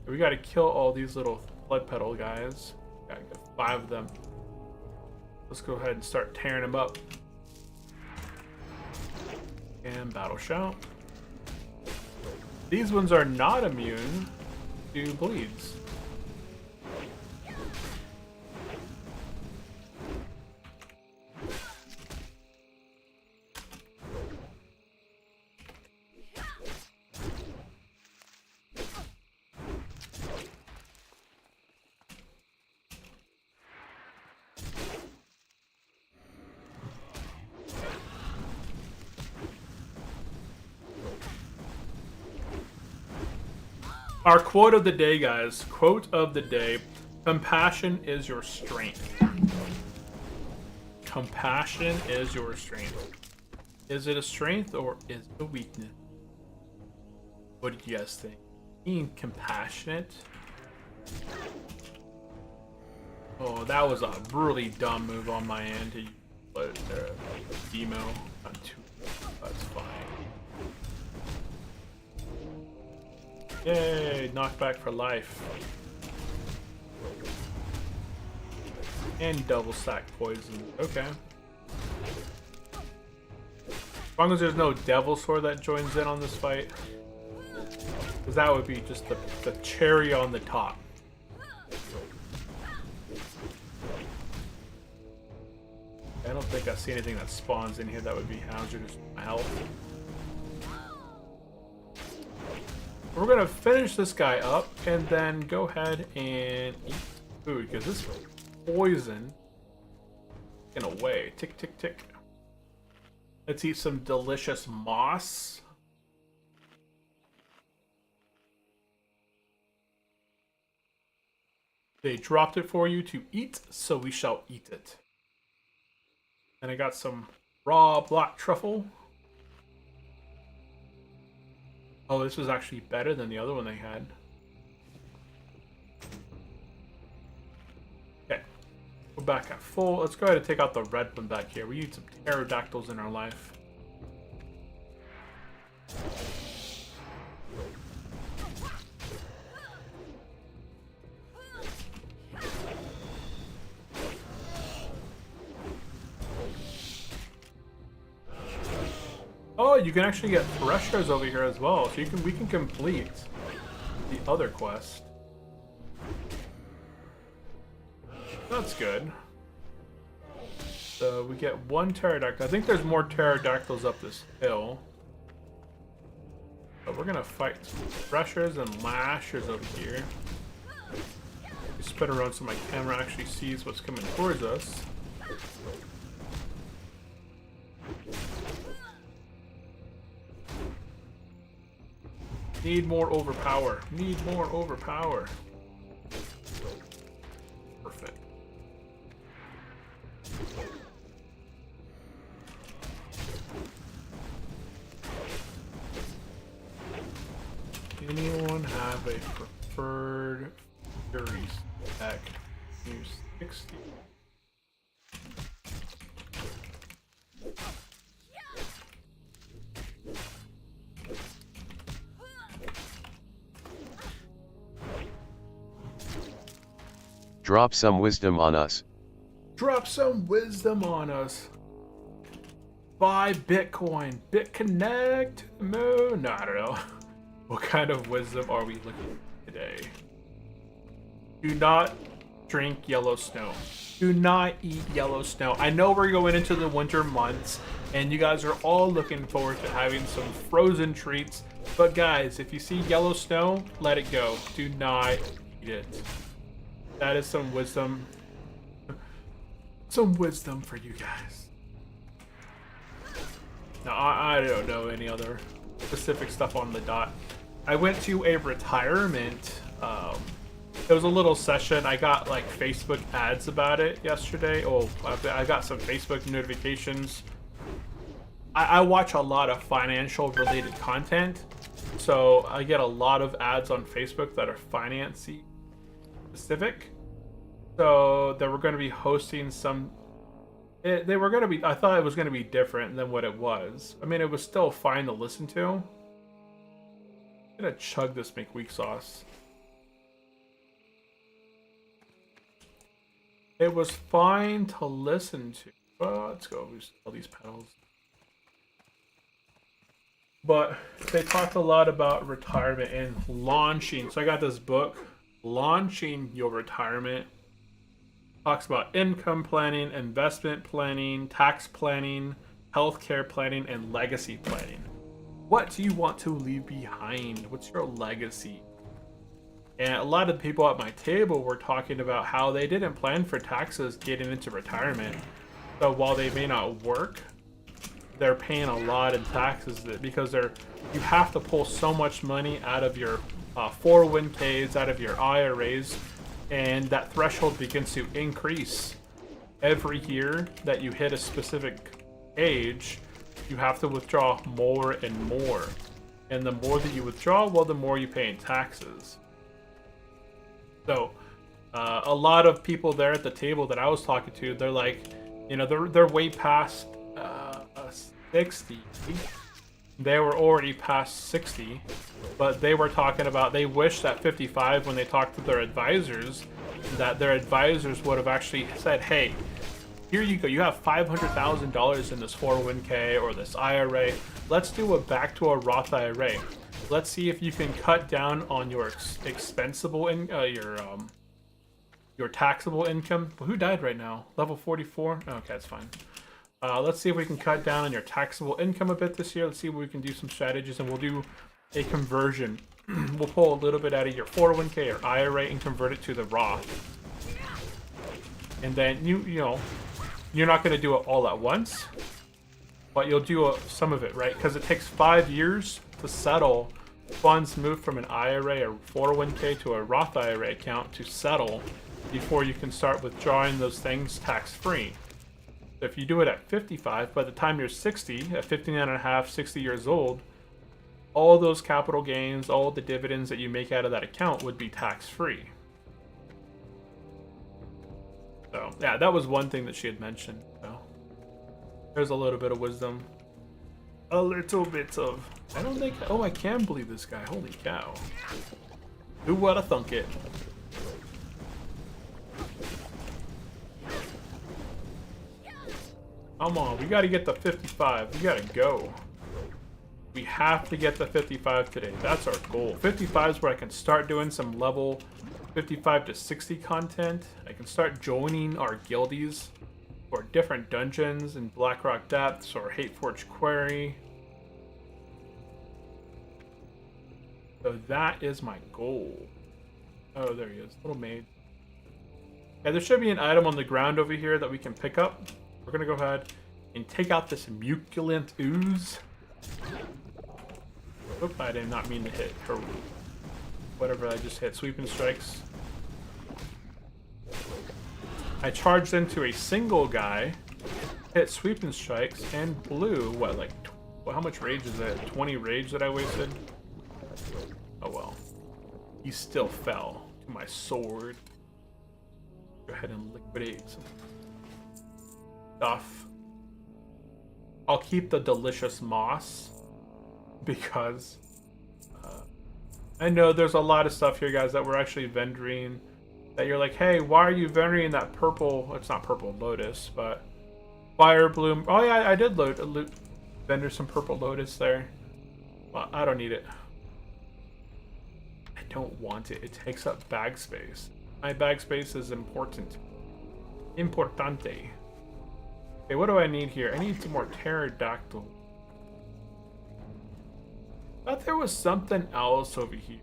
A: We gotta kill all these little blood petal guys. Gotta get 5 of them. Let's go ahead and start tearing them up. And battle shout. These ones are not immune to bleeds. Our quote of the day, guys. Quote of the day. Compassion is your strength. Compassion is your strength. Is it a strength or is it a weakness? What do you guys think? Being compassionate? Oh, that was a really dumb move on my end to put emo on 2. That's fine. Yay, knockback for life. And double stack poison. Okay. As long as there's no devil sword that joins in on this fight. Because that would be just the cherry on the top. I don't think I see anything that spawns in here that would be hazardous to my health. We're gonna finish this guy up and then go ahead and eat food because this poison in a way. Tick tick tick. Let's eat some delicious moss. They dropped it for you to eat, so we shall eat it. And I got some raw black truffle. Oh, this was actually better than the other one they had. Okay, we're back at full. Let's go ahead and take out the red one back here. We need some pterodactyls in our life. Oh, you can actually get threshers over here as well, so we can complete the other quest. That's good. So we get 1 pterodactyl. I think there's more pterodactyls up this hill. But we're gonna fight some threshers and lashers over here. Spin around so my camera actually sees what's coming towards us. Need more overpower. Need more overpower. Perfect. Anyone have a preferred Fury spec? Use 60.
B: Drop some wisdom on us.
A: Drop some wisdom on us. Buy Bitcoin. BitConnect. No, I don't know. What kind of wisdom are we looking at today? Do not drink yellow snow. Do not eat yellow snow. I know we're going into the winter months and you guys are all looking forward to having some frozen treats. But guys, if you see yellow snow, let it go. Do not eat it. That is some wisdom. Some wisdom for you guys. Now, I don't know any other specific stuff on the dot. I went to a retirement. It was a little session. I got like Facebook ads about it yesterday. Oh, I got some Facebook notifications. I watch a lot of financial related content. So I get a lot of ads on Facebook that are finance-y specific. So they were going to be hosting some. They were going to be. I thought it was going to be different than what it was. I mean, it was still fine to listen to. I'm gonna chug this McWeak sauce. It was fine to listen to. Well, let's go boost all these pedals. But they talked a lot about retirement and launching. So I got this book, Launching Your Retirement. Talks about income planning, investment planning, tax planning, healthcare planning, and legacy planning. What do you want to leave behind? What's your legacy? And a lot of the people at my table were talking about how they didn't plan for taxes getting into retirement. So while they may not work, they're paying a lot in taxes because you have to pull so much money out of your 401ks out of your IRAs, and that threshold begins to increase every year that you hit a specific age. You have to withdraw more and more, and the more that you withdraw, well, the more you pay in taxes. So a lot of people there at the table that I was talking to, they're like, you know, they're way past 60. They were already past 60, but they were talking about, they wished at 55 when they talked to their advisors, that their advisors would have actually said, hey, here you go, you have $500,000 in this 401k or this IRA. Let's do it back to a Roth IRA. Let's see if you can cut down on your your taxable income. Well, who died right now? Level 44? Oh, okay, that's fine. Let's see if we can cut down on your taxable income a bit this year. Let's see if we can do some strategies, and we'll do a conversion. We'll pull a little bit out of your 401k or IRA and convert it to the Roth. And then you know, you're not going to do it all at once, but you'll do some of it, right? Because it takes 5 years to settle funds moved from an IRA or 401k to a Roth IRA account to settle before you can start withdrawing those things tax-free. So if you do it at 55, by the time you're 60, at 59 and a half, 60 years old, all those capital gains, all the dividends that you make out of that account would be tax-free. So, yeah, that was one thing that she had mentioned. So, there's a little bit of wisdom. A little bit of... I don't think... Oh, I can believe this guy. Holy cow. Who would have thunk it? Come on, we gotta get the 55. We gotta go. We have to get the 55 today. That's our goal. 55 is where I can start doing some level 55 to 60 content. I can start joining our guildies for different dungeons in Blackrock Depths or Hateforge Quarry. So that is my goal. Oh, there he is. Little maid. Yeah, there should be an item on the ground over here that we can pick up. We're gonna go ahead and take out this muculent ooze. Oop, I did not mean to hit her. Whatever I just hit. Sweeping strikes. I charged into a single guy, hit sweeping strikes, and blew, what, like, well, how much rage is that? 20 rage that I wasted? Oh well. He still fell to my sword. Go ahead and liquidate some stuff. I'll keep the delicious moss because I know there's a lot of stuff here, guys, that we're actually vendoring that you're like, hey, why are you vendoring that purple? It's not purple lotus, but fire bloom. Oh yeah, I did vendor some purple lotus there. Well, I don't need it. I don't want it. It takes up bag space. My bag space is important. Importante. Okay, what do I need here? I need some more pterodactyl. I thought there was something else over here.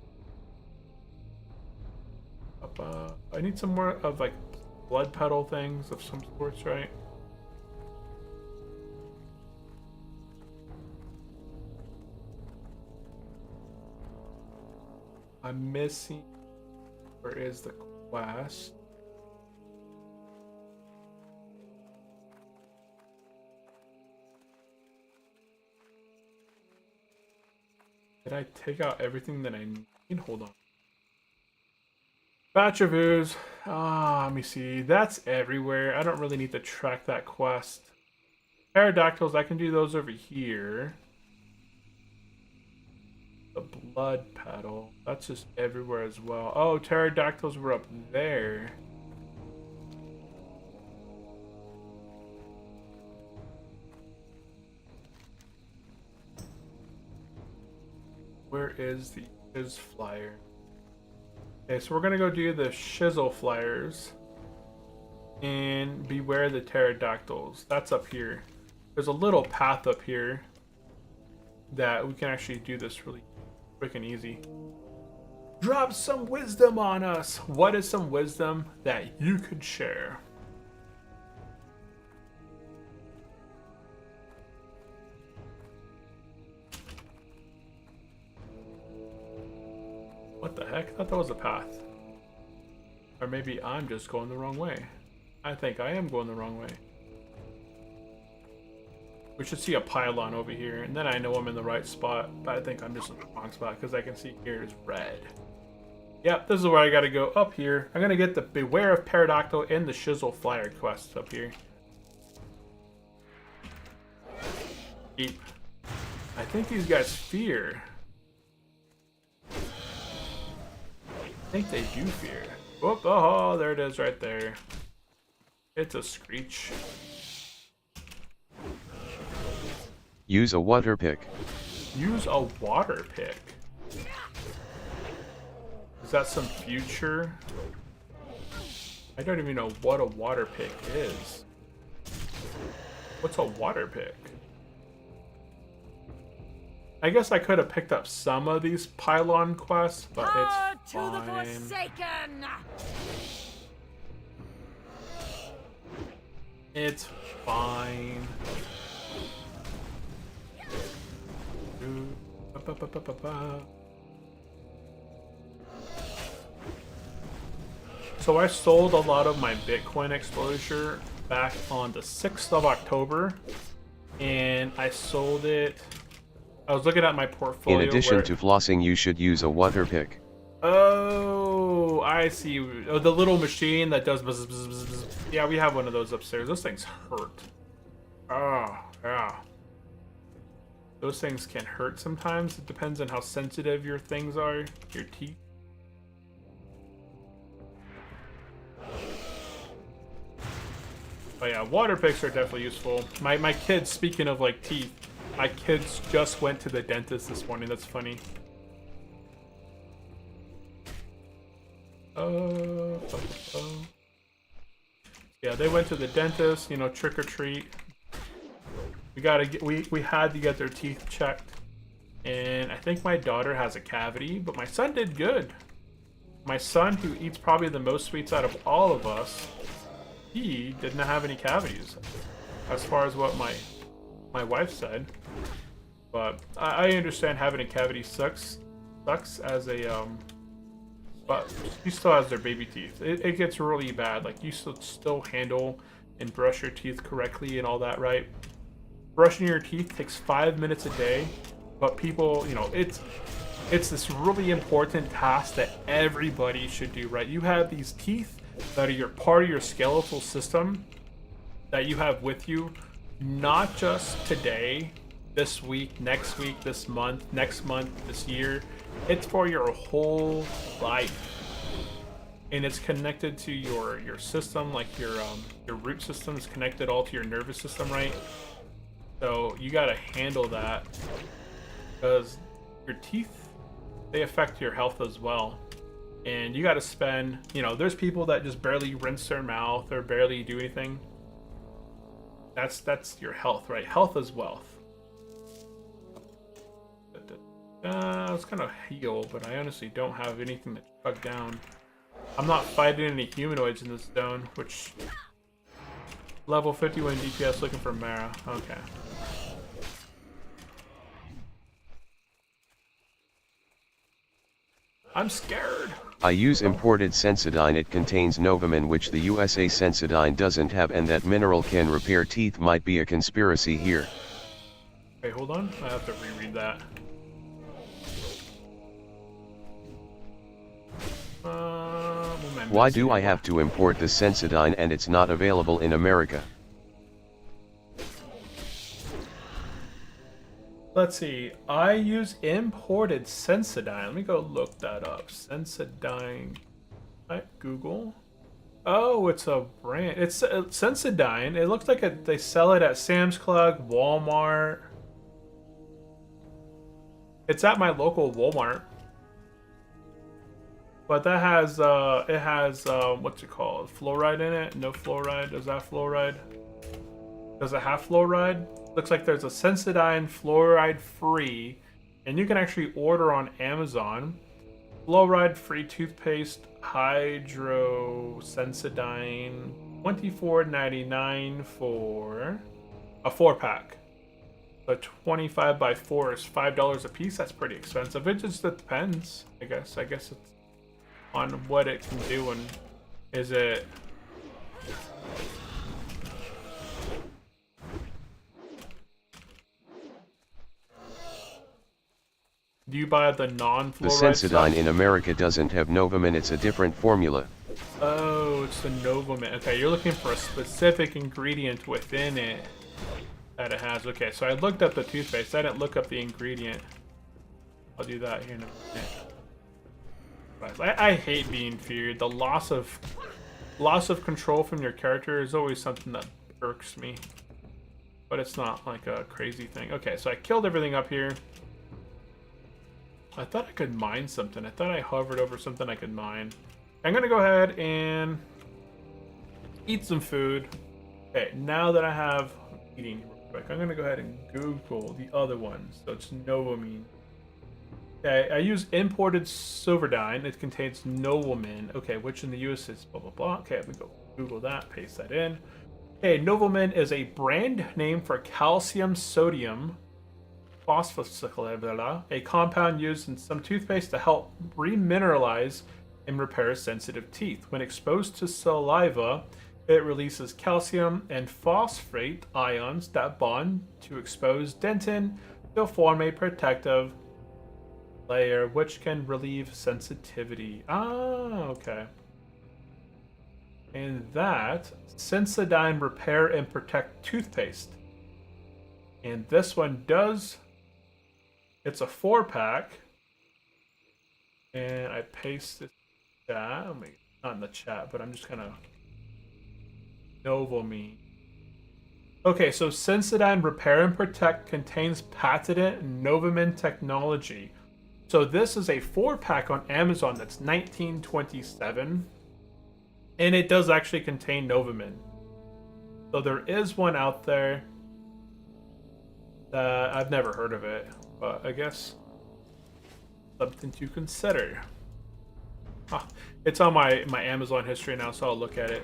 A: I need some more of like blood petal things of some sorts, right? I'm missing. Where is the quest? Did I take out everything that I need? Hold on. Batch of ooze. Let me see. That's everywhere. I don't really need to track that quest. Pterodactyls, I can do those over here. The blood petal. That's just everywhere as well. Oh, pterodactyls were up there. Where is the Shiz flyer? Okay, so we're gonna go do the Shizzle flyers. And beware the pterodactyls. That's up here. There's a little path up here that we can actually do this really quick and easy. Drop some wisdom on us. What is some wisdom that you could share? What the heck? I thought that was a path. Or maybe I'm just going the wrong way. I think I am going the wrong way. We should see a pylon over here, and then I know I'm in the right spot, but I think I'm just in the wrong spot because I can see here is red. Yep, this is where I gotta go up here. I'm gonna get the Beware of Pterodactyl and the Shizzle Flyer quests up here. Keep. I think these guys fear. I think they do fear. Whoop, oh, there it is right there. It's a screech.
B: Use a water pick.
A: Use a water pick. Is that some future? I don't even know what a water pick is. What's a water pick? I guess I could have picked up some of these pylon quests, but it's fine.
C: To the Forsaken!
A: It's fine. So I sold a lot of my Bitcoin exposure back on the 6th of October, and I sold it. I was looking at my portfolio.
B: In addition to flossing, you should use a water pick.
A: Oh, I see. Oh, the little machine that does buzz, buzz, buzz, buzz. Yeah, we have one of those upstairs. Those things hurt. Oh, yeah. Those things can hurt sometimes. It depends on how sensitive your things are, your teeth. But yeah, water picks are definitely useful. My kids, speaking of like teeth, my kids just went to the dentist this morning. That's funny. Yeah, they went to the dentist, you know, trick or treat. We had to get their teeth checked. And I think my daughter has a cavity, but my son did good. My son, who eats probably the most sweets out of all of us, he didn't have any cavities, as far as what my wife said. But I understand having a cavity sucks as a but she still has their baby teeth. It gets really bad. Like, you still handle and brush your teeth correctly and all that, right? Brushing your teeth takes 5 minutes a day, but people, you know, it's this really important task that everybody should do, right? You have these teeth that are part of your skeletal system that you have with you, not just today, this week, next week, this month, next month, this year. It's for your whole life. And it's connected to your system, like your root system is connected all to your nervous system, right? So you gotta handle that, because your teeth, they affect your health as well. And you gotta spend, you know, there's people that just barely rinse their mouth or barely do anything. That's your health, right? Health is wealth. I was gonna heal, but I honestly don't have anything to chug down. I'm not fighting any humanoids in this zone, which... Level 51 DPS looking for Mara. Okay. I'm scared.
B: I use imported Sensodyne. It contains Novamin, which the USA Sensodyne doesn't have, and that mineral can repair teeth. Might be a conspiracy here.
A: Wait, hold on. I have to reread that.
B: Why do I have to import the Sensodyne and it's not available in America?
A: Let's see. I use imported Sensodyne. Let me go look that up. Sensodyne. At Google. Oh, it's a brand. It's Sensodyne. It looks like they sell it at Sam's Club, Walmart. It's at my local Walmart. But that has, it has, what's it called? Fluoride in it? No fluoride. Does that fluoride? Does it have fluoride? Looks like there's a Sensodyne fluoride free, and you can actually order on Amazon. Fluoride free toothpaste, Hydro Sensodyne, $24.99 for a 4-pack. A 25 by 4 is $5 a piece. That's pretty expensive. It just depends, I guess. I guess it's on what it can do and is it. Do you buy the non-fluoride
B: The Sensodyne
A: stuff?
B: in America doesn't have Novamin, it's a different formula.
A: Oh, it's the Novamin. Okay, you're looking for a specific ingredient within it that it has. Okay, so I looked up the toothpaste. I didn't look up the ingredient. I'll do that here in a minute. I hate being feared. The loss of control from your character is always something that irks me. But it's not like a crazy thing. Okay, so I killed everything up here. I thought I could mine something. I thought I hovered over something I could mine. I'm gonna go ahead and eat some food. Okay, now that I have eating real quick, I'm gonna go ahead and Google the other ones. So it's Novamin. Okay, I use imported Silverdyne. It contains Novamin. Okay, which in the US is blah blah blah. Okay, we go Google that, paste that in. Okay, Novamin is a brand name for calcium sodium phosphosylate, a compound used in some toothpaste to help remineralize and repair sensitive teeth. When exposed to saliva, it releases calcium and phosphate ions that bond to exposed dentin to form a protective layer which can relieve sensitivity. Ah, okay. And that Sensodyne Repair and Protect toothpaste. And this one does. It's a 4-pack. And I paste this in the chat. Not in the chat, but I'm just gonna Novamin. Okay, so Sensodyne Repair and Protect contains patented Novamin technology. So this is a 4-pack on Amazon that's $19.27. And it does actually contain Novamin. So there is one out there that I've never heard of it, but I guess something to consider. It's on my Amazon history now, so I'll look at it.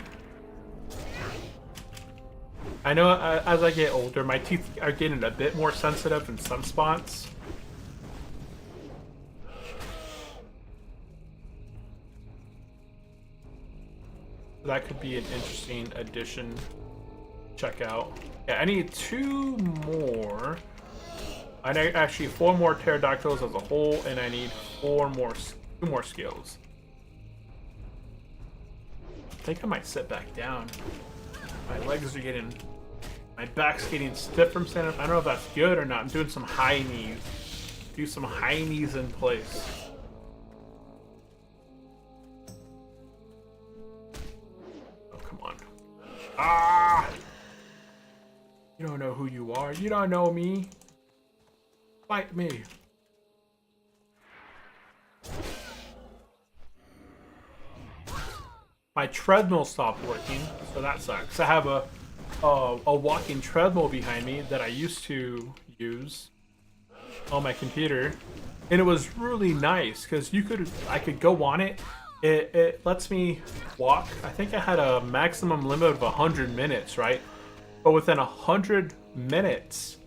A: I know as I get older, my teeth are getting a bit more sensitive in some spots. That could be an interesting addition. Check out. Yeah, I need 2 more. I need actually 4 more pterodactyls as a whole, and I need 2 more skills. I think I might sit back down. My legs are getting, my back's getting stiff from standing up. I don't know if that's good or not. I'm doing some high knees. Do some high knees in place. Ah! You don't know who you are. You don't know me. Fight me. My treadmill stopped working, so that sucks. I have a walking treadmill behind me that I used to use on my computer, and it was really nice because I could go on it. It lets me walk. I think I had a maximum limit of 100 minutes, right? But within 100 minutes,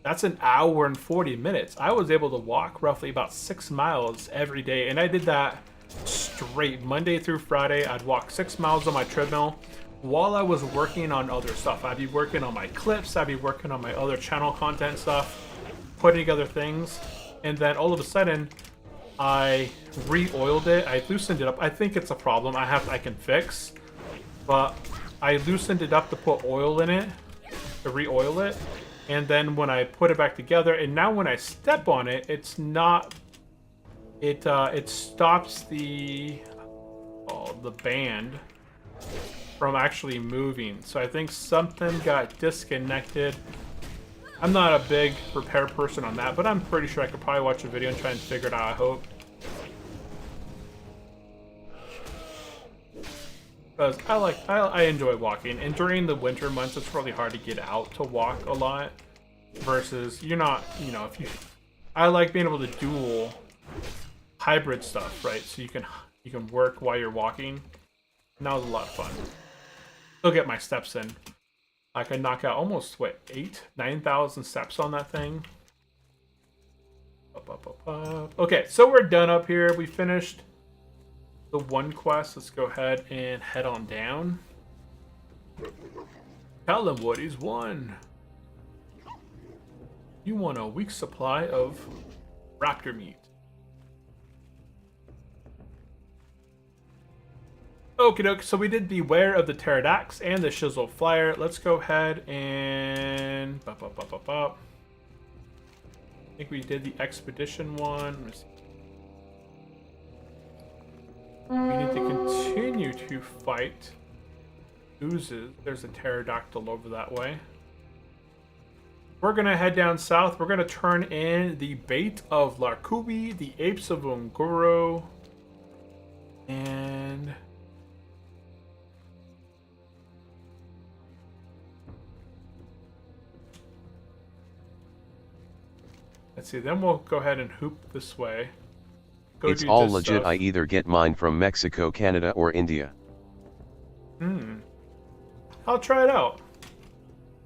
A: that's an hour and 40 minutes. I was able to walk roughly about 6 miles every day. And I did that straight. Monday through Friday, I'd walk 6 miles on my treadmill while I was working on other stuff. I'd be working on my clips. I'd be working on my other channel content stuff, putting together things. And then all of a sudden, I re-oiled it. I loosened it up. I think it's a problem I can fix, but I loosened it up to put oil in it, to re-oil it, and then when I put it back together, and now when I step on it, it's not. It stops the band from actually moving. So I think something got disconnected. I'm not a big repair person on that, but I'm pretty sure I could probably watch a video and try and figure it out, I hope. Because I enjoy walking, and during the winter months, it's really hard to get out to walk a lot. Versus, I like being able to dual hybrid stuff, right? So you can work while you're walking. And that was a lot of fun. Still get my steps in. I can knock out almost, what, 9,000 steps on that thing. Up. Okay, so we're done up here. We finished the one quest. Let's go ahead and head on down. Tell him what he's won. You want a week's supply of raptor meat. Okie doke, so we did Beware of the Pterodax and the Shizzle Flyer. Let's go ahead and... I think we did the expedition one. We need to continue to fight oozes. There's a pterodactyl over that way. We're gonna head down south. We're gonna turn in the bait of Larkubi, the apes of Ungoro, and let's see. Then we'll go ahead and hoop this way.
B: It's all legit. I either get mine from Mexico, Canada, or India.
A: I'll try it out.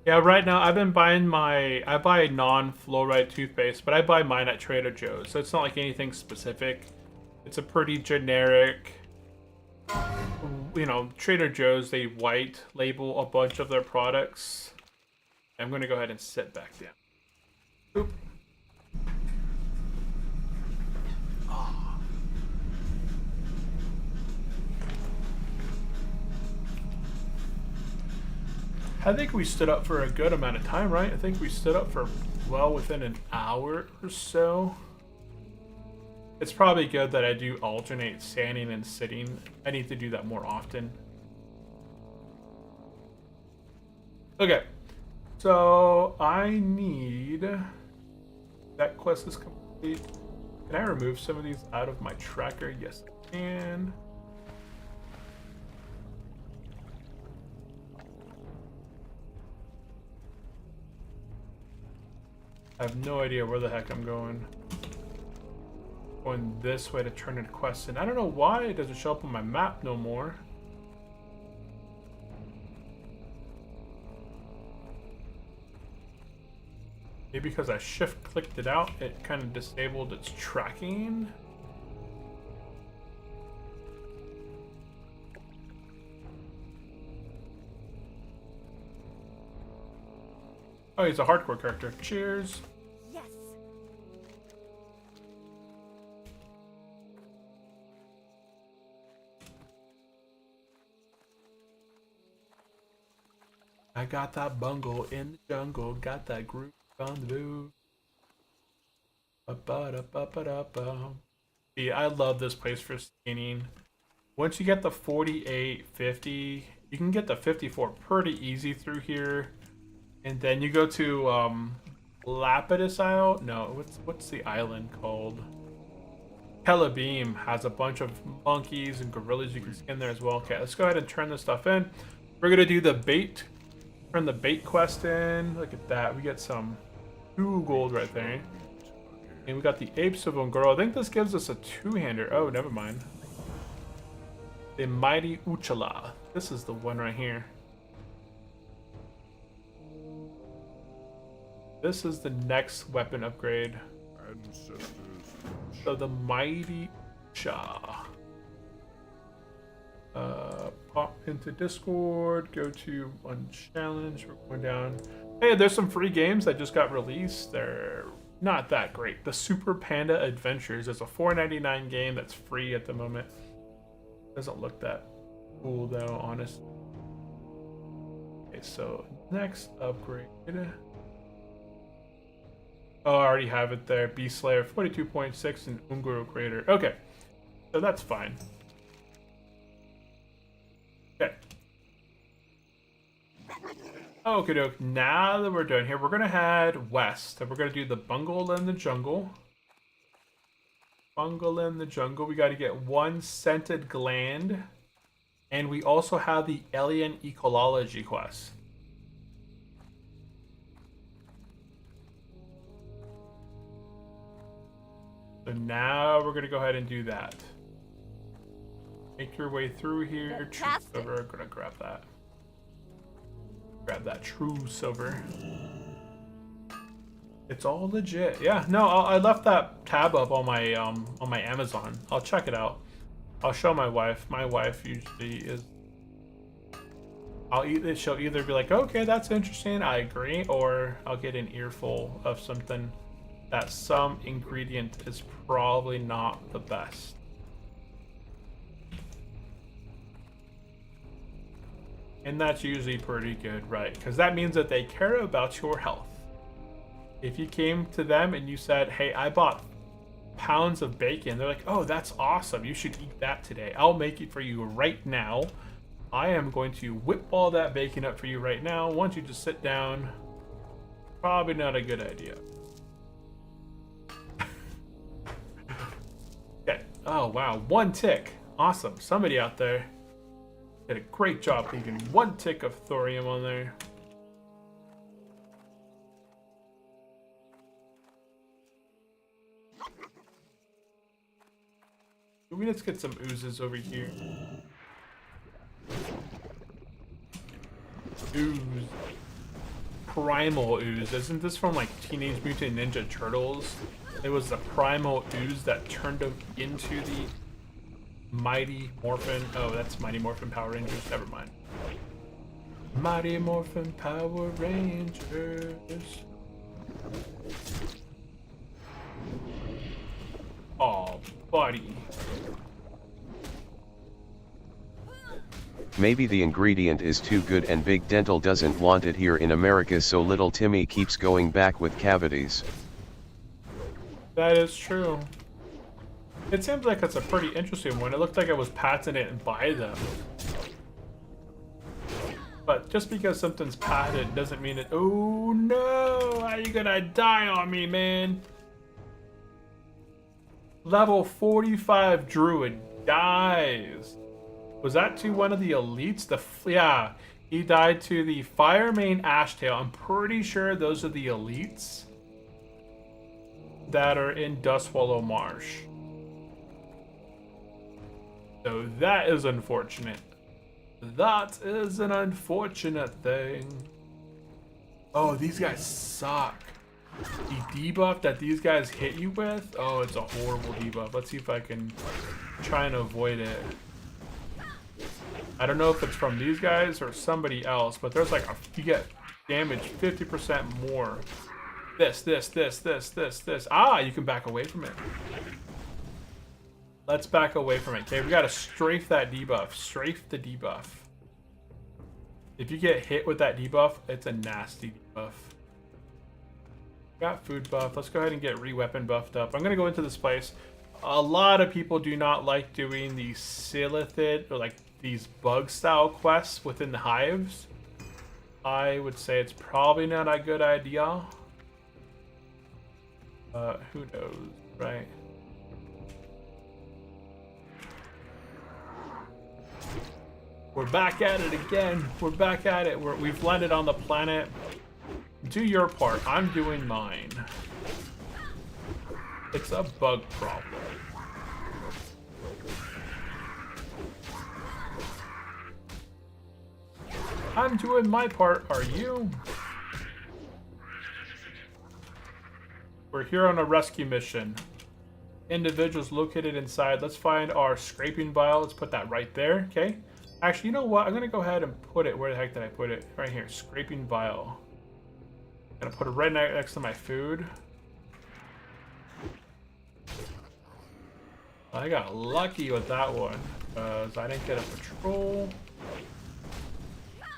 A: Yeah, right now I've been buying I buy non-fluoride toothpaste, but I buy mine at Trader Joe's, so it's not like anything specific. It's a pretty generic, you know, Trader Joe's, they white label a bunch of their products. I'm gonna go ahead and sit back down. Oop. I think we stood up for a good amount of time, right? I think we stood up for well within an hour or so. It's probably good that I do alternate standing and sitting. I need to do that more often. Okay, so I need... That quest is complete. Can I remove some of these out of my tracker? Yes, I can. I have no idea where the heck I'm going. Going this way to turn in quests in. I don't know why it doesn't show up on my map no more. Maybe because I shift clicked it out, it kind of disabled its tracking. Oh, he's a hardcore character. Cheers.
C: Yes.
A: I got that bungle in the jungle. Got that group on the move. See, I love this place for skinning. Once you get the 48, 50, you can get the 54 pretty easy through here. And then you go to Lapidus Isle. No, what's the island called? Telebeam has a bunch of monkeys and gorillas you can skin there as well. Okay, let's go ahead and turn this stuff in. We're gonna do the bait. Turn the bait quest in. Look at that. We get some 2 gold right there. And we got the apes of Ungoro. I think this gives us a 2-hander. Oh, never mind. The mighty Uchala. This is the one right here. This is the next weapon upgrade. So the mighty Cha. Pop into Discord. Go to Unchallenged. We're going down. Hey, there's some free games that just got released. They're not that great. The Super Panda Adventures is a $4.99 game that's free at the moment. Doesn't look that cool though, honestly. Okay, so next upgrade. Oh, I already have it there. Beast Slayer 42.6 and Ungoro Crater. Okay, so that's fine. Okay. Okay, doke. Now that we're done here, we're gonna head west, and we're gonna do the Bungle in the Jungle. Bungle in the Jungle. We got to get 1 scented gland, and we also have the alien ecology quest. So now we're gonna go ahead and do that. Make your way through here. Over. I'm gonna grab that. Grab grab that true silver. It's all legit. Yeah, no, I left that tab up on my Amazon. I'll check it out. I'll show my wife. My wife usually is. She'll either be like, okay, that's interesting, I agree, or I'll get an earful of something that some ingredient is probably not the best. And that's usually pretty good, right? Because that means that they care about your health. If you came to them and you said, hey, I bought pounds of bacon, they're like, oh, that's awesome, you should eat that today. I'll make it for you right now. I am going to whip all that bacon up for you right now. Once you just sit down, probably not a good idea. Okay. Oh, wow. 1 tick. Awesome. Somebody out there did a great job leaving 1 tick of thorium on there. Let's get some oozes over here. Ooze. Primal ooze. Isn't this from like Teenage Mutant Ninja Turtles? It was the primal ooze that turned them into the Mighty Morphin. Oh, that's Mighty Morphin Power Rangers. Never mind. Mighty Morphin Power Rangers. Oh, buddy.
B: Maybe the ingredient is too good and Big Dental doesn't want it here in America, so little Timmy keeps going back with cavities.
A: That is true. It seems like it's a pretty interesting one. It looked like it was patented by them. But just because something's patented doesn't mean it. Oh no! How you gonna die on me, man? Level 45 Druid dies. Was that to one of the elites? Yeah, he died to the Firemane Ashtail. I'm pretty sure those are the elites that are in Dustwallow Marsh. So that is unfortunate. That is an unfortunate thing. Oh, these guys suck. The debuff that these guys hit you with, oh, it's a horrible debuff. Let's see if I can try and avoid it. I don't know if it's from these guys or somebody else, but there's like you get damage 50% more. This. Ah, you can back away from it. Let's back away from it. Okay, we gotta strafe that debuff. Strafe the debuff. If you get hit with that debuff, it's a nasty debuff. Got food buff. Let's go ahead and get re-weapon buffed up. I'm gonna go into this place. A lot of people do not like doing the Silithid or like these bug style quests within the hives. I would say it's probably not a good idea. Who knows, right? We're back at it again. We're back at it. We've landed on the planet. Do your part. I'm doing mine. It's a bug problem. I'm doing my part. Are you? We're here on a rescue mission. Individuals located inside. Let's find our scraping vial. Let's put that right there. Okay. Actually, you know what? I'm gonna go ahead and put it. Where the heck did I put it? Right here. Scraping vial. I'm gonna put it right next to my food. I got lucky with that one because I didn't get a patrol.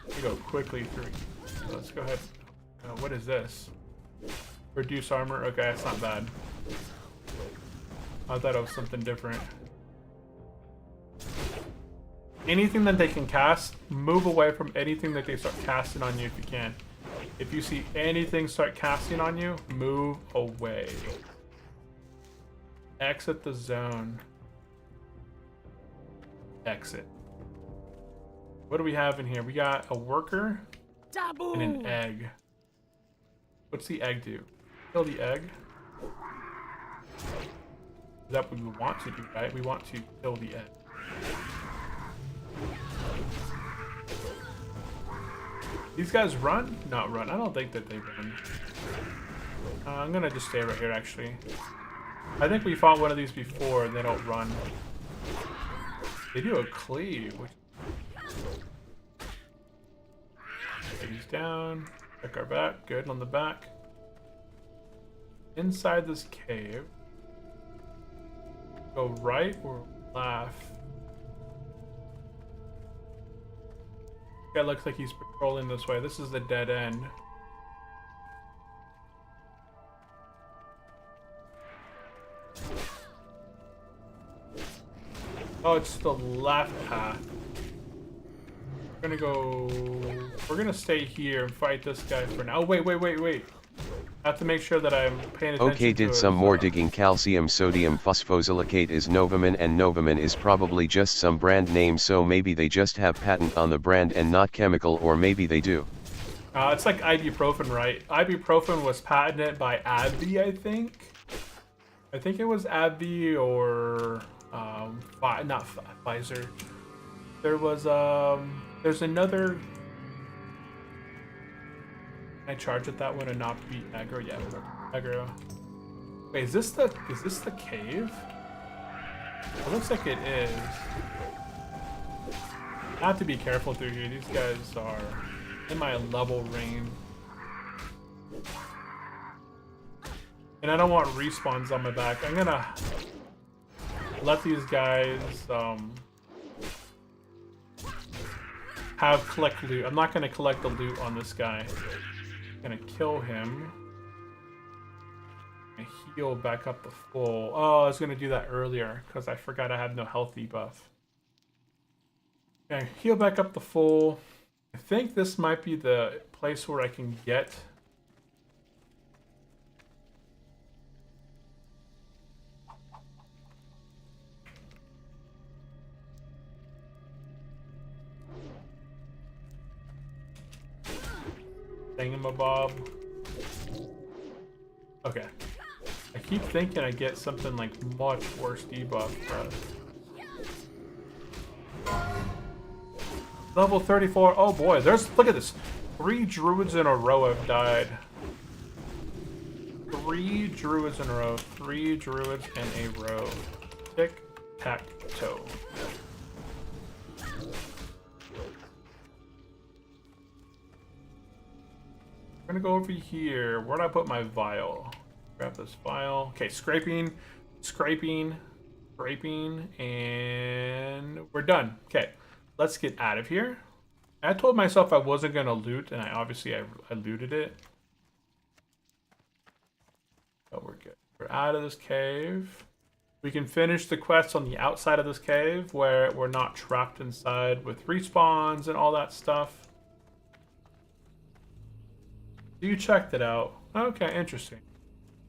A: We go quickly through. So let's go ahead. What is this? Reduce armor. Okay, that's not bad. I thought it was something different. Anything that they can cast, move away from anything that they start casting on you if you can. If you see anything start casting on you, move away. Exit the zone. Exit. What do we have in here? We got a worker and an egg. What's the egg do? Kill the egg. Is that what we want to do, right? We want to kill the egg. These guys run? Not run. I don't think that they run. I'm gonna just stay right here, actually. I think we fought one of these before, and they don't run. They do a cleave. Take these down. Check our back. Good on the back. Inside this cave. Go right or left? Guy looks like he's patrolling this way. This is the dead end. Oh, it's the left path. We're gonna stay here and fight this guy for now. Oh, wait. I have to make sure that I'm paying attention.
B: Okay, did some more digging. Calcium sodium phosphosilicate is Novamin, and Novamin is probably just some brand name, so maybe they just have patent on the brand and not chemical, or maybe they do.
A: It's like ibuprofen, right? Ibuprofen was patented by AbbVie, I think. I think it was AbbVie or not Pfizer. There was there's another. Can I charge at that one and not beat aggro? Yeah, aggro. Wait, is this the cave? It looks like it is. I have to be careful through here. These guys are in my level range. And I don't want respawns on my back. I'm gonna let these guys collect loot. I'm not gonna collect the loot on this guy. Gonna kill him and heal back up the full. Oh, I was gonna do that earlier because I forgot I had no health debuff. Okay, heal back up the full. I think this might be the place where I can get thingamabob. Okay. I keep thinking I get something like much worse debuff, but level 34. Oh boy, look at this. 3 druids in a row have died. 3 druids in a row. 3 druids in a row. Tic-tac-toe. I'm gonna go over here. Where'd I put my vial? Grab this vial. Okay, scraping, and we're done. Okay, let's get out of here. I told myself I wasn't gonna loot, and I looted it. Oh, we're good. We're out of this cave. We can finish the quest on the outside of this cave where we're not trapped inside with respawns and all that stuff. You checked it out. Okay, interesting.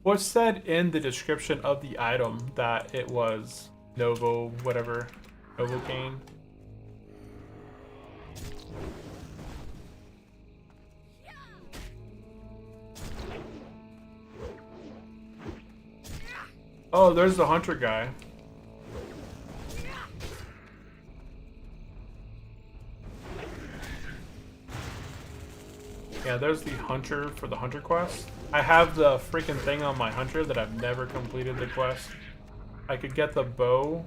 A: What's said in the description of the item that it was Novocaine? Oh, there's the hunter guy. Yeah, there's the hunter for the hunter quest. I have the freaking thing on my hunter that I've never completed the quest. I could get the bow,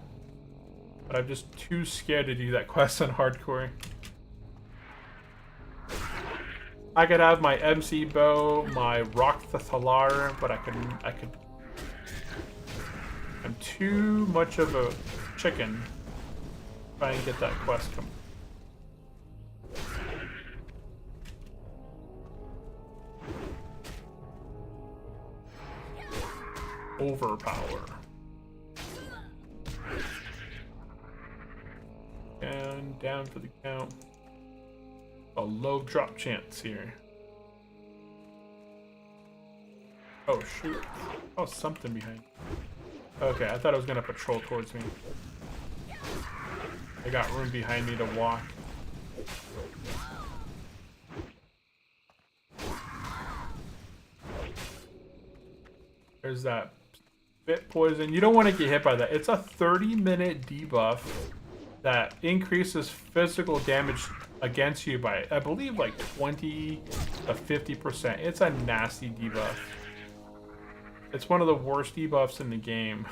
A: but I'm just too scared to do that quest on hardcore. I could have my MC bow, my rock the Thalar, but I could. I'm too much of a chicken to try and get that quest complete. Overpower. And down for the count. A low drop chance here. Oh shoot. Oh, something behind. Okay, I thought it was gonna patrol towards me. I got room behind me to walk. There's that bit poison. You don't want to get hit by that. It's a 30-minute debuff that increases physical damage against you by, I believe, like 20 to 50%. It's a nasty debuff. It's one of the worst debuffs in the game.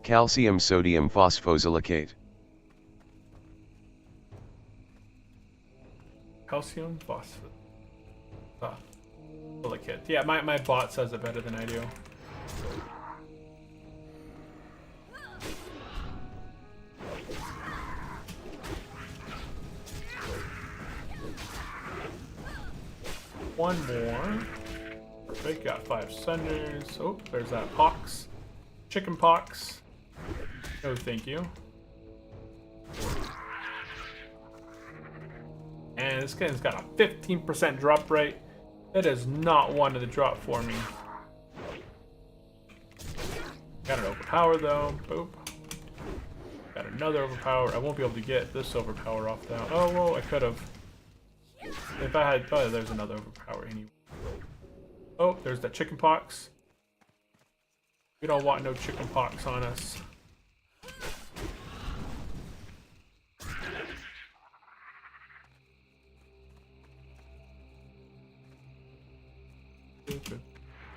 B: Calcium sodium phosphosilicate.
A: Calcium phosphate. Silicate. Yeah, my bot says it better than I do. One more. Perfect. Got 5 sunders. Oh, there's that pox. Chicken pox. No, thank you. And this guy's got a 15% drop rate. That is not one of the drop for me. Got an overpower though. Boop. Got another overpower. I won't be able to get this overpower off though. Oh, whoa, I could have. If I had, oh, there's another overpower anyway. Oh, there's that chicken pox. We don't want no chicken pox on us.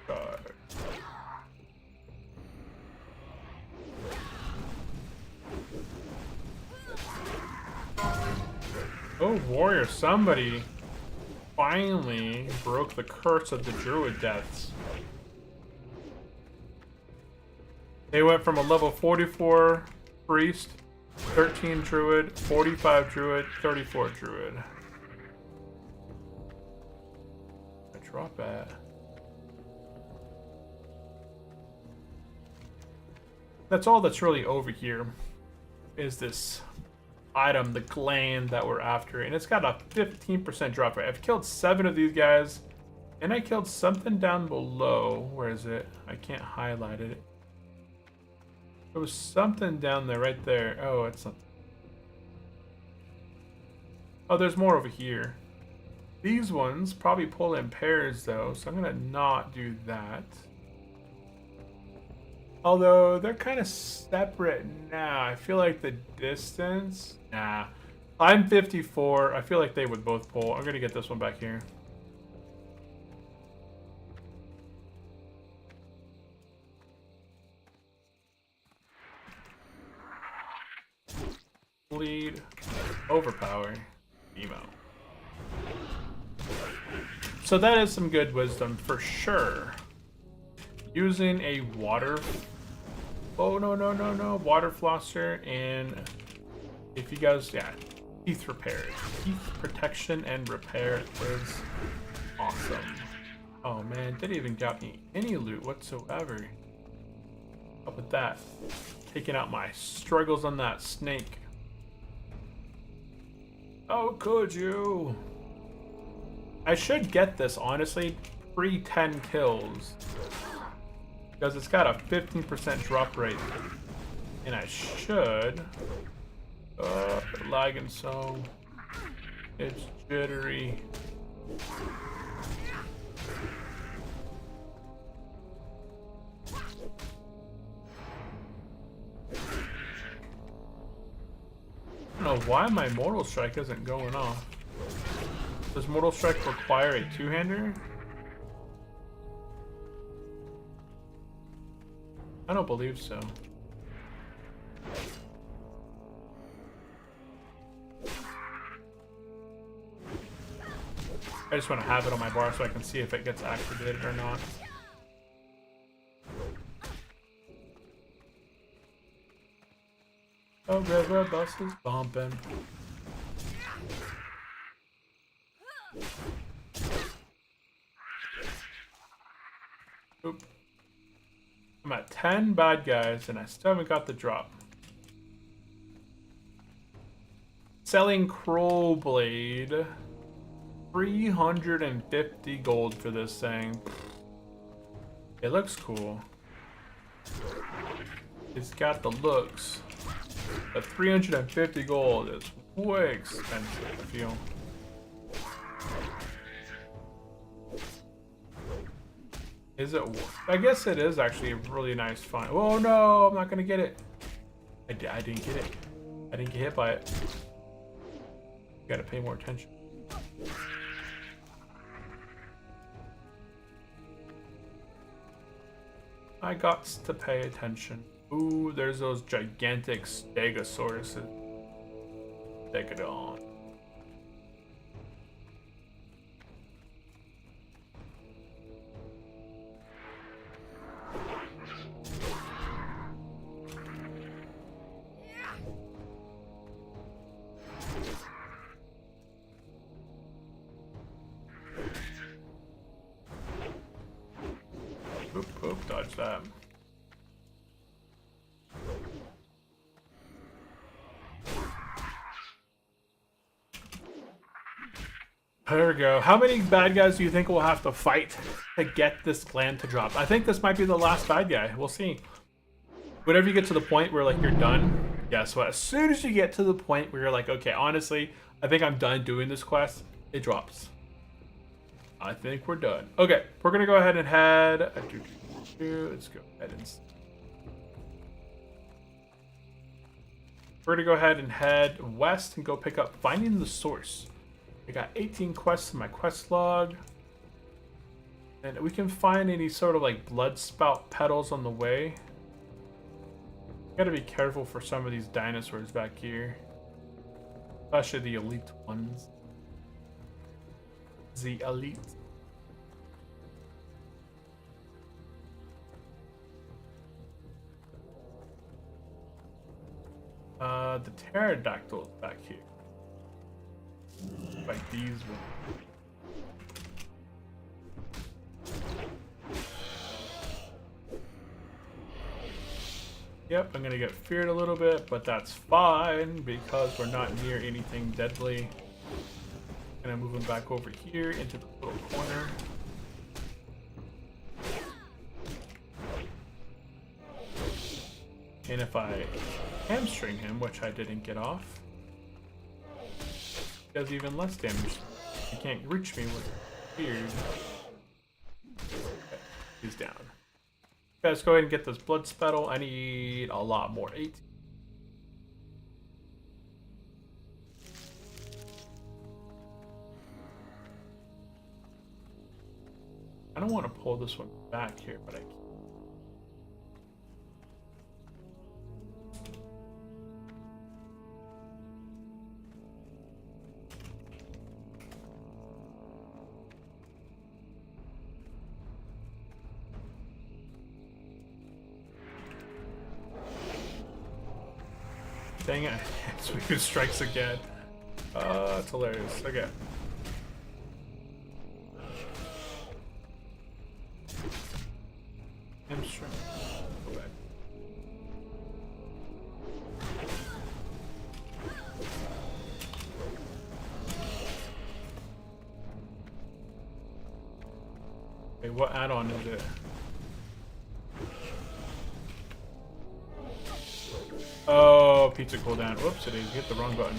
A: God. Oh, warrior, somebody finally broke the curse of the druid deaths. They went from a level 44 priest, 13 druid, 45 druid, 34 druid. I drop at. That's all that's really over here is this item, the gland that we're after, and it's got a 15% drop rate. I've killed 7 of these guys, and I killed something down below. Where is it? I can't highlight it. There was something down there, right there. Oh, it's something. Oh, there's more over here. These ones probably pull in pairs though, so I'm gonna not do that. Although they're kind of separate now. I feel like the distance. Nah. I'm 54. I feel like they would both pull. I'm gonna get this one back here. Bleed. Overpower. Emo. So that is some good wisdom for sure. Using a water. Oh, no. Water flosser, and if you guys, yeah, teeth repair. Teeth protection and repair is awesome. Oh man, didn't even got me any loot whatsoever. Up with that. Taking out my struggles on that snake. Oh, could you? I should get this, honestly, pre-10 kills. Because it's got a 15% drop rate. And I should... lagging so... It's jittery. I don't know why my Mortal Strike isn't going off. Does Mortal Strike require a two-hander? I don't believe so. I just want to have it on my bar so I can see if it gets activated or not. Oh, river bus is bumping. Oop. I'm at 10 bad guys and I still haven't got the drop. Selling Crow Blade. 350 gold for this thing. It looks cool. It's got the looks. But 350 gold is way expensive, I feel. Is it? I guess it is actually a really nice find. Oh no, I'm not gonna get it. I didn't get it. I didn't get hit by it. Gotta pay more attention. I got to pay attention. Ooh, there's those gigantic stegosauruses. Stegodon. Oop, dodge that. There we go. How many bad guys do you think we'll have to fight to get this land to drop? I think this might be the last bad guy. We'll see. Whenever you get to the point where like you're done, guess what? As soon as you get to the point where you're like, okay, honestly, I think I'm done doing this quest, it drops. I think we're done. Okay, we're gonna go ahead and head. Let's go ahead and. We're gonna go ahead and head west and go pick up Finding the Source. I got 18 quests in my quest log. And we can find any sort of like blood spout petals on the way. Gotta be careful for some of these dinosaurs back here. Especially the elite ones. The elite. The pterodactyls back here. Like these ones. Yep, I'm gonna get feared a little bit, but that's fine because we're not near anything deadly. Gonna move him back over here into the little corner. And if I hamstring him, which I didn't get off, he does even less damage. He can't reach me with feared. Okay, he's down. Okay, let's go ahead and get this blood spattle. I need a lot more. 18. I don't want to pull this one back here, but I can. Dang it. Sweeping strikes again. It's hilarious. Okay. Hamstring. Go back. Okay, what add-on is it? Oh, pizza cooldown. Whoops, it is. Hit the wrong button.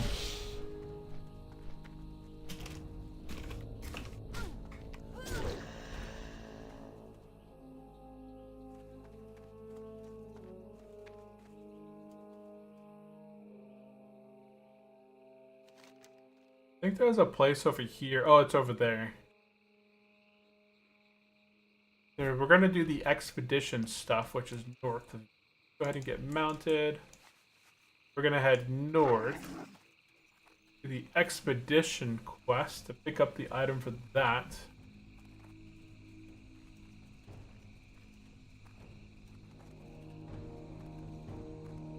A: I think there's a place over here. Oh, it's over there. There, we're gonna do the expedition stuff, which is north. Go ahead and get mounted. We're gonna head north to the expedition quest to pick up the item for that.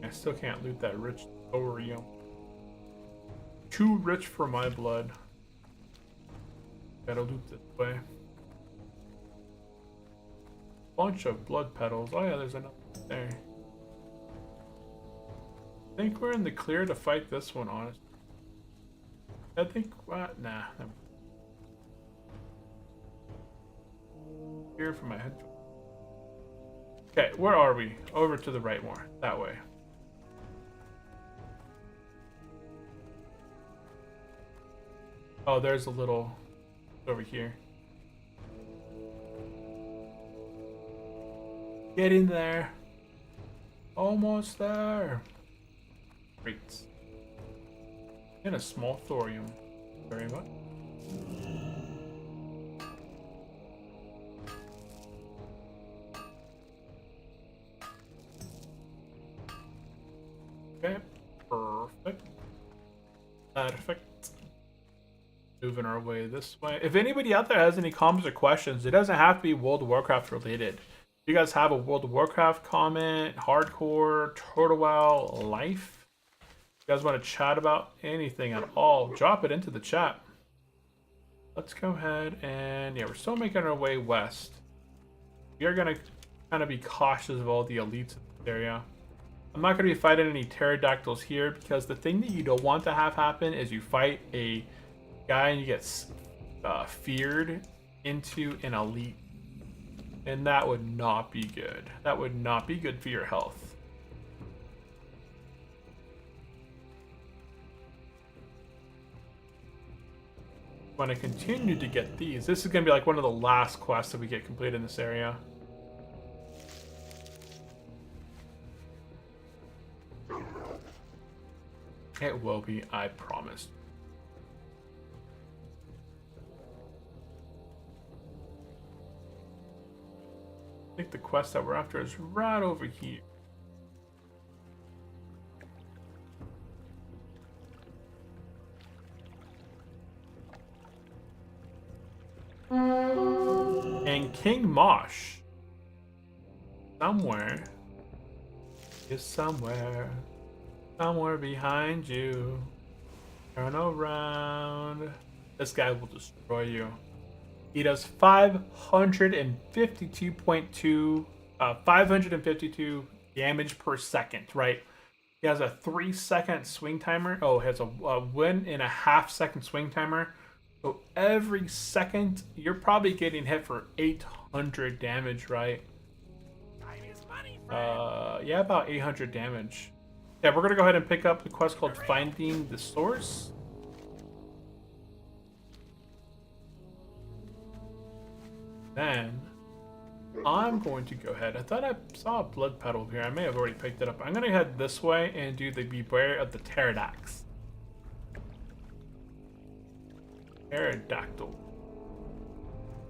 A: I still can't loot that rich thorium. Too rich for my blood. Gotta loot this way. Bunch of blood petals. Oh yeah, there's another there. I think we're in the clear to fight this one, honestly. I think, what? Nah. Here for my head. Okay, where are we? Over to the right more. That way. Oh, there's a little over here. Getting there. Almost there. Great. And a small thorium. Very much. Okay. Perfect. Perfect. Moving our way this way. If anybody out there has any comments or questions, it doesn't have to be World of Warcraft related. If you guys have a World of Warcraft comment, hardcore, Turtle WoW, life, if you guys want to chat about anything at all, drop it into the chat. Let's go ahead and, yeah, we're still making our way west. We are going to kind of be cautious of all the elites in this area. I'm not going to be fighting any pterodactyls here because the thing that you don't want to have happen is you fight a guy and you get feared into an elite. And that would not be good. That would not be good for your health. Want to continue to get these. This is going to be like one of the last quests that we get completed in this area. It will be, I promise. I think the quest that we're after is right over here. And King Mosh somewhere is somewhere behind you. Turn around. This guy will destroy you. He does 552 damage per second, right? He has a 3-second swing timer. Oh, he has a 1.5 second swing timer. So every second, you're probably getting hit for 800 damage, right? Yeah, about 800 damage. Yeah, we're gonna go ahead and pick up the quest called Finding the Source. Then I'm going to go ahead. I thought I saw a blood petal here. I may have already picked it up. I'm gonna head this way and do the Beware of the Pterodax. Pterodactyl.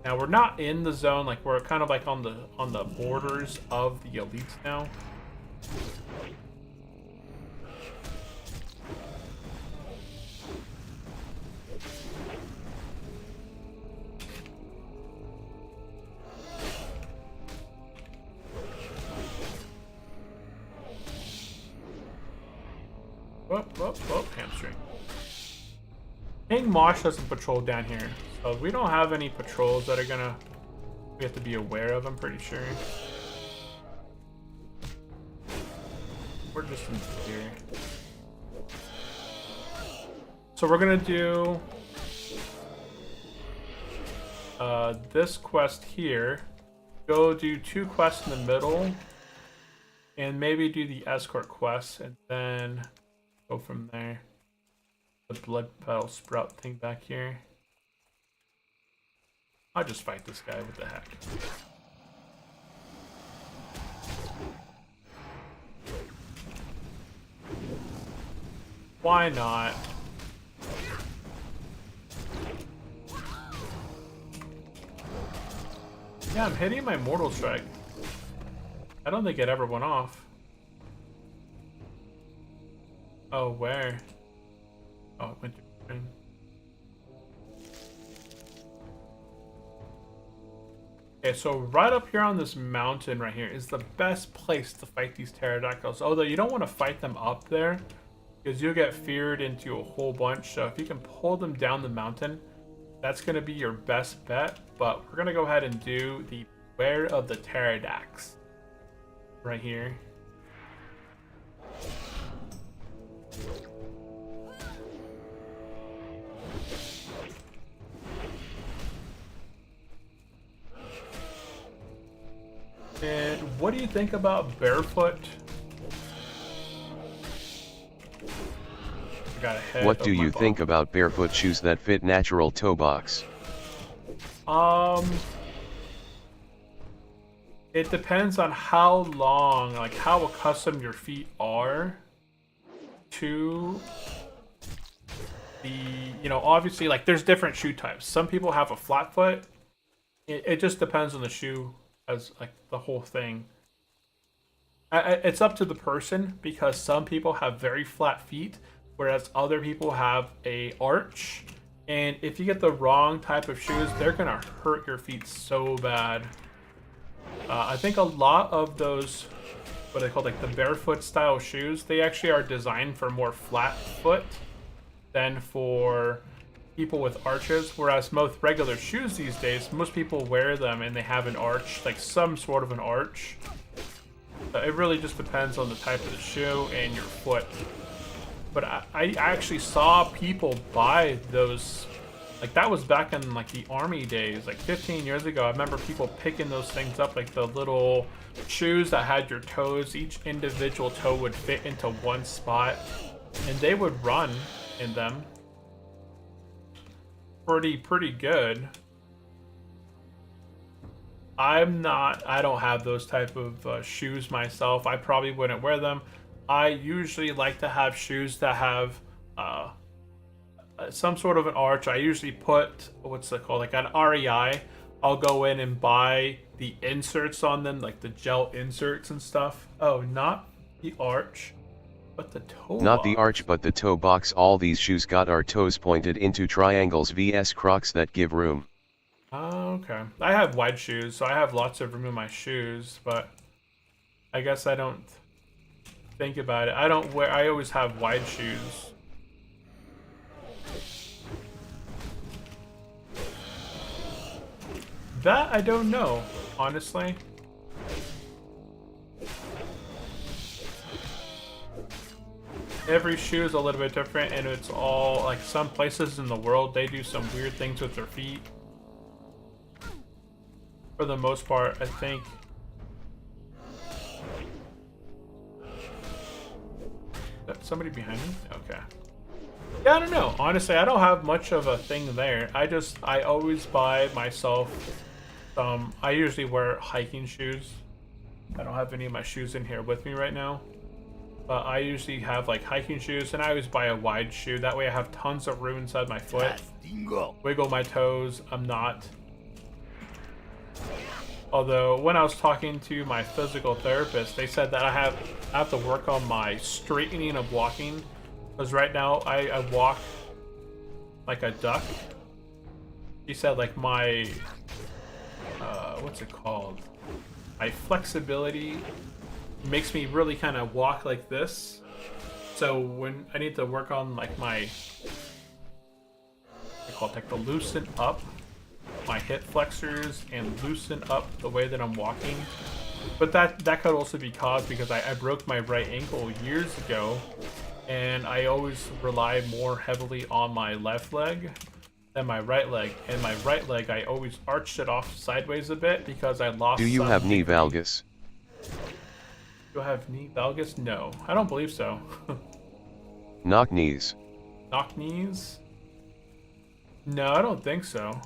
A: Now we're not in the zone, like we're kind of like on the borders of the elites now. Whoop, hamstring. King Mosh doesn't patrol down here, so we don't have any patrols that are we have to be aware of, I'm pretty sure. We're just in here. So we're gonna do this quest here. Go do 2 quests in the middle, and maybe do the escort quest, and then go from there. The blood petal sprout thing back here. I'll just fight this guy. What the heck? Why not? Yeah, I'm hitting my Mortal Strike. I don't think it ever went off. Oh, where? Oh, it went to green. Okay, so right up here on this mountain right here is the best place to fight these pterodactyls. Although you don't want to fight them up there because you'll get feared into a whole bunch. So if you can pull them down the mountain, that's going to be your best bet. But we're going to go ahead and do the Beware of the Pterodax right here. And what do you think about barefoot?
B: What do you think about barefoot shoes that fit natural toe box?
A: It depends on how long, like how accustomed your feet are to the, you know, obviously like there's different shoe types. Some people have a flat foot. It just depends on the shoe as like the whole thing. It's up to the person because some people have very flat feet, whereas other people have a arch. And if you get the wrong type of shoes, they're gonna hurt your feet so bad. I think a lot of those, what they call like the barefoot style shoes, they actually are designed for more flat foot than for people with arches. Whereas most regular shoes these days, most people wear them and they have an arch, like some sort of an arch. It really just depends on the type of the shoe and your foot. But I actually saw people buy those, like that was back in like the army days, like 15 years ago. I remember people picking those things up, like the little shoes that had your toes. Each individual toe would fit into one spot, and they would run in them pretty good. I don't have those type of shoes myself. I probably wouldn't wear them. I usually like to have shoes that have some sort of an arch. I usually put, what's it called, like an REI. I'll go in and buy the inserts on them, like the gel inserts and stuff. Oh, not the arch, but the toe
B: Not
A: box.
B: the arch but the toe box. All these shoes got our toes pointed into triangles vs Crocs that give room.
A: Oh, okay. I have wide shoes, so I have lots of room in my shoes, but I guess I don't think about it. I always have wide shoes. That I don't know, honestly. Every shoe is a little bit different, and it's all, like some places in the world, they do some weird things with their feet. For the most part, I think. Somebody behind me? Okay. Yeah, I don't know. Honestly, I don't have much of a thing there. I always buy myself I usually wear hiking shoes. I don't have any of my shoes in here with me right now. But I usually have like hiking shoes, and I always buy a wide shoe. That way I have tons of room inside my foot. Wiggle my toes. I'm not. Although, when I was talking to my physical therapist, they said that I have to work on my straightening of walking. Because right now, I walk like a duck. He said like my, what's it called? My flexibility makes me really kind of walk like this. So when I need to work on like my, I call it like the loosen up my hip flexors and loosen up the way that I'm walking. But that could also be caused because I broke my right ankle years ago, and I always rely more heavily on my left leg than my right leg. And my right leg, I always arched it off sideways a bit because I lost.
B: Do you have knee valgus?
A: Do I have knee valgus? No, I don't believe so.
B: Knock knees.
A: Knock knees? No, I don't think so.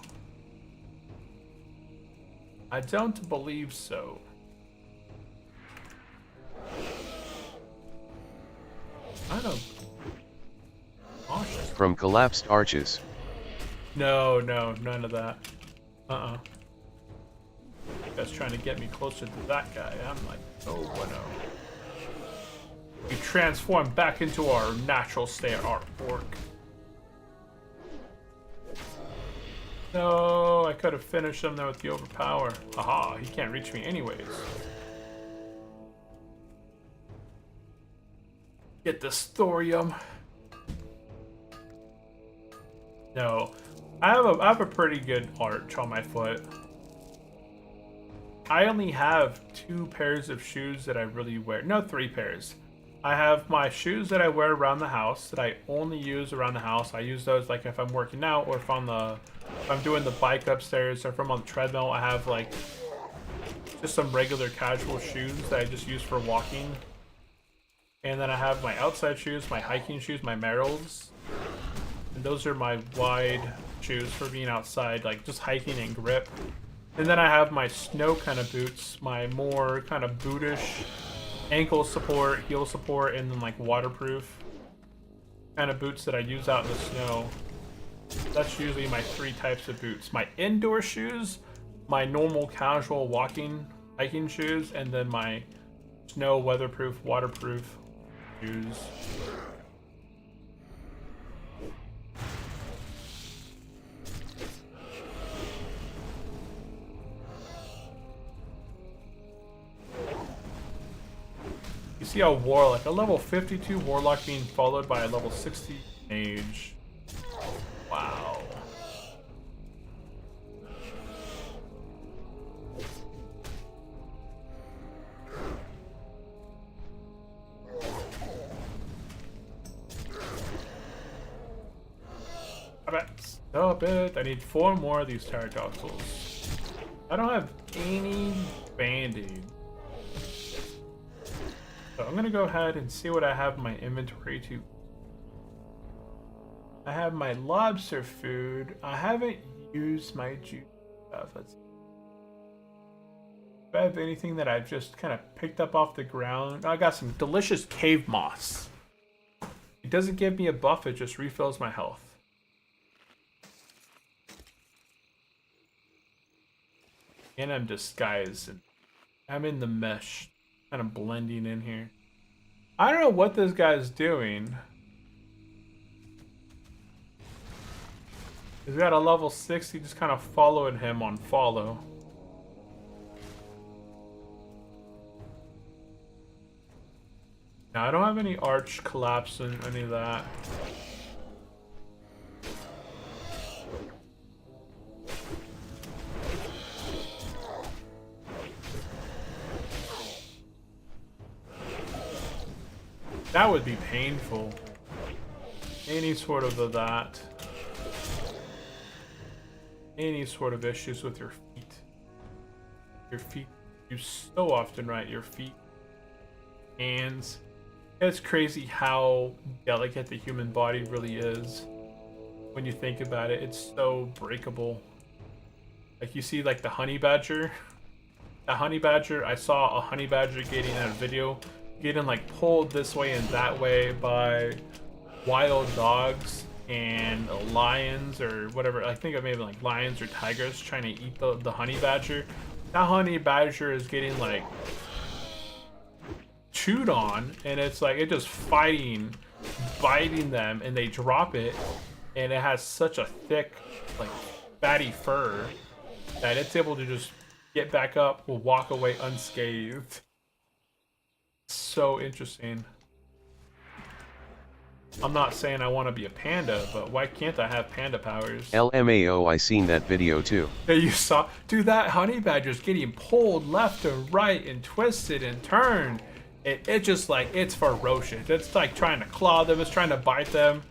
A: I don't believe so. I don't. Cautious.
B: From collapsed arches.
A: No, none of that. You guys trying to get me closer to that guy. I'm like, oh, no. We transform back into our natural state, our orc. No, I could have finished him there with the overpower. Aha, he can't reach me anyways. Get this thorium. No, I have a pretty good arch on my foot. I only have 2 pairs of shoes that I really wear. No, 3 pairs. I have my shoes that I wear around the house that I only use around the house. I use those like if I'm working out or if I'm doing the bike upstairs or if I'm on the treadmill. I have like just some regular casual shoes that I just use for walking. And then I have my outside shoes, my hiking shoes, my Merrells. And those are my wide shoes for being outside, like just hiking and grip. And then I have my snow kind of boots, my more kind of bootish ankle support, heel support, and then like waterproof kind of boots that I use out in the snow. That's usually my 3 types of boots. My indoor shoes, my normal casual walking, hiking shoes, and then my snow weatherproof, waterproof shoes. You see a warlock, a level 52 warlock being followed by a level 60 mage. Wow. Stop it. I need 4 more of these pterodactyls. I don't have any band-aid. So I'm gonna go ahead and see what I have in my inventory to. I have my lobster food. I haven't used my juice stuff. Let's see. Do I have anything that I've just kind of picked up off the ground? I got some delicious cave moss. It doesn't give me a buff, it just refills my health. And I'm disguised. And I'm in the mesh, kind of blending in here. I don't know what this guy's doing. He's got a level 60, just kind of following him on follow. Now I don't have any arch collapse and any of that. That would be painful. Any sort of that. Any sort of issues with your feet. Your feet, you so often, right? Your feet, hands. It's crazy how delicate the human body really is. When you think about it, it's so breakable. Like you see like the honey badger. The honey badger, I saw a honey badger getting in a video, getting like pulled this way and that way by wild dogs and lions or whatever. I think it may be like lions or tigers trying to eat the honey badger. That honey badger is getting like chewed on, and it's like it just fighting, biting them, and they drop it, and it has such a thick, like fatty fur that it's able to just get back up, will walk away unscathed. So interesting. I'm not saying I want to be a panda, but why can't I have panda powers?
B: LMAO, I seen that video too.
A: Yeah, you saw? Dude, that honey badger's getting pulled left and right and twisted and turned. It just like, it's ferocious. It's like trying to claw them, it's trying to bite them.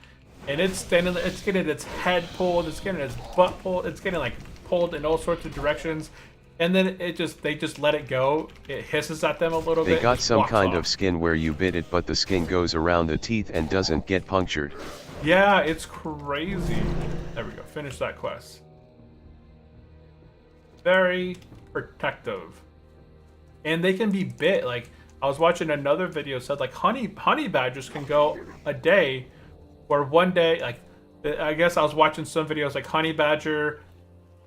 A: And it's getting its head pulled, it's getting its butt pulled, it's getting like pulled in all sorts of directions. And then they just let it go. It hisses at them a little bit.
B: They got some kind of skin where you bit it, but the skin goes around the teeth and doesn't get punctured.
A: Yeah, it's crazy. There we go. Finish that quest. Very protective. And they can be bit. Like, I was watching another video said like honey badgers can go a day, or one day, like, I guess I was watching some videos like honey badger,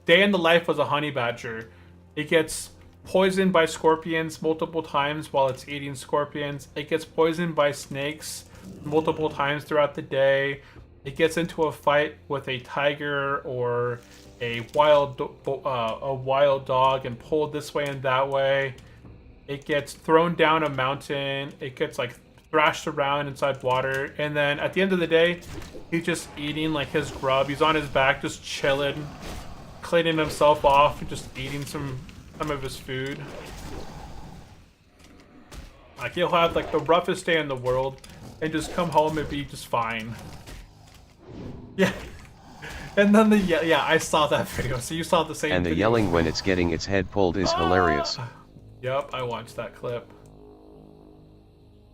A: day in the life was a honey badger. It gets poisoned by scorpions multiple times while it's eating scorpions. It gets poisoned by snakes multiple times throughout the day. It gets into a fight with a tiger or a wild dog and pulled this way and that way. It gets thrown down a mountain. It gets like thrashed around inside water. And then at the end of the day, he's just eating like his grub. He's on his back just chilling, cleaning himself off and just eating some of his food. Like he'll have like the roughest day in the world and just come home and be just fine. Yeah. And then yeah, I saw that video. So you saw the same
B: And the
A: video.
B: yelling when it's getting its head pulled is hilarious.
A: Yep, I watched that clip.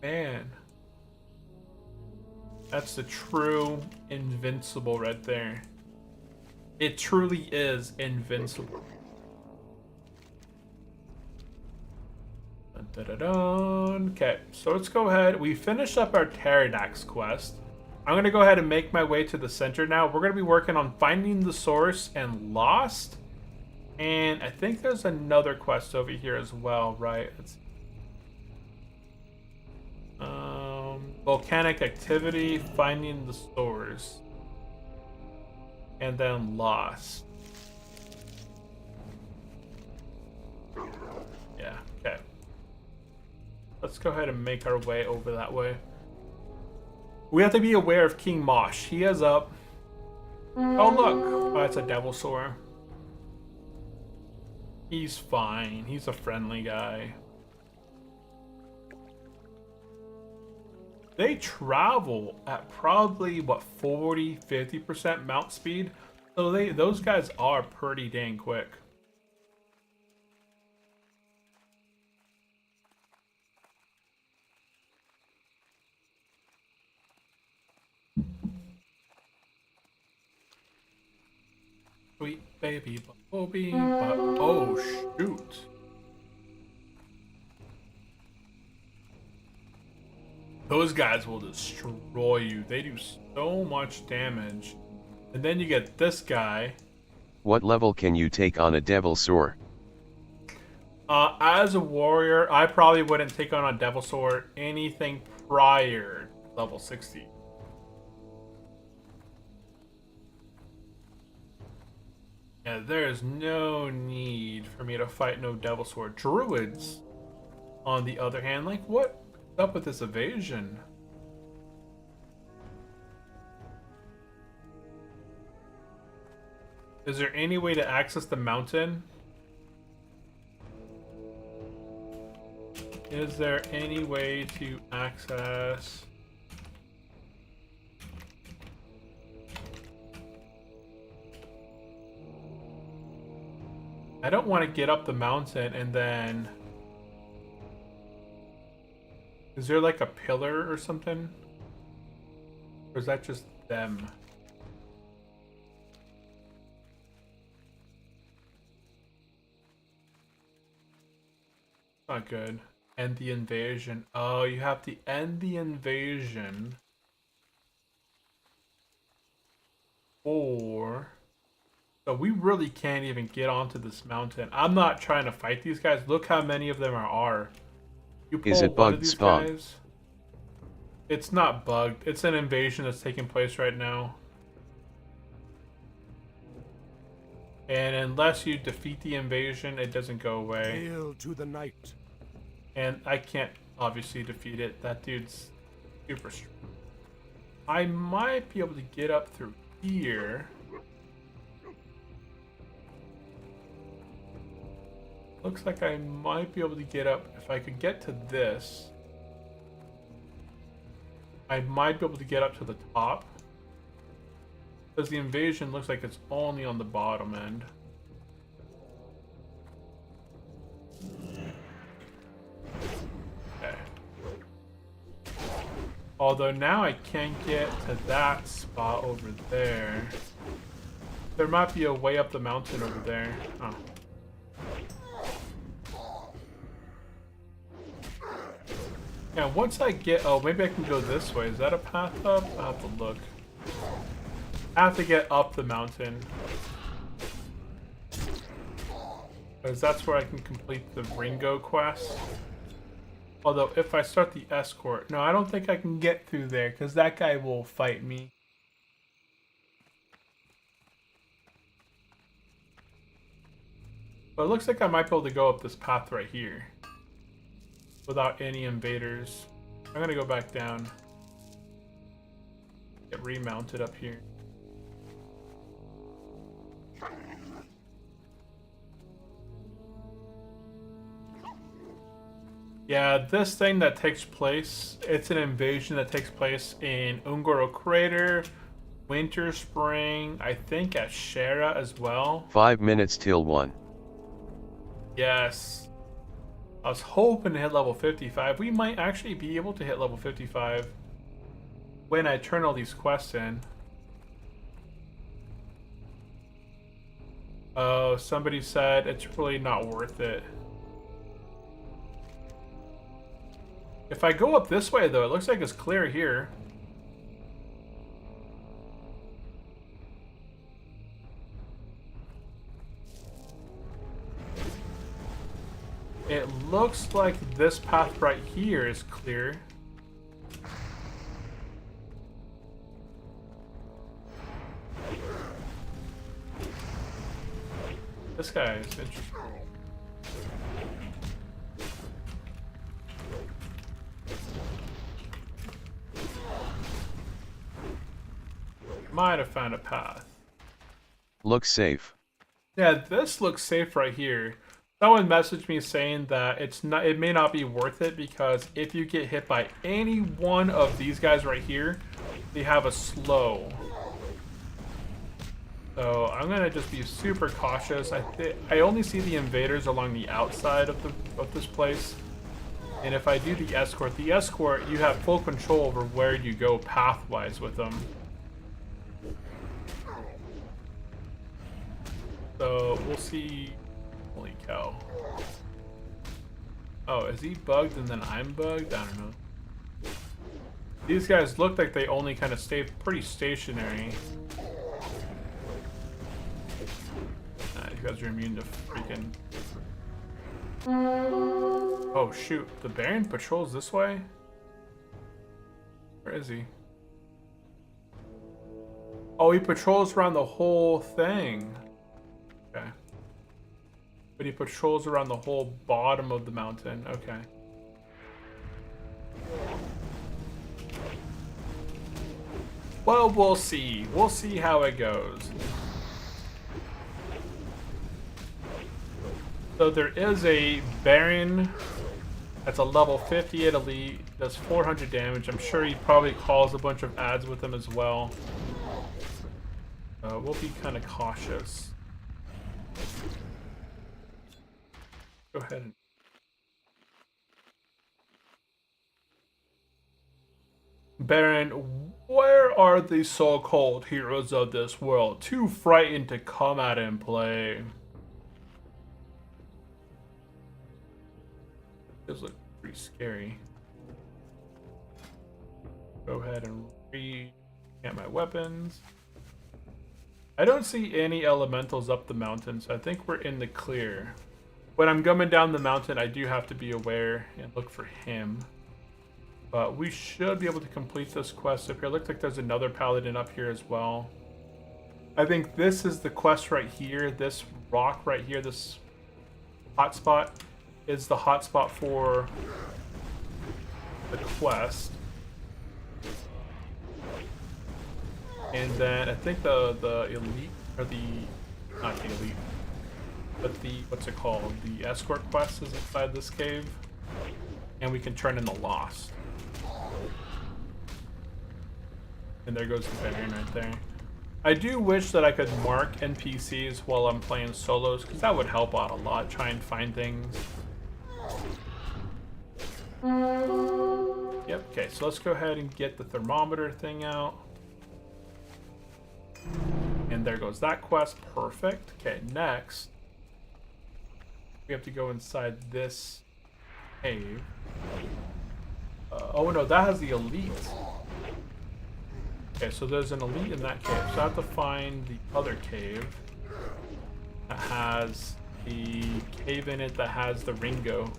A: Man. That's the true invincible right there. It truly is invincible. Okay, so let's go ahead. We finished up our Pterodax quest. I'm going to go ahead and make my way to the center now. We're going to be working on finding the source and Lost. And I think there's another quest over here as well, right? Volcanic activity, finding the source. And then Lost. Yeah, okay. Let's go ahead and make our way over that way. We have to be aware of King Mosh. He is up. Oh, look. Oh, it's a Devilsaur. He's fine. He's a friendly guy. They travel at probably, what, 40, 50% mount speed? So those guys are pretty dang quick. Sweet baby Bumblebee, but oh shoot. Those guys will destroy you. They do so much damage. And then you get this guy.
B: What level can you take on a Devilsaur?
A: As a warrior, I probably wouldn't take on a Devilsaur anything prior to level 60. Yeah, there's no need for me to fight no Devilsaur. Druids, on the other hand, like, what's up with this evasion? Is there any way to access the mountain? Is there any way to access... I don't want to get up the mountain and then... Is there like a pillar or something? Or is that just them? Not good. End the invasion. Oh, you have to end the invasion. Or... So we really can't even get onto this mountain. I'm not trying to fight these guys. Look how many of them are. You pull
B: Is it
A: one of
B: bugged
A: these
B: spawn?
A: guys. It's not bugged. It's an invasion that's taking place right now. And unless you defeat the invasion, it doesn't go away.
E: Hail to the night.
A: And I can't obviously defeat it. That dude's super strong. I might be able to get up through here. Looks like I might be able to get up. If I could get to this, I might be able to get up to the top. Because the invasion looks like it's only on the bottom end. Okay. Although now I can't get to that spot over there. There might be a way up the mountain over there. Oh. Yeah, once I get... Oh, maybe I can go this way. Is that a path up? I'll have to look. I have to get up the mountain. Because that's where I can complete the Ringo quest. Although, if I start the escort... No, I don't think I can get through there, because that guy will fight me. But it looks like I might be able to go up this path right here. Without any invaders. I'm gonna go back down. Get remounted up here. Yeah, this thing that takes place, it's an invasion that takes place in Ungoro Crater, Winter Spring, I think at Shara as well.
B: 5 minutes till 1.
A: Yes. I was hoping to hit level 55. We might actually be able to hit level 55 when I turn all these quests in. Oh, somebody said it's really not worth it. If I go up this way, though, it looks like it's clear here. It looks like this path right here is clear. This guy is interesting. Might have found a path.
B: Looks safe.
A: Yeah, this looks safe right here. Someone messaged me saying that it may not be worth it because if you get hit by any one of these guys right here, they have a slow. So I'm gonna just be super cautious. I only see the invaders along the outside of this place. And if I do the escort, you have full control over where you go pathwise with them. So we'll see. Holy cow. Oh, is he bugged and then I'm bugged? I don't know. These guys look like they only kind of stay pretty stationary. You guys are immune to freaking... Oh shoot, the Baron patrols this way? Where is he? Oh, he patrols around the whole thing. Okay. But he patrols around the whole bottom of the mountain. Okay. Well, we'll see. We'll see how it goes. So there is a Baron that's a level 58 elite, does 400 damage. I'm sure he probably calls a bunch of ads with him as well. We'll be kind of cautious. Go ahead and... Baron, where are the so-called heroes of this world? Too frightened to come out and play. This looks pretty scary. Go ahead and re-get my weapons. I don't see any elementals up the mountain, so I think we're in the clear. When I'm coming down the mountain, I do have to be aware and look for him. But we should be able to complete this quest up here. Looks like there's another paladin up here as well. I think this is the quest right here. This rock right here, this hotspot, is the hotspot for the quest. And then I think the elite, or not the elite, but the, what's it called? The escort quest is inside this cave. And we can turn in the Lost. And there goes the Baron right there. I do wish that I could mark NPCs while I'm playing solos, because that would help out a lot, try and find things. Yep, okay, so let's go ahead and get the thermometer thing out. And there goes that quest, perfect. Okay, next, we have to go inside this cave. Oh no, that has the elite. Okay, so there's an elite in that cave, so I have to find the other cave that has the cave in it that has the Ringo.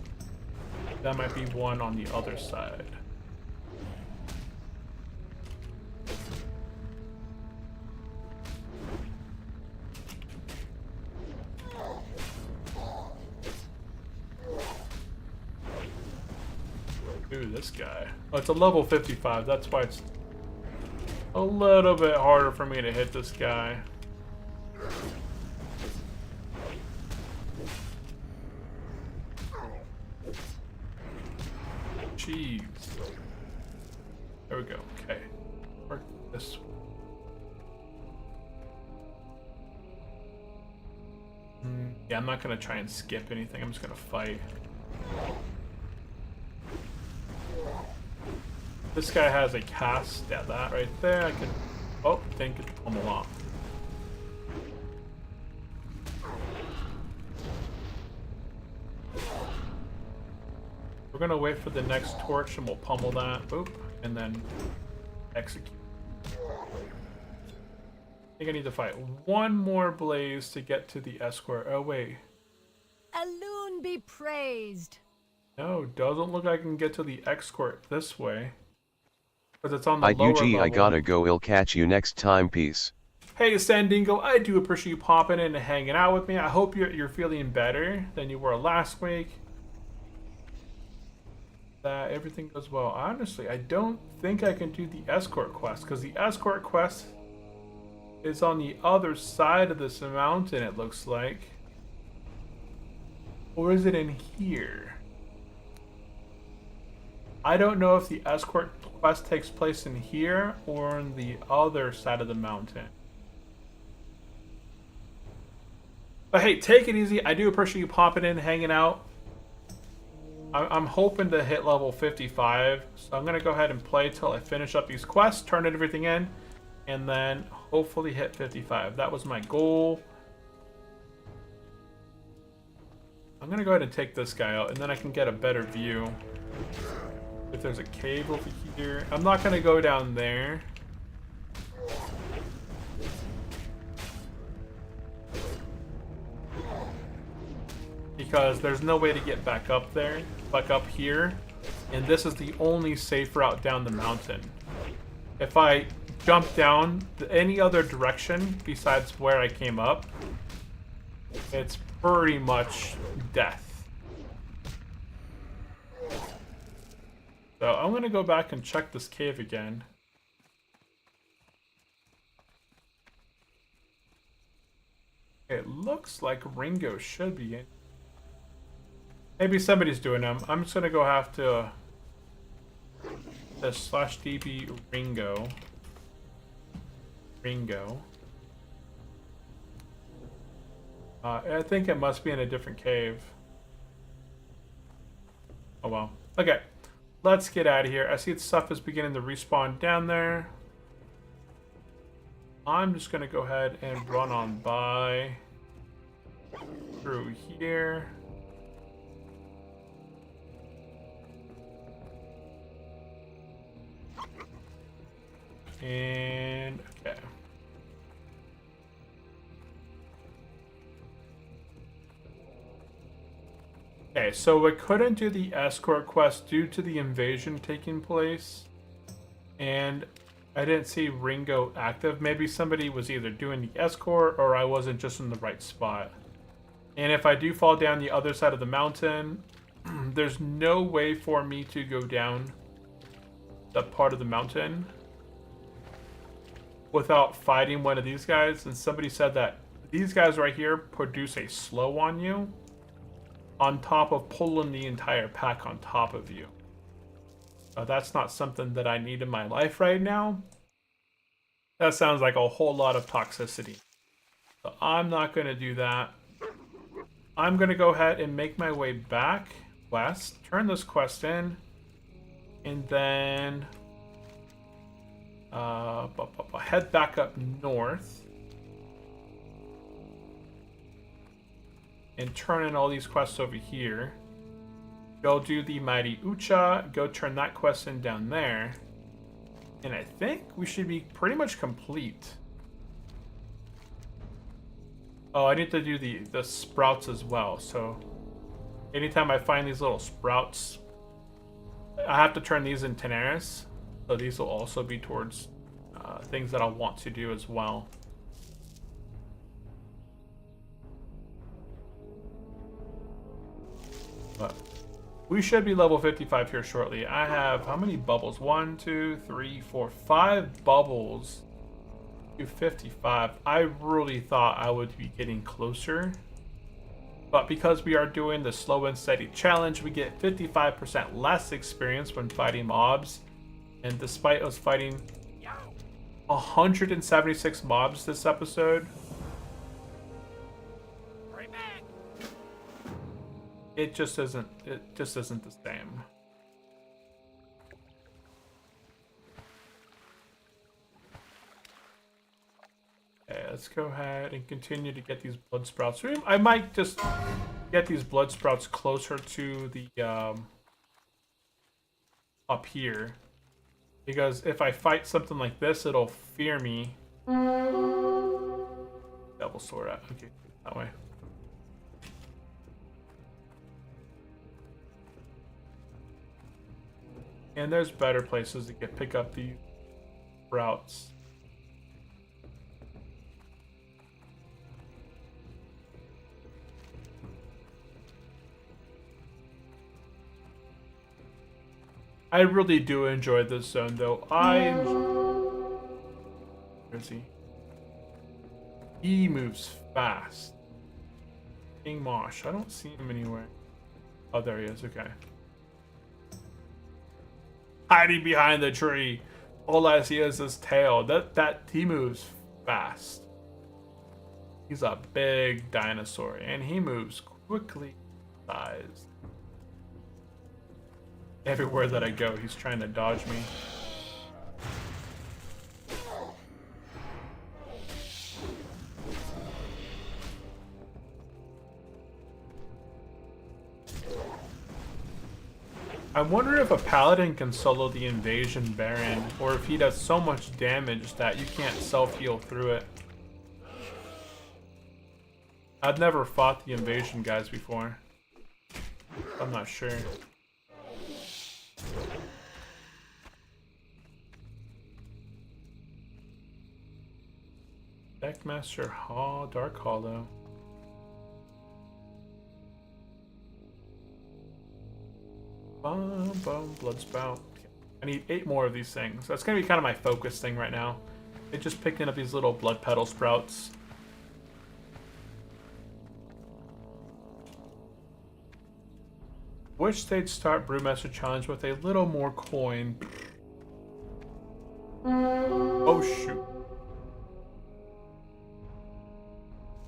A: That might be one on the other side. Ooh, this guy. Oh, it's a level 55. That's why it's a little bit harder for me to hit this guy. Jeez. There we go. Okay. Work this way. Yeah, I'm not gonna try and skip anything. I'm just gonna fight. This guy has a cast. Yeah, that right there. I can. Oh, didn't get the pummel off. We're gonna wait for the next torch and we'll pummel that. Boop. And then execute. I think I need to fight one more blaze to get to the escort. Oh, wait.
E: Alune be praised.
A: No, doesn't look like I can get to the escort this way. Because it's on the lower
B: UG,
A: level.
B: I gotta go. I'll catch you next time. Peace.
A: Hey, Sandingo, I do appreciate you popping in and hanging out with me. I hope you're feeling better than you were last week. That everything goes well. Honestly, I don't think I can do the escort quest because the escort quest is on the other side of this mountain, it looks like. Or is it in here? I don't know if the escort quest takes place in here or on the other side of the mountain. But hey, take it easy. I do appreciate you popping in, hanging out. I'm hoping to hit level 55, so I'm gonna go ahead and play till I finish up these quests, turn everything in, and then hopefully hit 55. That was my goal. I'm gonna go ahead and take this guy out, and then I can get a better view. If there's a cave over here, I'm not gonna go down there. Because there's no way to get back up there, back up here, and this is the only safe route down the mountain. If I jump down any other direction besides where I came up, it's pretty much death. So I'm gonna go back and check this cave again. It looks like Ringo should be in. Maybe somebody's doing them. I'm just gonna go have to the /db Ringo. I think it must be in a different cave. Oh well. Okay, let's get out of here. I see the stuff is beginning to respawn down there. I'm just gonna go ahead and run on by through here. And okay. Okay, so we couldn't do the escort quest due to the invasion taking place. And I didn't see Ringo active. Maybe somebody was either doing the escort or I wasn't just in the right spot. And if I do fall down the other side of the mountain, there's no way for me to go down that part of the mountain without fighting one of these guys. And somebody said that these guys right here produce a slow on you on top of pulling the entire pack on top of you. That's not something that I need in my life right now. That sounds like a whole lot of toxicity. So I'm not going to do that. I'm going to go ahead and make my way back west, turn this quest in, and then head back up north and turn in all these quests over here. Go do the Mighty Ucha, go turn that quest in down there, and I think we should be pretty much complete. Oh, I need to do the sprouts as well, so anytime I find these little sprouts, I have to turn these in Tenaris. So these will also be towards things that I want to do as well. But we should be level 55 here shortly. I have how many bubbles? 1, 2, 3, 4, 5 bubbles to 55. I really thought I would be getting closer. But because we are doing the slow and steady challenge, we get 55% less experience when fighting mobs. And despite us fighting 176 mobs this episode, it just isn't the same. Okay, let's go ahead and continue to get these blood sprouts. I might just get these blood sprouts closer to the up here. Because if I fight something like this, it'll fear me. Double sword out. Okay, that way. And there's better places to pick up these routes. I really do enjoy this zone, though. Where is he? He moves fast. King Mosh. I don't see him anywhere. Oh, there he is. Okay. Hiding behind the tree. All I see is his tail. He moves fast. He's a big dinosaur, and he moves quickly. Size. Everywhere that I go, he's trying to dodge me. I wonder if a paladin can solo the invasion baron, or if he does so much damage that you can't self-heal through it. I've never fought the invasion guys before. I'm not sure. Deckmaster Dark Hollow. Blood spout. I need 8 more of these things. That's gonna be kind of my focus thing right now. It's just picking up these little blood petal sprouts. Wish they'd start Brewmaster Challenge with a little more coin. Oh shoot.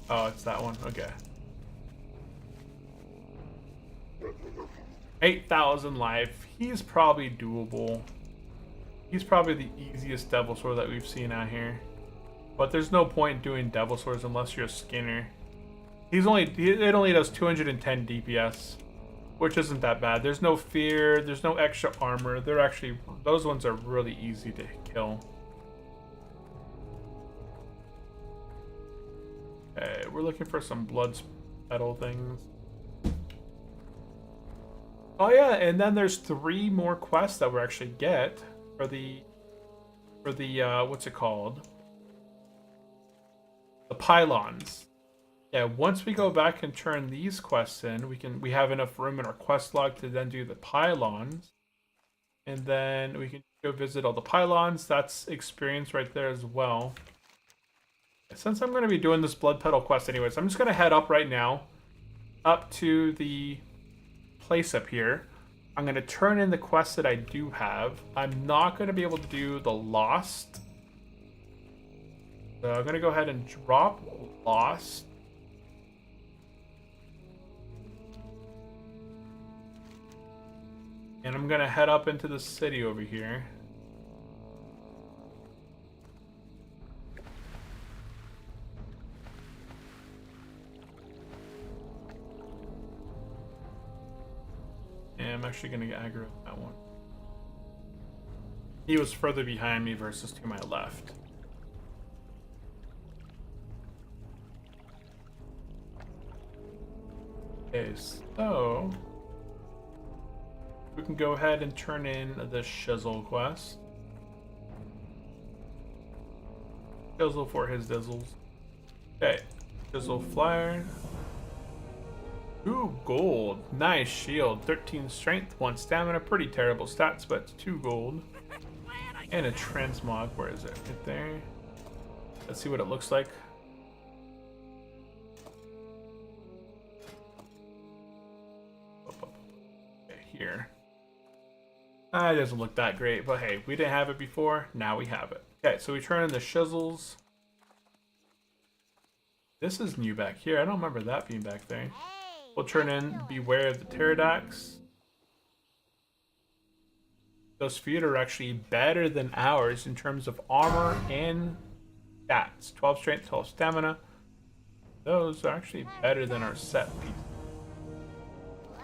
A: Oh, it's that one. Okay. 8,000 life. He's probably doable. He's probably the easiest Devil Sword that we've seen out here. But there's no point doing Devil Swords unless you're a Skinner. It only does 210 DPS, which isn't that bad. There's no fear. There's no extra armor. Those ones are really easy to kill. Okay, we're looking for some blood petal things. Oh yeah, and then there's 3 more quests that we actually get for the what's it called? The pylons. Yeah, once we go back and turn these quests in, we have enough room in our quest log to then do the pylons. And then we can go visit all the pylons. That's experience right there as well. Since I'm going to be doing this blood petal quest anyways, I'm just going to head up right now up to the place up here. I'm going to turn in the quests that I do have. I'm not going to be able to do the Lost. So I'm going to go ahead and drop Lost. And I'm going to head up into the city over here. And I'm actually going to get aggro with that one. He was further behind me versus to my left. Okay, so we can go ahead and turn in the Shizzle quest. Shizzle for his dizzles. Okay, Shizzle flyer. 2 gold. Nice shield. 13 strength, 1 stamina. Pretty terrible stats, but 2 gold. And a transmog. Where is it? Right there. Let's see what it looks like. Okay, here. It doesn't look that great, but hey, we didn't have it before. Now we have it. Okay, so we turn in the Shizzles. This is new back here. I don't remember that being back there. We'll turn in Beware of the Pterodax. Those feet are actually better than ours in terms of armor and stats. 12 strength, 12 stamina. Those are actually better than our set piece.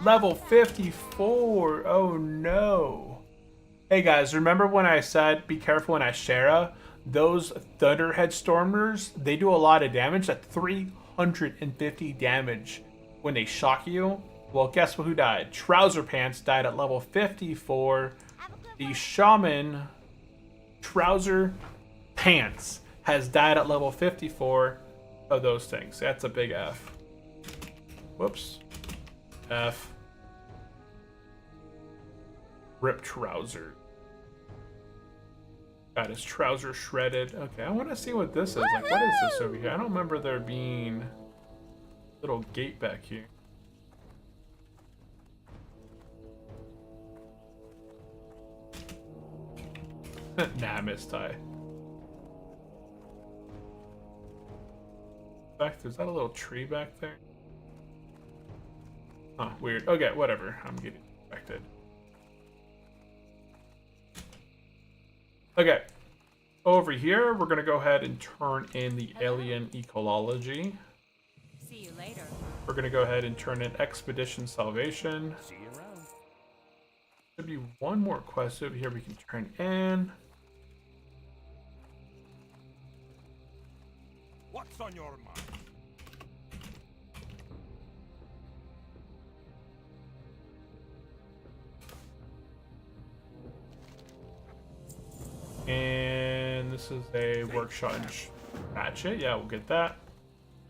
A: Level 54! Oh no! Hey guys, remember when I said be careful in Ashera? Those Thunderhead Stormers, they do a lot of damage, at 350 damage when they shock you. Well, guess who died? Trouser Pants died at level 54. The Shaman Trouser Pants has died at level 54 of those things. That's a big F. Whoops. F. Rip Trouser. Got his trouser shredded. Okay, I want to see what this is. Like, what is this over here? I don't remember there being a little gate back here. Nah, I missed tie. Back, is that a little tree back there? Huh, weird. Okay, whatever. I'm getting infected. Okay. Over here, we're going to go ahead and turn in the alien ecology.
E: See you later.
A: We're going to go ahead and turn in expedition salvation.
D: See you around.
A: Should be one more quest over here we can turn in.
D: What's on your mind?
A: And this is a workshop hatchet. Yeah, we'll get that.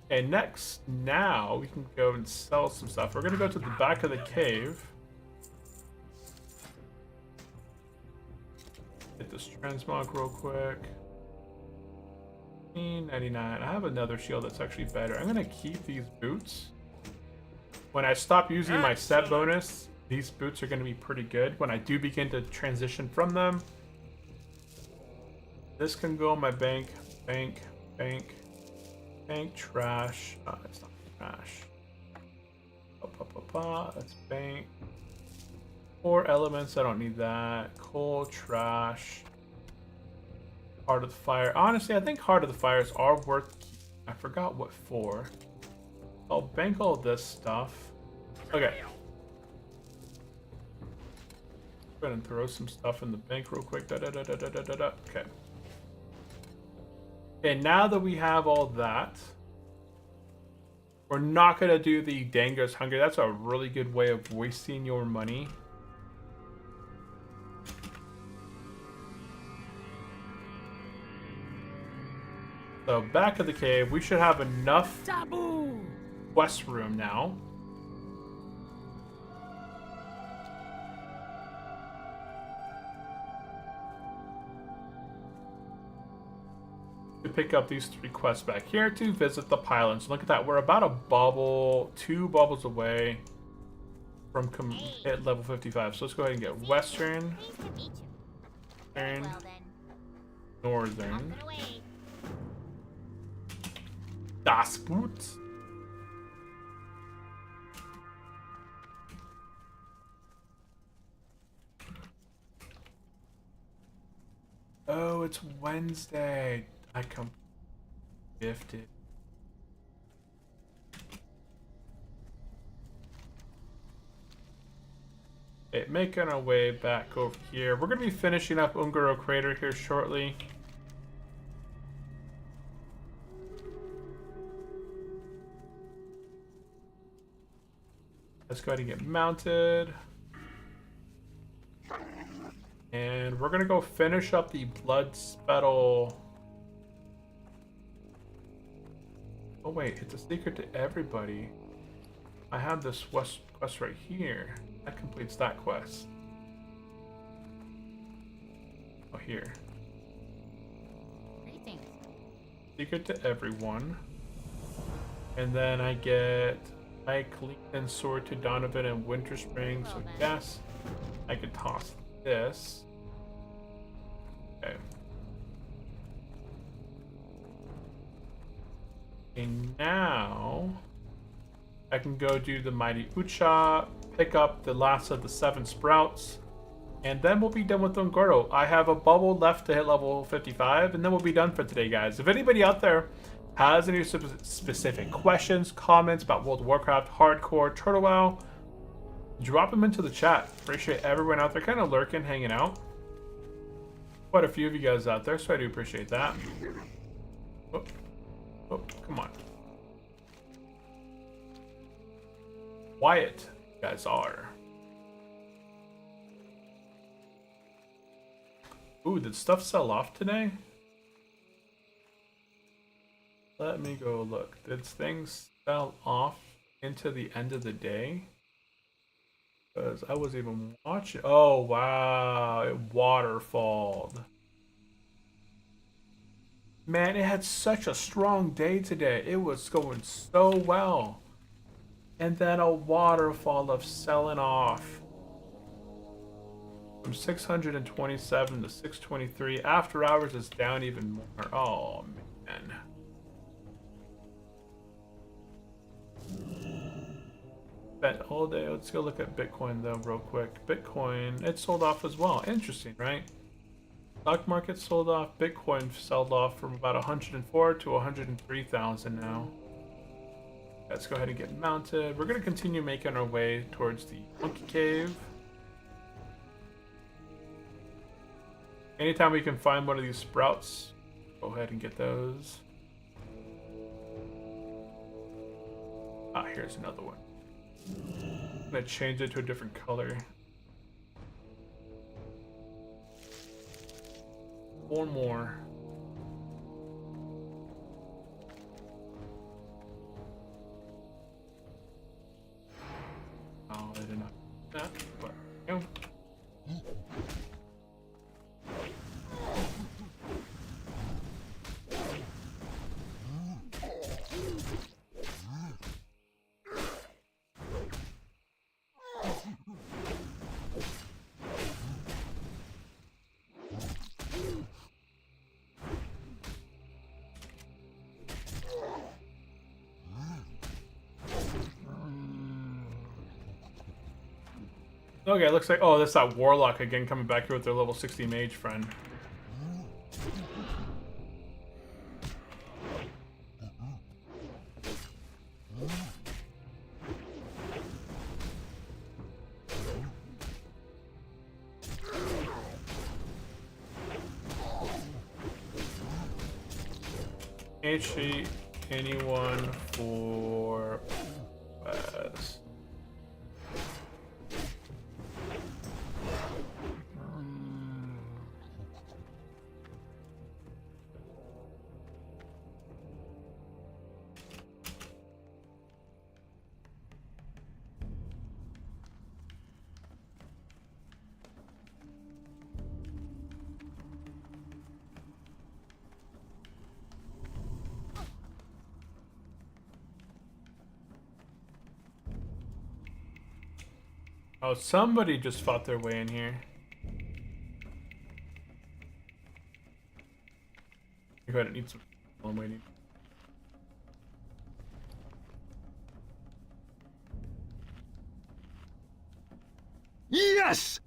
A: And next, now we can go and sell some stuff. We're gonna go to the back of the cave. Hit this transmog real quick. 99. I have another shield that's actually better. I'm gonna keep these boots. When I stop using my set bonus, these boots are gonna be pretty good. When I do begin to transition from them, this can go in my bank, bank, trash. It's not trash. That's bank. 4 elements, I don't need that. Coal, trash. Heart of the Fire. Honestly, I think Heart of the Fires are worth keeping. I forgot what for. I'll bank all this stuff. Okay. Go ahead and throw some stuff in the bank real quick. Okay. Okay, now that we have all that, we're not going to do the Dango's Hunger. That's a really good way of wasting your money. So back of the cave, we should have enough quest room now. To pick up these 3 quests back here to visit the pylons. Look at that, we're about a bubble, 2 bubbles away from hit level 55. So let's go ahead and get Western,
C: Pleased to meet you.
A: Western,
C: Well then,
A: Northern,
C: off and away.
A: Das Boot. Oh, it's Wednesday. I come gifted. Okay, making our way back over here. We're going to be finishing up Ungoro Crater here shortly. Let's go ahead and get mounted. And we're going to go finish up the Blood Spettle. Oh wait, it's a secret to everybody. I have this quest right here. That completes that quest. Oh, here.
E: Greetings.
A: Secret to everyone. And then I get Pike, and Sword to Donovan and Winter Spring. So yes, I could toss this. Okay. And now I can go do the Mighty Ucha, pick up the last of the 7 sprouts, and then we'll be done with Ungoro. I have a bubble left to hit level 55, and then we'll be done for today, guys. If anybody out there has any specific questions, comments about World of Warcraft, Hardcore, Turtle WoW, drop them into the chat. Appreciate everyone out there kind of lurking, hanging out. quite a few of you guys out there, so I do appreciate that. Oh, oh, come on. Quiet, you guys are. Ooh, did stuff sell off today? Let me go look. Did things sell off into the end of the day? Because I was even watching. Oh, wow. It waterfalled. Man, it had such a strong day today. It was going so well. And then a waterfall of selling off. From 627 to 623. After hours is down even more. Oh, man. Bet all day. Let's go look at Bitcoin though real quick. Bitcoin, it sold off as well. Interesting, right? Stock market sold off. Bitcoin sold off from about 104 to 103,000 now. Let's go ahead and get mounted. We're going to continue making our way towards the monkey cave. Anytime we can find one of these sprouts, go ahead and get those. Ah, here's another one. I'm gonna change it to a different color. One more. Oh, I did not do that. But, no. Okay, looks like, oh, that's that warlock again coming back here with their level 60 mage friend. HE anyone for West. Oh, somebody just fought their way in here. Go ahead and eat some while I'm waiting.
D: Yes!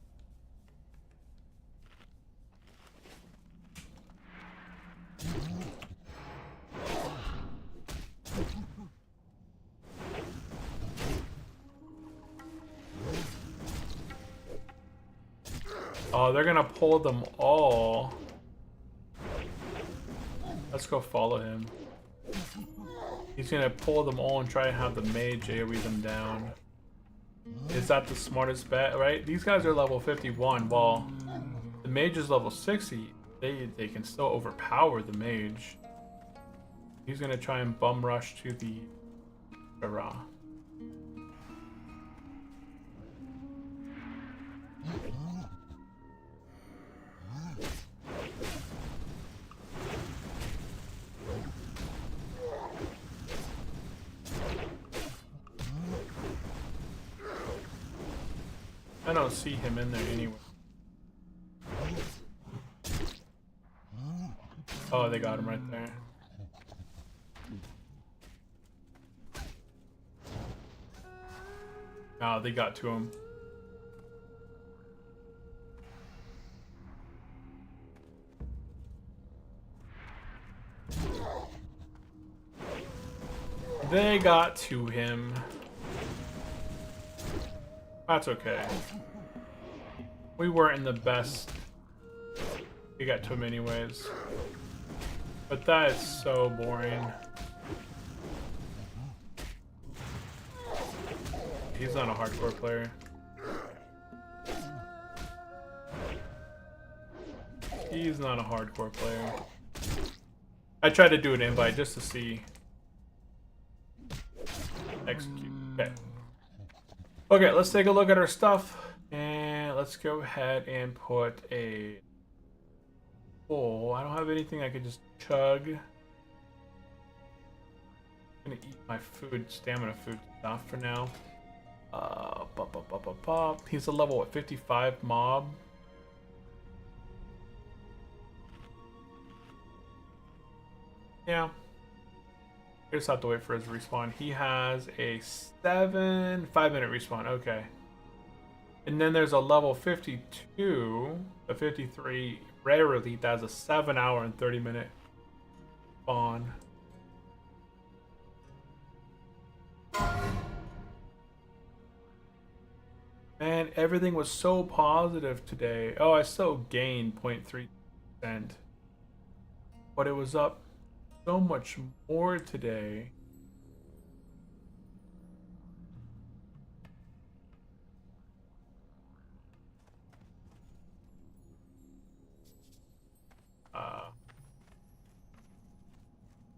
A: Oh, they're gonna pull them all. Let's go follow him. He's gonna pull them all and try and have the mage AoE them down. Is that the smartest bet, right? These guys are level 51, while the mage is level 60. They can still overpower the mage. He's gonna try and bum rush to the Hurrah. I don't see him in there anywhere. Oh, they got him right there. Oh, they got to him. They got to him. That's okay. We weren't in the best You got to him anyways. But that is so boring. He's not a hardcore player. He's not a hardcore player. I tried to do an invite just to see. Execute. Okay. Okay, let's take a look at our stuff. And let's go ahead and put a... Oh, I don't have anything I can just chug. I'm gonna eat my food, stamina food stuff for now. He's a level, what, 55 mob? Yeah. I just have to wait for his respawn. He has a 5-minute respawn, okay. And then there's a level 52, a 53 rare elite that has a 7-hour and 30-minute spawn. Man, everything was so positive today. Oh, I still gained 0.3%. But it was up so much more today.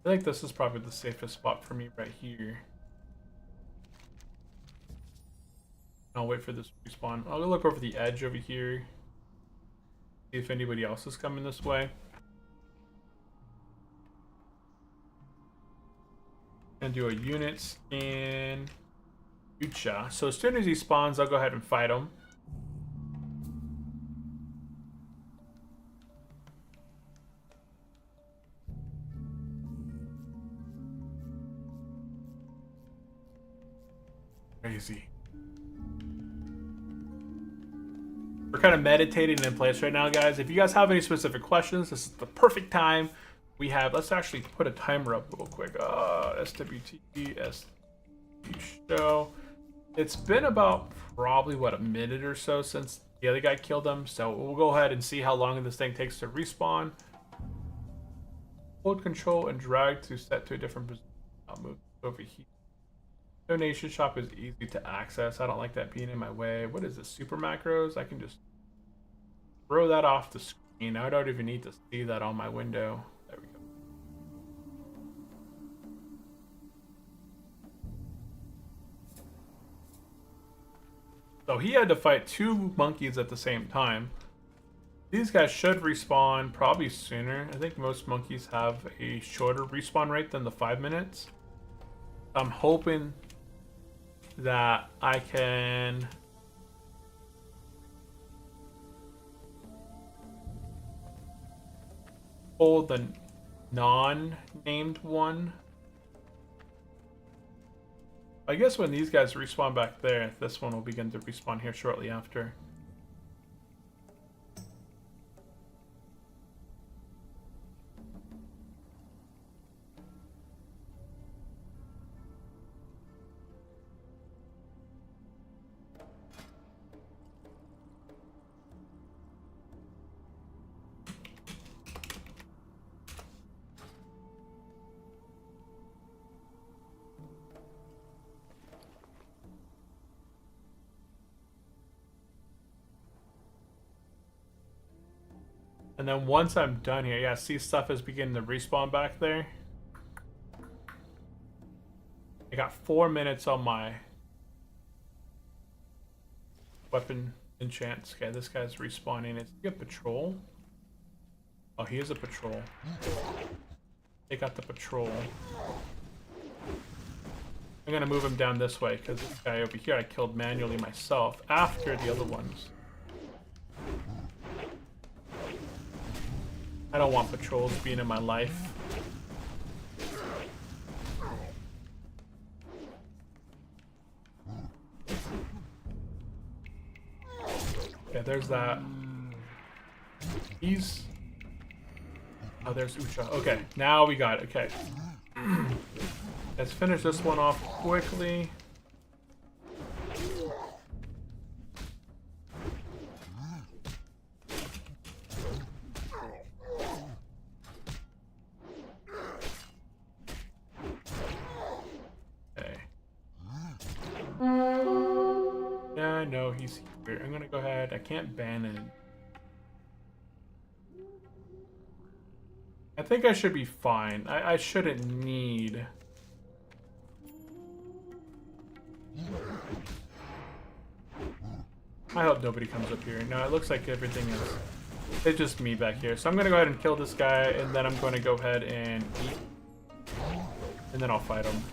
A: I think this is probably the safest spot for me right here. I'll wait for this to respawn. I'll look over the edge over here. See if anybody else is coming this way. And do a unit scan. Ucha. So as soon as he spawns, I'll go ahead and fight him. Crazy. We're kind of meditating in place right now, guys. If you guys have any specific questions, this is the perfect time. We have, let's actually put a timer up real quick. SWT, show. It's been about probably, what, a minute or so since the other guy killed him. So we'll go ahead and see how long this thing takes to respawn. Hold control and drag to set to a different position. I'll move over here. Donation shop is easy to access. I don't like that being in my way. What is this? Super macros? I can just throw that off the screen. I don't even need to see that on my window. There we go. So he had to fight 2 monkeys at the same time. These guys should respawn probably sooner. I think most monkeys have a shorter respawn rate than the 5 minutes. I'm hoping that I can pull the non-named one. I guess when these guys respawn back there, this one will begin to respawn here shortly after. And then once I'm done here, yeah, see stuff is beginning to respawn back there. I got 4 minutes on my weapon enchants. Okay, this guy's respawning. Is he a patrol? Oh, he is a patrol. They got the patrol. I'm gonna move him down this way because this guy over here I killed manually myself after the other ones. I don't want patrols being in my life. Okay, there's that. He's... Oh, there's Ucha. Okay, now we got it. Okay. Let's finish this one off quickly. know he's here. I'm gonna go ahead. I can't ban it. I think I should be fine. I shouldn't need... I hope nobody comes up here. No, it looks like everything is... It's just me back here. So I'm going to go ahead and kill this guy, and then I'm going to go ahead and eat. And then I'll fight him.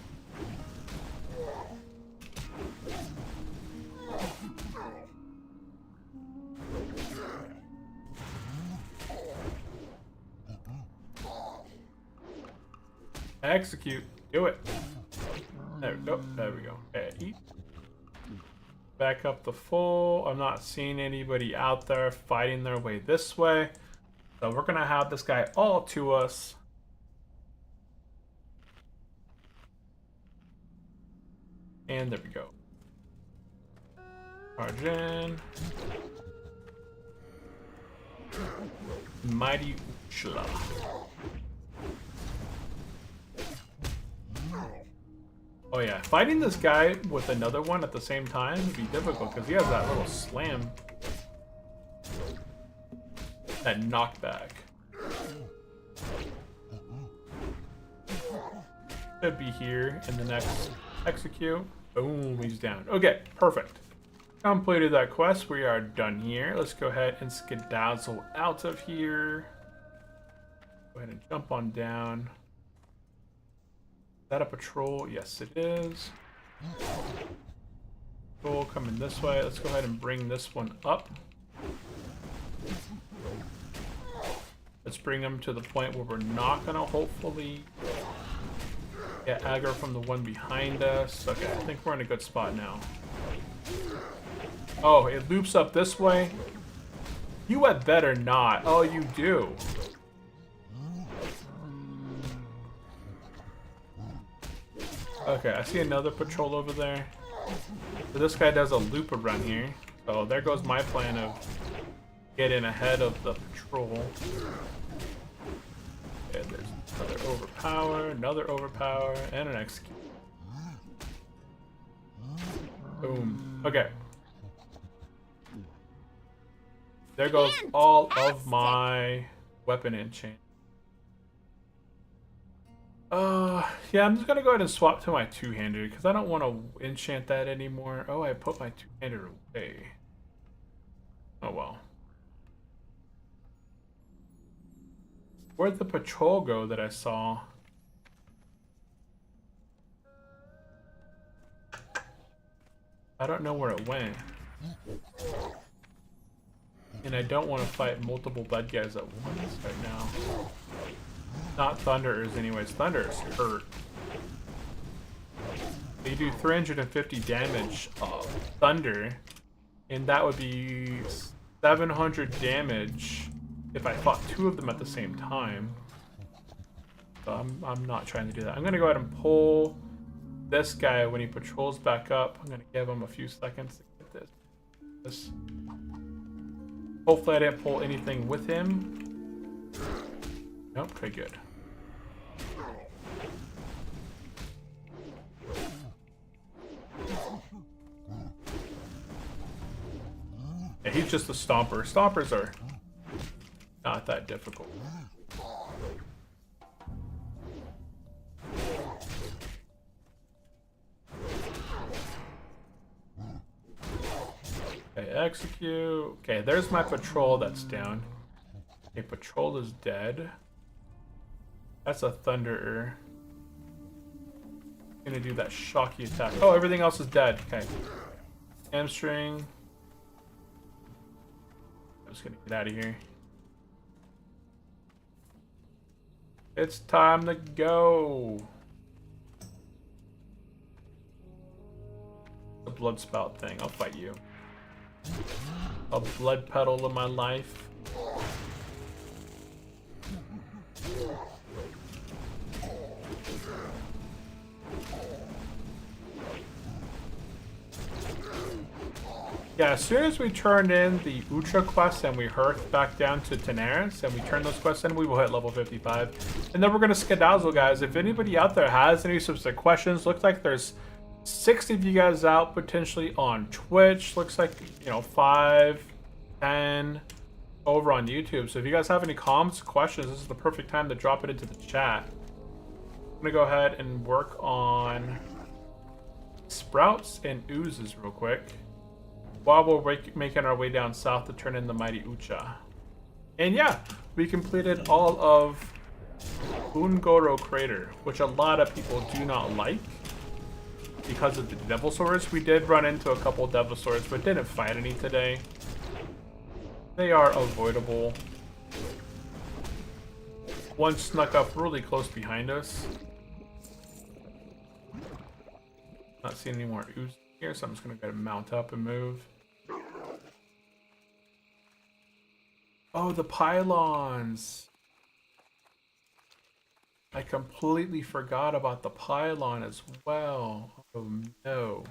A: Execute. Do it. There we go. There we go. Okay, eat. Back up the full. I'm not seeing anybody out there fighting their way this way. So we're going to have this guy all to us. And there we go. Charge in. Mighty Uchla. Oh yeah, fighting this guy with another one at the same time would be difficult because he has that little slam. That knockback. Should be here in the next execute. Boom, he's down. Okay, perfect. Completed that quest. We are done here. Let's go ahead and skedazzle out of here. Go ahead and jump on down. Is that a patrol? Yes, it is. Patrol coming this way. Let's go ahead and bring this one up. Let's bring them to the point where we're not gonna hopefully get aggro from the one behind us. Okay, I think we're in a good spot now. Oh, it loops up this way? You had better not. Oh, you do. Okay, I see another patrol over there. So this guy does a loop around here. So there goes my plan of getting ahead of the patrol. And there's another overpower, and an execute. Boom. Okay. There goes all of my weapon enchant. Yeah, I'm just gonna go ahead and swap to my two-handed because I don't want to enchant that anymore. Oh, I put my two-handed away. Oh well. Where'd the patrol go that I saw? I don't know where it went. And I don't want to fight multiple bad guys at once right now. Not Thunderers anyways. Thunderers hurt. They do 350 damage Thunder. And that would be 700 damage if I fought two of them at the same time. So I'm not trying to do that. I'm going to go ahead and pull this guy when he patrols back up. I'm going to give him a few seconds to get this. Hopefully I didn't pull anything with him. Nope, okay, good. Yeah, he's just a stomper. Stompers are not that difficult. Okay, execute. Okay, there's my patrol that's down. Okay, patrol is dead. That's a Thunderer. Gonna do that shocky attack. Oh, everything else is dead. Okay. Hamstring. I'm just gonna get out of here. It's time to go. The blood spout thing. I'll fight you. A blood pedal in my life. Yeah, as soon as we turn in the Ultra quest and we hearth back down to Tenaris and we turn those quests in, we will hit level 55. And then we're going to skedazzle, guys. If anybody out there has any specific questions, looks like there's 60 of you guys out potentially on Twitch. Looks like, 5, 10 over on YouTube. So if you guys have any comments, questions, this is the perfect time to drop it into the chat. I'm gonna go ahead and work on sprouts and oozes real quick while we're making our way down south to turn in the mighty Ucha. And yeah, we completed all of Ungoro Crater, which a lot of people do not like because of the devil swords. We did run into a couple devil swords, but didn't fight any today. They are avoidable. One snuck up really close behind us. Not seeing any more ooze here, so I'm just gonna go mount up and move. Oh, the pylons! I completely forgot about the pylon as well. Oh no.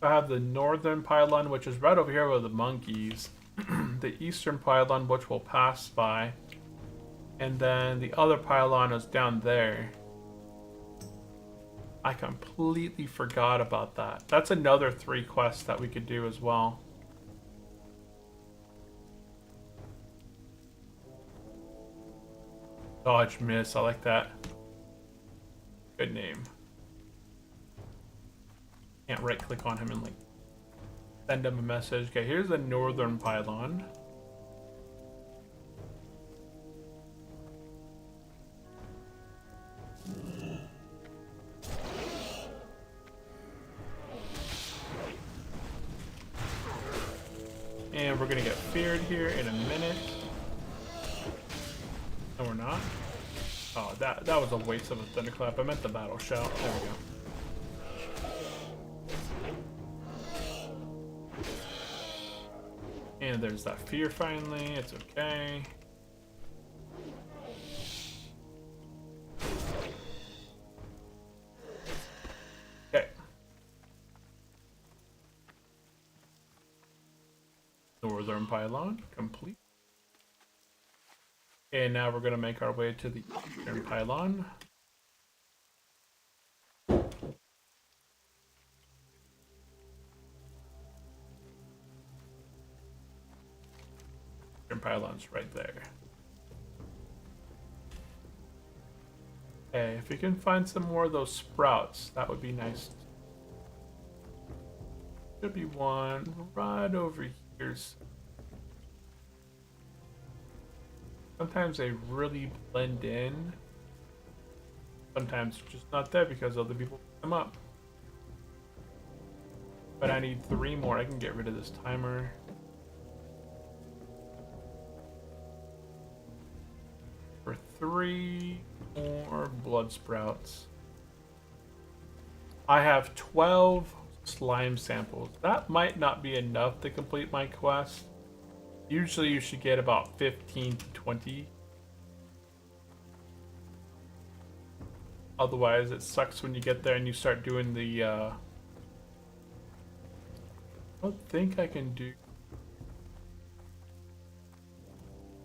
A: I have the northern pylon, which is right over here with the monkeys. The eastern pylon, which we'll pass by. And then the other pylon is down there. I completely forgot about that. That's another 3 quests that we could do as well. Dodge miss, I like that. Good name. Can't right click on him and like send him a message. Okay, here's the northern pylon. And we're gonna get feared here in a minute. No, we're not. Oh, that was a waste of a thunderclap. I meant the battle shout. There we go. And there's that fear finally. It's okay. Okay. Northern pylon complete. And now we're going to make our way to the eastern pylon. Eastern pylon's right there. Okay, if we can find some more of those sprouts, that would be nice. Should be one right over here. Sometimes they really blend in. Sometimes just not there because other people pick them up. But I need 3 more. I can get rid of this timer. For 3 more blood sprouts. I have 12 slime samples. That might not be enough to complete my quest. Usually you should get about 15 to 20. Otherwise it sucks when you get there and you start doing the I don't think I can do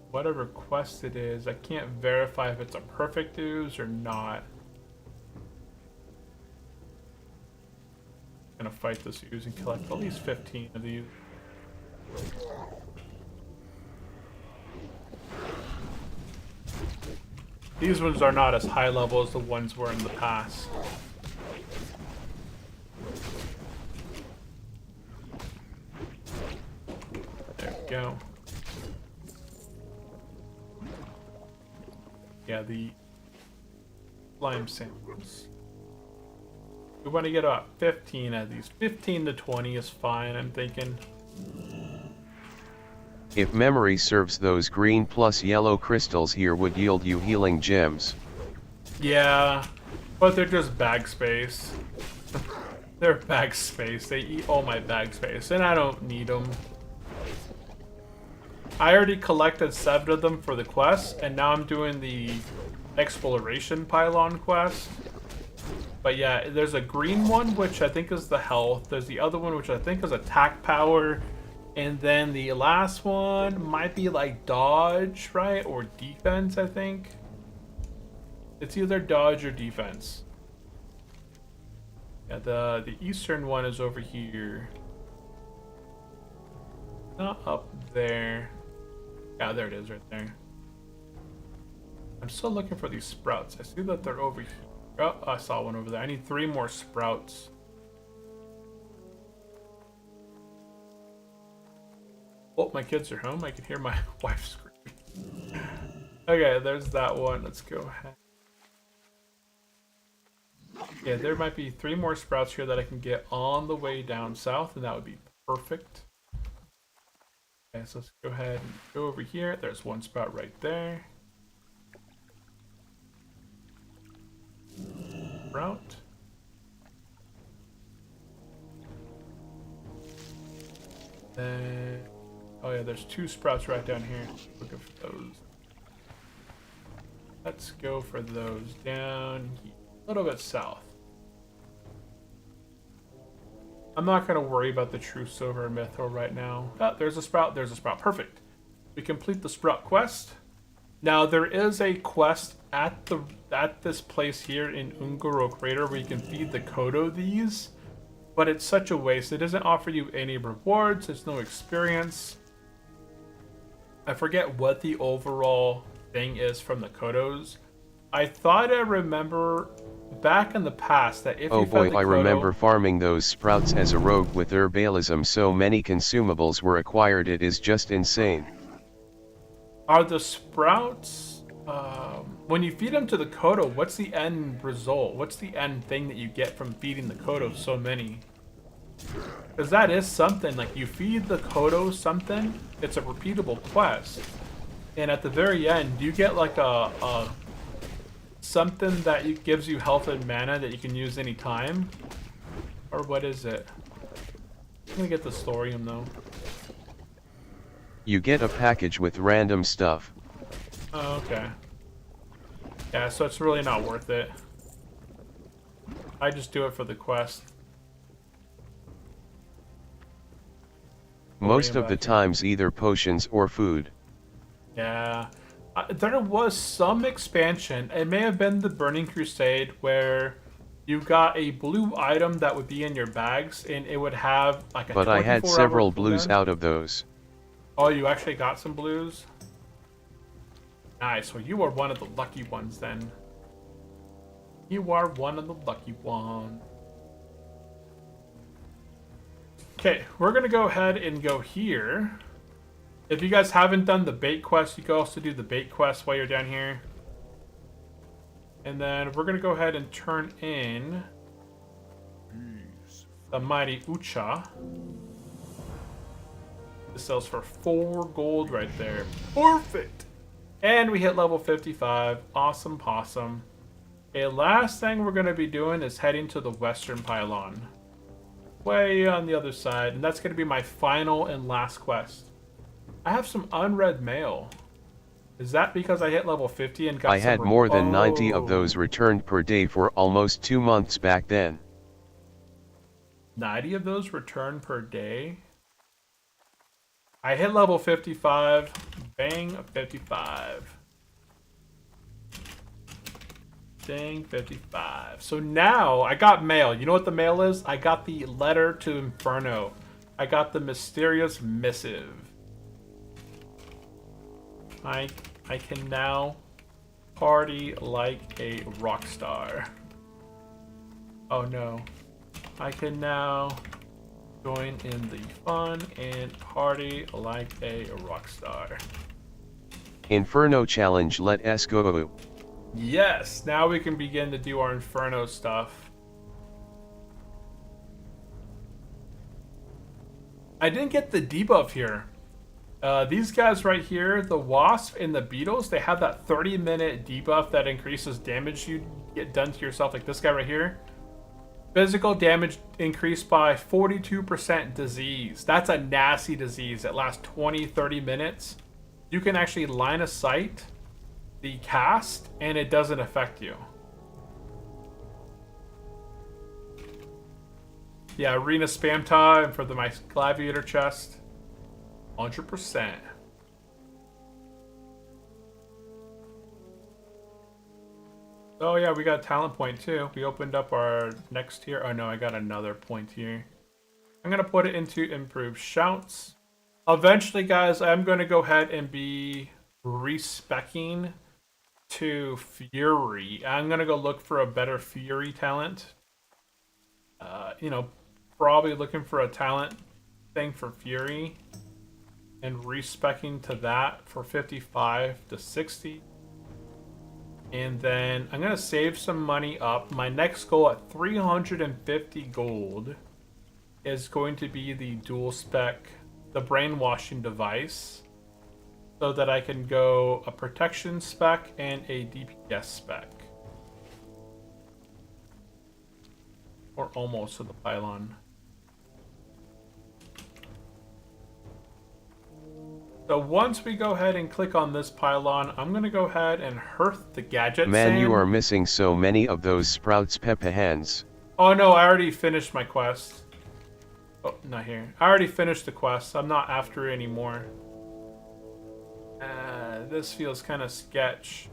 A: whatever quest it is. I can't verify if it's a perfect ooze or not. I'm gonna fight this ooze and collect at least 15 of these. These ones are not as high level as the ones were in the past. There we go. Yeah, the slime samples. We want to get about 15 of these. 15 to 20 is fine, I'm thinking.
B: If memory serves, those green plus yellow crystals here would yield you healing gems.
A: Yeah, but they're just bag space. They're bag space. They eat all my bag space, and I don't need them. I already collected 7 of them for the quest, and now I'm doing the exploration pylon quest. But yeah, there's a green one, which I think is the health. There's the other one, which I think is attack power. And then the last one might be like dodge, right? Or defense, I think. It's either dodge or defense. Yeah, the eastern one is over here. Not up there. Yeah, there it is right there. I'm still looking for these sprouts. I see that they're over here. Oh, I saw one over there. I need 3 more sprouts. Oh, my kids are home. I can hear my wife screaming. Okay, there's that one. Let's go ahead. Yeah, there might be 3 more sprouts here that I can get on the way down south, and that would be perfect. Okay, so let's go ahead and go over here. There's 1 sprout right there. Sprout. Then, oh yeah, there's 2 sprouts right down here. Look at those. Let's go for those down here, a little bit south. I'm not going to worry about the true silver mithril right now. Oh, there's a sprout. There's a sprout. Perfect. We complete the sprout quest. Now there is a quest at this place here in Ungoro Crater where you can feed the Kodo these, but it's such a waste. It doesn't offer you any rewards. There's no experience. I forget what the overall thing is from the Kodos. I thought I remember back in the past that if
B: oh
A: you
B: boy,
A: fed the
B: I
A: Kodo,
B: remember farming those sprouts as a rogue with herbalism. So many consumables were acquired, it is just insane.
A: Are the sprouts, when you feed them to the Kodo, what's the end result? What's the end thing that you get from feeding the Kodo so many? Because that is something, like you feed the Kodo something, it's a repeatable quest. And at the very end, do you get like a something that gives you health and mana that you can use anytime? Or what is it? I'm gonna get the thorium though.
B: You get a package with random stuff.
A: Oh, okay. Yeah, so it's really not worth it. I just do it for the quest.
B: Most of the times either potions or food.
A: Yeah. There was some expansion. It may have been the Burning Crusade where you got a blue item that would be in your bags and it would have like a 24-hour
B: But I had several
A: cooldown.
B: blues out of those.
A: Oh, you actually got some blues? Nice. Well, you are one of the lucky ones then. You are one of the lucky ones. Okay, we're going to go ahead and go here. If you guys haven't done the bait quest, you can also do the bait quest while you're down here. And then we're going to go ahead and turn in the Mighty Ucha. This sells for 4 gold right there. Perfect! And we hit level 55. Awesome possum. Okay, last thing we're going to be doing is heading to the western pylon. Way on the other side. And that's going to be my final and last quest. I have some unread mail. Is that because I hit level 50 and got
B: I had more than 90 of those returned per day for almost 2 months back then.
A: 90 of those returned per day? I hit level 55. Bang, 55. Dang, 55. So now I got mail. You know what the mail is? I got the letter to Inferno. I got the mysterious missive. I can now party like a rock star. Oh no. I can now join in the fun and party like a rock star.
B: Inferno challenge, let us go.
A: Yes, now we can begin to do our Inferno stuff. I didn't get the debuff here. These guys right here, the Wasp and the Beetles, they have that 30-minute debuff that increases damage you get done to yourself, like this guy right here. Physical damage increased by 42% disease. That's a nasty disease that lasts 20-30 minutes. You can actually line of sight the cast and it doesn't affect you. Yeah, arena spam time for my gladiator chest. 100%. Oh yeah, we got a talent point too. We opened up our next tier. Oh no, I got another point here. I'm gonna put it into improved shouts. Eventually, guys, I'm gonna go ahead and be respecking to Fury. I'm gonna go look for a better Fury talent. You know, probably looking for a talent thing for Fury and respecking to that for 55 to 60. And then I'm gonna save some money up. My next goal at 350 gold is going to be the dual spec, the brainwashing device, so that I can go a protection spec and a DPS spec. Or almost to the pylon. So once we go ahead and click on this pylon, I'm going to go ahead and hearth the gadget
B: Man,
A: sand.
B: you are missing so many of those sprouts Peppa hands.
A: Oh no, I already finished my quest. Oh, not here. I already finished the quest. I'm not after it anymore. This feels kind of sketch.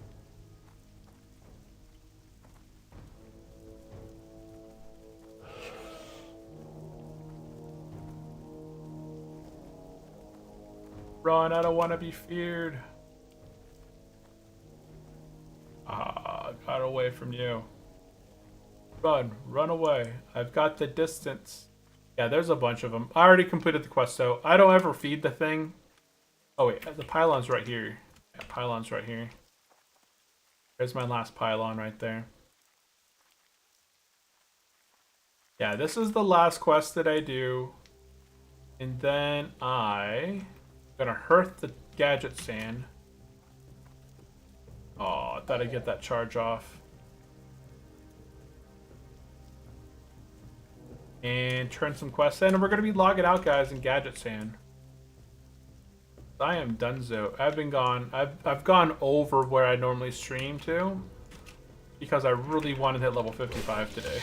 A: Run, I don't want to be feared. Got away from you. Run away. I've got the distance. Yeah, there's a bunch of them. I already completed the quest, so I don't ever feed the thing. Oh wait, the pylon's right here. Yeah, pylon's right here. There's my last pylon right there. Yeah, this is the last quest that I do. And then I'm gonna hearth the gadget sand. Oh, I thought I'd get that charge off. And turn some quests in, and we're gonna be logging out, guys, in gadget sand. I am donezo. I've gone over where I normally stream to because I really wanted to hit level 55 today.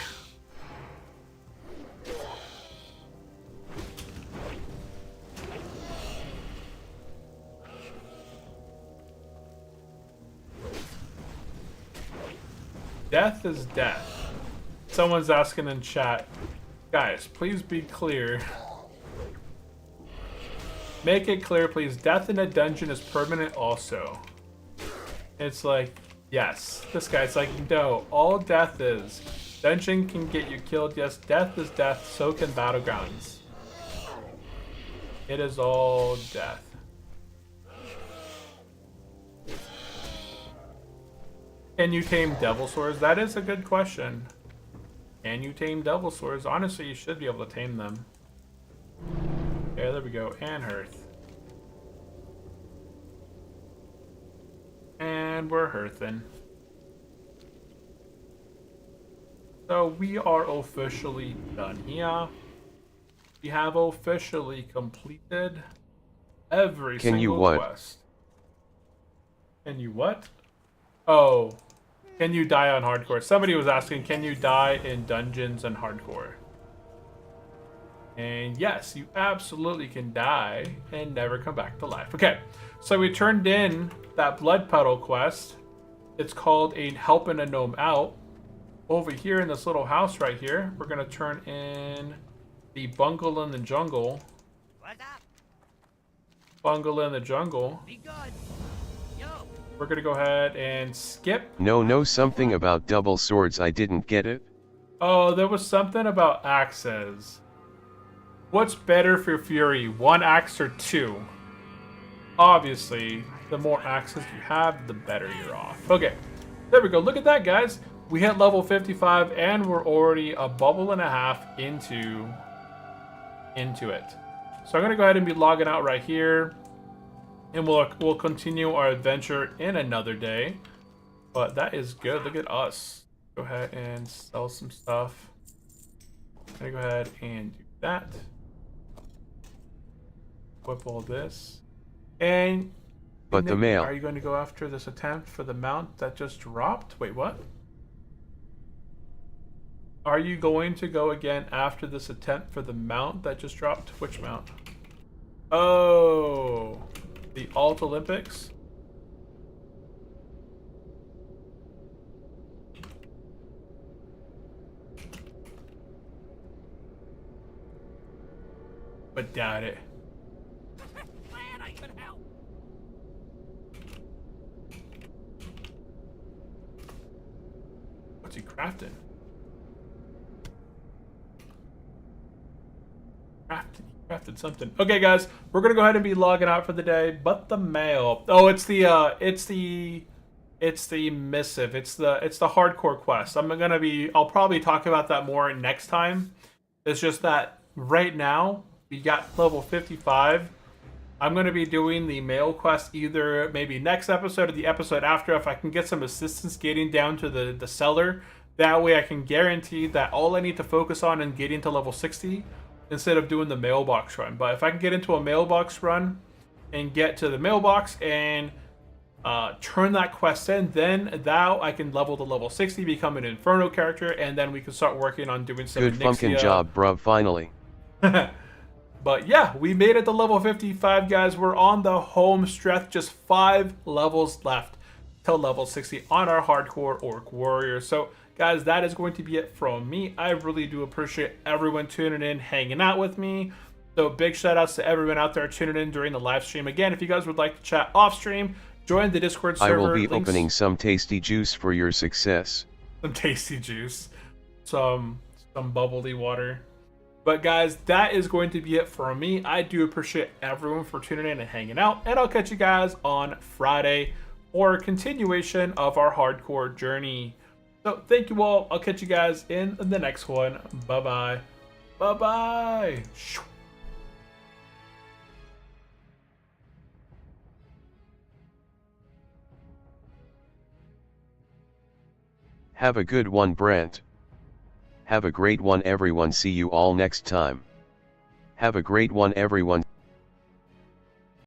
A: Death is death. Someone's asking in chat, guys, please be clear. Make it clear, please. Death in a dungeon is permanent also. It's like, yes. This guy's like, no, all death is. Dungeon can get you killed. Yes, death is death. So can battlegrounds. It is all death. Can you tame devil swords? That is a good question. Can you tame devil swords? Honestly, you should be able to tame them. Yeah, there we go. And hearth. And we're hearthing. So we are officially done here. We have officially completed every single quest. Can you what? Oh. Can you die on hardcore? Somebody was asking, can you die in dungeons and hardcore? And yes, you absolutely can die and never come back to life. Okay, so we turned in that blood puddle quest. It's called a helping a gnome out. Over here in this little house right here, we're gonna turn in the bungle in the jungle.
C: What's up?
A: Bungle in the jungle.
C: Be good. Yo.
A: We're gonna go ahead and skip.
B: No, something about double swords, I didn't get it.
A: Oh, there was something about axes. What's better for Fury, 1 axe or 2? Obviously, the more axes you have, the better you're off. Okay, there we go. Look at that, guys. We hit level 55, and we're already a bubble and a half into it. So I'm gonna go ahead and be logging out right here, and we'll continue our adventure in another day. But that is good. Look at us. Go ahead and sell some stuff. I'm gonna go ahead and do that. Whip all this. And
B: but the mail.
A: Are you going to go after this attempt for the mount that just dropped? Wait, what? Are you going to go again after this attempt for the mount that just dropped? Which mount? Oh, the Alt Olympics. but doubt it.
C: Glad I could help.
A: What's he crafting? Crafted something. Okay, guys, we're gonna go ahead and be logging out for the day. But the mail. Oh, it's the missive. It's the hardcore quest. I'll probably talk about that more next time. It's just that right now we got level 55. I'm gonna be doing the mail quest either maybe next episode or the episode after if I can get some assistance getting down to the cellar. That way I can guarantee that all I need to focus on is getting to level 60 instead of doing the mailbox run. But if I can get into a mailbox run and get to the mailbox and turn that quest in, then now I can level to level 60, become an Inferno character, and then we can start working on doing some
B: Good funkin' job, bruv, finally.
A: But yeah, we made it to level 55, guys. We're on the home stretch, just 5 levels left till level 60 on our Hardcore Orc Warrior. So guys, that is going to be it from me. I really do appreciate everyone tuning in, hanging out with me. So big shout outs to everyone out there tuning in during the live stream. Again, if you guys would like to chat off stream, join the Discord server.
B: I will be opening some tasty juice for your success.
A: Some tasty juice. Some bubbly water. But guys, that is going to be it for me. I do appreciate everyone for tuning in and hanging out. And I'll catch you guys on Friday for a continuation of our hardcore journey. So thank you all. I'll catch you guys in the next one. Bye-bye. Bye-bye.
B: Have a good one, Brent. Have a great one, everyone. See you all next time. Have a great one, everyone.